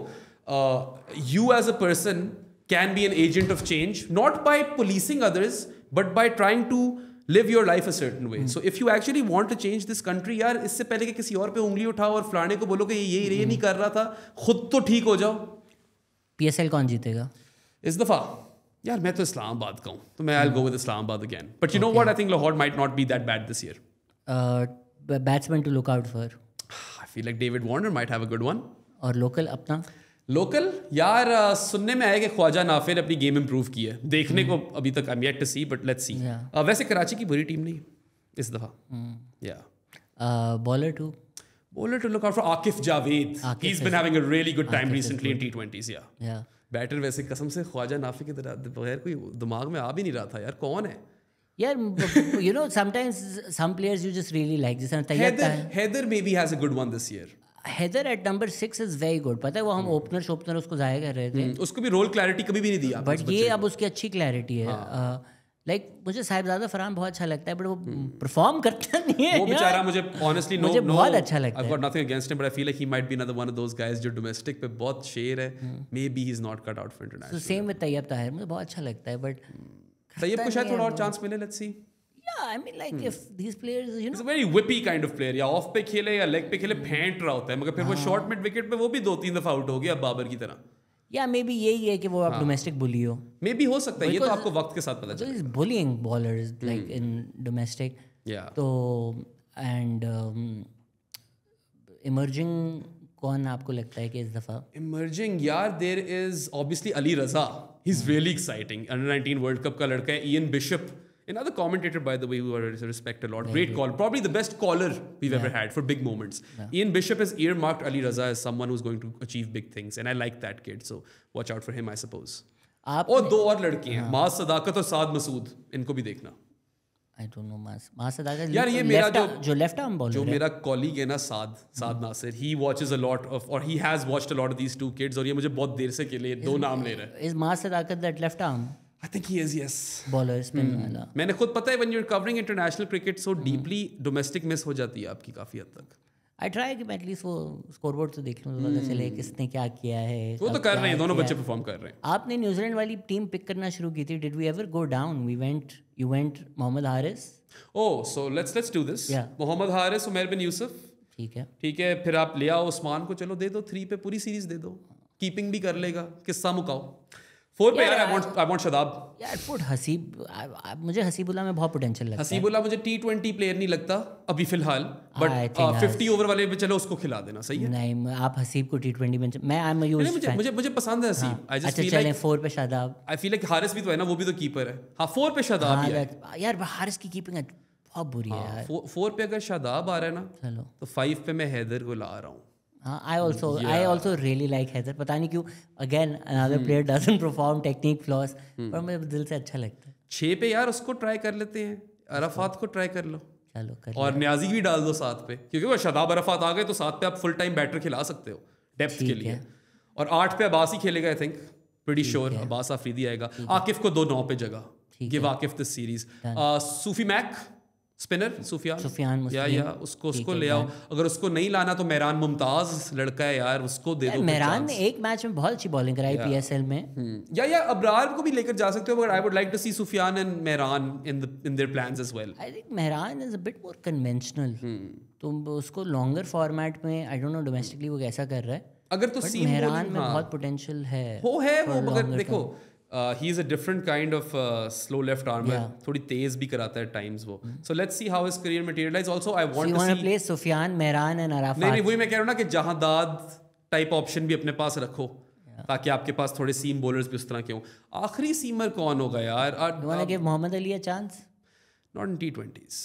you as a person can be an agent of change, not by policing others but by trying to live your life a certain way. So if you actually want to change this country, यार इससे पहले कि किसी और पे उंगली उठाओ और फलाने को बोलो कि ये नहीं कर रहा था, खुद तो ठीक हो जाओ. PSL कौन जीतेगा इस दफा? यार मैं तो इस्लामाबाद का हूँ, तो मैं I'll go with Islamabad again. But you know what? I think Lahore might not be that bad this year. Batsman to look out for? I feel like David Warner might have a good one. और local अपना? Local यार सुनने में आया कि ख्वाजा नाफिर अपनी game improve की है. देखने को अभी तक I'm yet to see, but let's see. वैसे कराची की बुरी टीम नहीं इस दफा. Bowler to look out for Akif Javed. He's been having a really good time recently in T20s. Yeah. Batter वैसे कसम से ख्वाजा नाफी की तरह बगैर कोई दिमाग में आ भी नहीं रहा था यार. कौन है यार? you know sometimes some players you just really like. जैसे Heather maybe has a good one this year. Heather at number 6 is very good. पता है वो हम ओपनर उसको जाया कर रहे थे. उसको भी रोल क्लैरिटी कभी भी नहीं दिया. बट ये अब उसकी अच्छी क्लैरिटी है. लाइक मुझे साहिबजादा फरहान बहुत अच्छा लगता है बट वो परफॉर्म करता नहीं है. वो बेचारा मुझे ऑनेस्टली मुझे बहुत अच्छा लगता है. I've got nothing against him but I feel like he might be another one of those guys जो डोमेस्टिक पे बहुत शेर है. Maybe he's not cut out for international. So same with Tayyab Tahir, मुझे बहुत अच्छा लगता है बट तैयब को शायद थोड़ा और चांस मिले. Let's see. Yeah, I mean like if these players, you know, he's a very whippy kind of player. या ऑफ पे खेले या लेग पे खेले फेंट रहा होता है, मगर फिर वो शॉर्ट मिड विकेट पे वो भी 2-3 दफा आउट हो गया बाबर की तरह. या मे बी यही है कि वो आप डोमेस्टिक बुली हो. मे बी हो सकता है. ये तो आपको वक्त के साथ पता चलेगा. Is bullying bowlers like in domestic. तो एंड इमर्जिंग कौन आपको लगता है कि इस दफा इमर्जिंग? यार there is obviously Ali Raza. He is really exciting. Under 19 world cup का लड़का है. Ian Bishop, another commentator by the way who I respect a lot. Great call, probably the best caller we've ever had for big moments. Ian Bishop has earmarked Ali Raza as someone who's going to achieve big things and I like that kid, so watch out for him I suppose. और 2 और लड़के हैं, माज सदाकत और साद मसूद, इनको भी देखना. I don't know माज सदाकत. यार ये मेरा जो लेफ्ट आर्म बॉलर जो मेरा कॉलीग है ना साद Nasir, he watches a lot of or he has watched a lot of these 2 kids और ये मुझे बहुत देर से के लिए 2 नाम ले रहा है. Is माज सदाकत that left arm? I think he is, yes. Bowler spin वाला. मैंने खुद पता है when you're covering international cricket so deeply, domestic miss हो जाती है आपकी काफी हद तक. I try कि मैं एटलीस्ट वो स्कोरबोर्ड तो देख लूँ तो पता चले किसने क्या किया है. वो तो कर रहे हैं, दोनों बच्चे परफॉर्म कर रहे हैं. आपने न्यूजीलैंड वाली टीम पिक करना शुरू की थी. Did we ever go down? You went Mohammad Haris. Oh, so let's do this. Mohammad Haris, Umar बिन यूसुफ. ठीक है. फिर आप ले आओ उस्मान को, चलो दे दो 3 पे पूरी सीरीज दे दो. कीपिंग भी कर लेगा, किस्सा मुकाओ. 4 पे यार I want शादाब. यार पुट हसीब. मुझे हसीबुल्लाह में बहुत पोटेंशियल लगता है. हसीबुल्लाह मुझे T20 प्लेयर नहीं लगता अभी फिलहाल, बट 50 ओवर वाले में चलो उसको खिला देना. सही है. नहीं आप हसीब को T20 में मैं I am a huge fan. मुझे पसंद है Haseeb. I just feel like 4 पे शादाब. आई फील लाइक हारिस भी तो है ना, वो भी तो कीपर है. हां 4 पे शादाब भी है. यार हारिस की कीपिंग बहुत बुरी है यार. 4 पे अगर शादाब आ रहा है ना, चलो तो 5 पे मैं हैदर को ला रहा हूँ. I also really like Heather. पता नहीं क्यों again another player doesn't perform, technique flaws, पर मुझे दिल से अच्छा लगता है. 6 पे यार उसको ट्राई कर लेते हैं. अराफात को ट्राई कर लो. चलो कर और न्याजी भी डाल दो 7 पे, क्योंकि वो शादाब अराफात आ गए तो 7 पे आप फुल टाइम बैटर खिला सकते हो डेप्थ के लिए. और 8 पे अब्बासी खेलेगा I think pretty sure Abbas Afridi आएगा। आकिफ को 2-9 पे जगह, give Akif this series. Sufi मैक स्पिनर सुफियान या उसको ले आओ। अगर उसको नहीं लाना तो मेहरान मुमताज लड़का है यार, उसको दे दो। मेहरान ने एक मैच में बहुत अच्छी बॉलिंग कराई पीएसएल में। या अब्रार को भी लेकर जा सकते हो, but I would like to see Sufiyan and Mehran in their plans as well. I think Mehran is a bit more conventional, तो उसको लॉन्गर फॉर्मेट में आई डोंट नो डोमेस्टिकली वो कैसा कर रहा है। अगर तो सीम मेहरान में बहुत पोटेंशियल है वो, मगर देखो he is a different kind of slow left armer, थोड़ी तेज भी कराता है टाइम्स वो। So let's see how his career materialize. Also I want to see play Sufiyan, Mehran and Arafat. नहीं वही मैं कह रहा हूं ना कि जहांदाद टाइप ऑप्शन भी अपने पास रखो, ताकि आपके पास थोड़े सीम बॉलर्स भी उस तरह के हों। आखिरी सीमर कौन होगा यार? You want to give Mohammad Ali a chance? Not in T20s.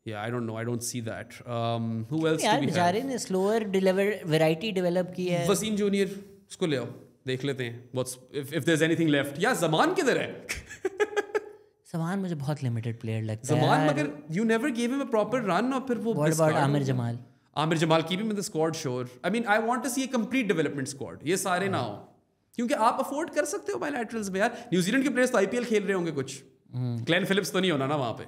Yeah, I don't know. I don't see that. Who else do we have? बेचारे ने स्लोअर वैरायटी डेवलप की है। वसीम जूनियर, उसको ले आओ, देख लेते हैं what's if there's anything left. या ज़मान किधर है? ज़मान मुझे बहुत लिमिटेड प्लेयर लगता है। ज़मान मगर you never gave him a proper run और फिर वो What about आमिर जमाल? आमिर जमाल की भी मैं the squad sure. I mean I want to see a complete development squad. ये सारे ना हो, क्योंकि आप अफोर्ड कर सकते हो बायलैटरल्स में यार। न्यूजीलैंड के प्लेयर्स तो IPL खेल रहे होंगे कुछ। ग्लेन फिलिप्स तो नहीं होना ना वहाँ पे।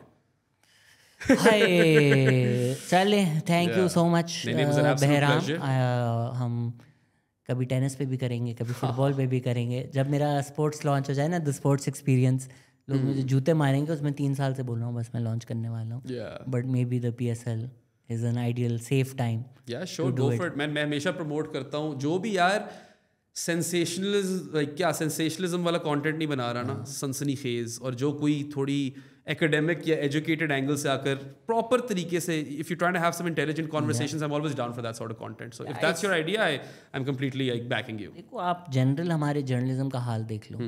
चले, thank you so much Bahram. हम कभी टेनिस पे भी करेंगे, कभी फुटबॉल पे भी करेंगे। जब मेरा स्पोर्ट्स लॉन्च हो जाए ना, द स्पोर्ट्स एक्सपीरियंस, लोग मुझे जूते मारेंगे, उसमें 3 साल से बोल रहा हूँ बस मैं लॉन्च करने वाला हूँ। But may be the PSL is an ideal safe time. या श्योर, गो फॉर इट। मैं हमेशा प्रमोट करता हूँ जो भी यार सेंसेशनलिज्म वाला कंटेंट नहीं बना रहा ना, सनसनीखेज, और जो कोई थोड़ी एकेडमिक या एजुकेटेड एंगल से आकर प्रॉपर तरीके से, if you trying to have some intelligent conversations, I am always down for that sort of content. So if that's your idea, I am completely backing you. देखो आप general हमारे journalism का हाल देख लो।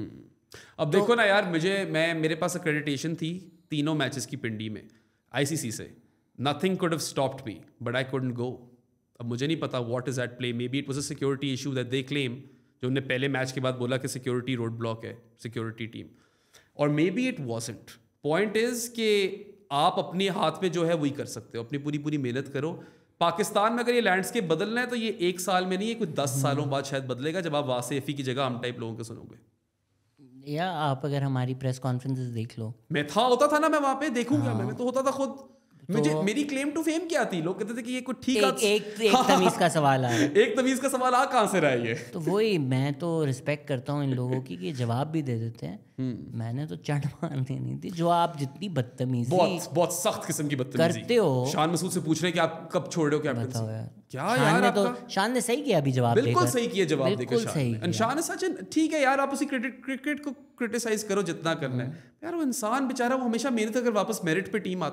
अब देखो ना यार, मेरे पास अक्रेडिटेशन थी 3 मैचेस की पिंडी में ICC से। Nothing could have stopped me, but I couldn't go. अब मुझे नहीं पता what is at play. Maybe it was a security issue that they claim, जो उन्होंने पहले मैच के बाद बोला कि सिक्योरिटी रोड ब्लॉक है, सिक्योरिटी टीम, और maybe it wasn't. Point is कि आप अपने हाथ में जो है वही कर सकते हो, अपनी पूरी मेहनत करो। पाकिस्तान में अगर ये लैंडस्केप बदलना है तो ये 1 साल में नहीं है, कुछ 10 सालों बाद शायद बदलेगा, जब आप वासेफी की जगह हम टाइप लोगों को सुनोगे। या आप अगर हमारी प्रेस कॉन्फ्रेंसेस देख लो, मैं होता था ना, मैं वहां पे देखूंगा, मैं तो होता था खुद। मेरी क्लेम टू फेम क्या थी? लोग कहते थे कि ये कुछ ठीक एक तमीज का सवाल आ रहा है। एक तमीज का सवाल आ कहां से रहा है ये? तो वही, मैं तो रिस्पेक्ट करता हूँ इन लोगों की कि जवाब भी दे देते हैं। मैंने तो चढ़ मारनी नहीं थी। जो आप जितनी बदतमीजी, बहुत सख्त किस्म की बदतमीजी करते हो। शान मसूद से पूछ रहे हैं कि आप कब छोड़ रहे हो कैप्टनसी? क्या यार, तो शान ने सही किया अभी जवाब देकर। बिल्कुल सही किया जवाब देकर। शान सच ठीक है यार, आप उसी क्रिकेट को क्रिटिसाइज करो जितना करना है यार। वो इंसान बेचारा, वो हमेशा मेहनत अगर वापस मेरिट पे टीम में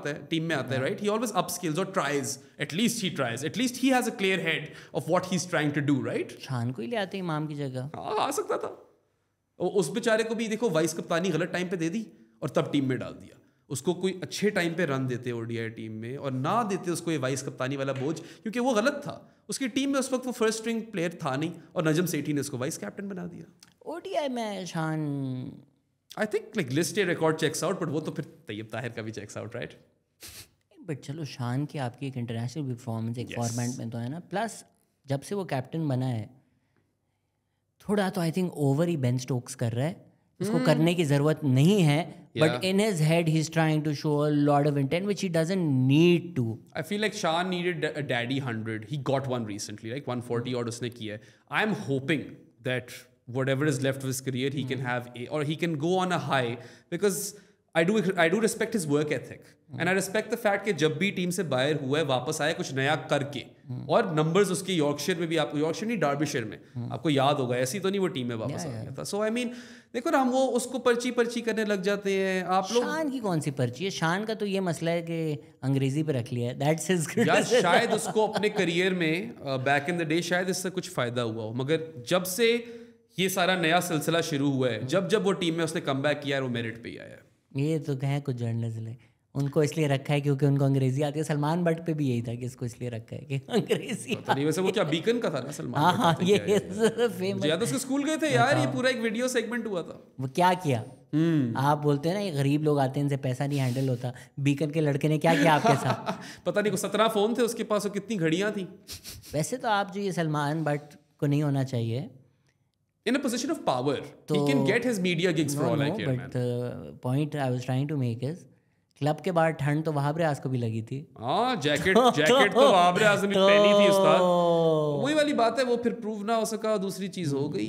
आता है, राइट? ही ऑलवेज अपस्किल्स और tries, atleast he has a clear head of what he is trying to do, right? Shan को ही ले आते इमाम की जगह। आ सकता था। उस बेचारे को भी देखो, वाइस कप्तानी गलत टाइम पे दे दी और तब टीम में डाल दिया। उसको कोई अच्छे टाइम पे रन देते ODI टीम में, और ना देते उसको ये वाइस कप्तानी वाला बोझ, क्योंकि वो गलत था। उसकी टीम में उस वक्त वो फर्स्ट स्ट्रिंग प्लेयर था नहीं, और नजम सेठी ने उसको वाइस कैप्टन बना दिया। ODI में Shan, I think like list A record checks out, but वो तो फिर तैयब ताहिर का भी चेक्स आउट, राइट? बट चलो, शान की आपकी एक इंटरनेशनल परफॉर्मेंस एक फॉर्मेट में तो है ना। प्लस जब से वो कैप्टन बना है, थोड़ा तो I think over he Ben Stokes कर रहा है। उसको करने की जरूरत नहीं है, but in his head he's trying to show a lot of intent which he doesn't need to. I feel like Shan needed a daddy 100. He got one recently, like 140 odd उसने किया है. I'm hoping that whatever is left of his career he can have or he can go on a high, because I do respect his work ethic and I respect the fact कि जब भी team से बाहर हुआ है वापस आया कुछ नया करके, और नंबर्स उसके यॉर्कशायर में भी, आपको यॉर्कशायर नहीं डार्बीशायर में आपको याद होगा, ऐसी तो नहीं वो टीम में वापस आ गया था। सो आई मीन देखो ना, हम वो उसको पर्ची करने लग जाते हैं आप लोग। शान की कौन सी पर्ची है? शान का तो ये मसला है कि अंग्रेजी पे रख लिया है, दैट्स हिज यार। शायद उसको अपने करियर में बैक इन द डे शायद इससे कुछ फायदा हुआ हो, मगर जब से ये सारा नया सिलसिला शुरू हुआ है, जब वो टीम में उसने कम बैक किया है, वो मेरिट पे ही आया है। ये तो है कुछ जर्नलिस्ट उनको इसलिए रखा है क्योंकि उनको अंग्रेजी आती है। सलमान बट पे भी यही था कि इसको इसलिए रखा है कि अंग्रेजी पता नहीं। वैसे वो क्या बीकन का था ना सलमान? हाँ, ये फेमस। या तो उसके स्कूल गए थे यार, ये पूरा एक वीडियो सेगमेंट हुआ था। वो क्या किया? आप बोलते हैं ना ये गरीब लोग आते हैं, इनसे पैसा नहीं हैंडल होता। बीकन के लड़के ने क्या किया आपके साथ? पता नहीं, 17 फोन थे उसके पास और कितनी घड़ियां थी। वैसे तो आप जो ये सलमान बट को नहीं होना चाहिए, in a position of power. He can get his media gigs for all I care, man. But the point I was trying to make is, club के बाहर ठंड तो वहाब रियाज को भी लगी थी. हाँ, जैकेट तो वहाब रियाज ने भी पहनी थी उस्ताद. वही वाली बात है, वो फिर प्रूव ना हो सका, दूसरी चीज हो गई.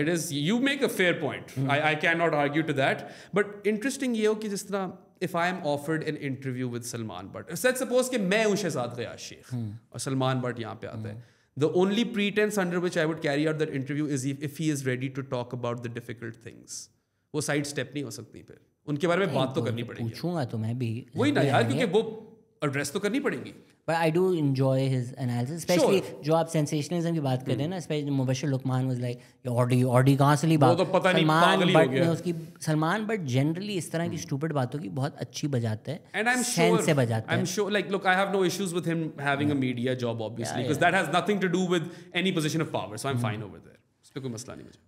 It is, you make a fair point, I can not argue to that. But interesting ये हो कि जिस तरह if I am offered an interview with Salman Butt, let's suppose कि मैं हूँ शहजाद ग़यास शेख और सलमान बट यहाँ पे आता है, the only pretense under which I would carry out that interview is if he is ready to talk about the difficult things. वो side step नहीं हो सकती, फिर उनके बारे में बात तो करनी पड़ेगी. पूछूंगा तो मैं भी वही ना यार, क्योंकि वो एड्रेस तो करनी पड़ेगी. But I do enjoy his analysis, especially जो आप sensationalism की बात कर रहे हैं ना, especially Mubashir Luqman was like Audi कहाँ से ली बात. वो तो पता नहीं पागल ही हो गया. उसकी सलमान बट जनरली इस तरह की स्टूपिड बातों की बहुत अच्छी बजाता है. And I'm sure, like, look, I have no issues with him having a media job, obviously, because that has nothing to do with any position of power, so I'm fine over there. उस पे कोई मसला नहीं मुझे.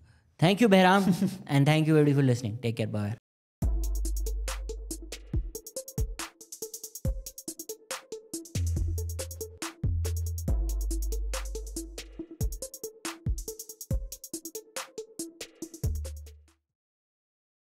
Thank you Behram and thank you everybody for listening. Take care, bye.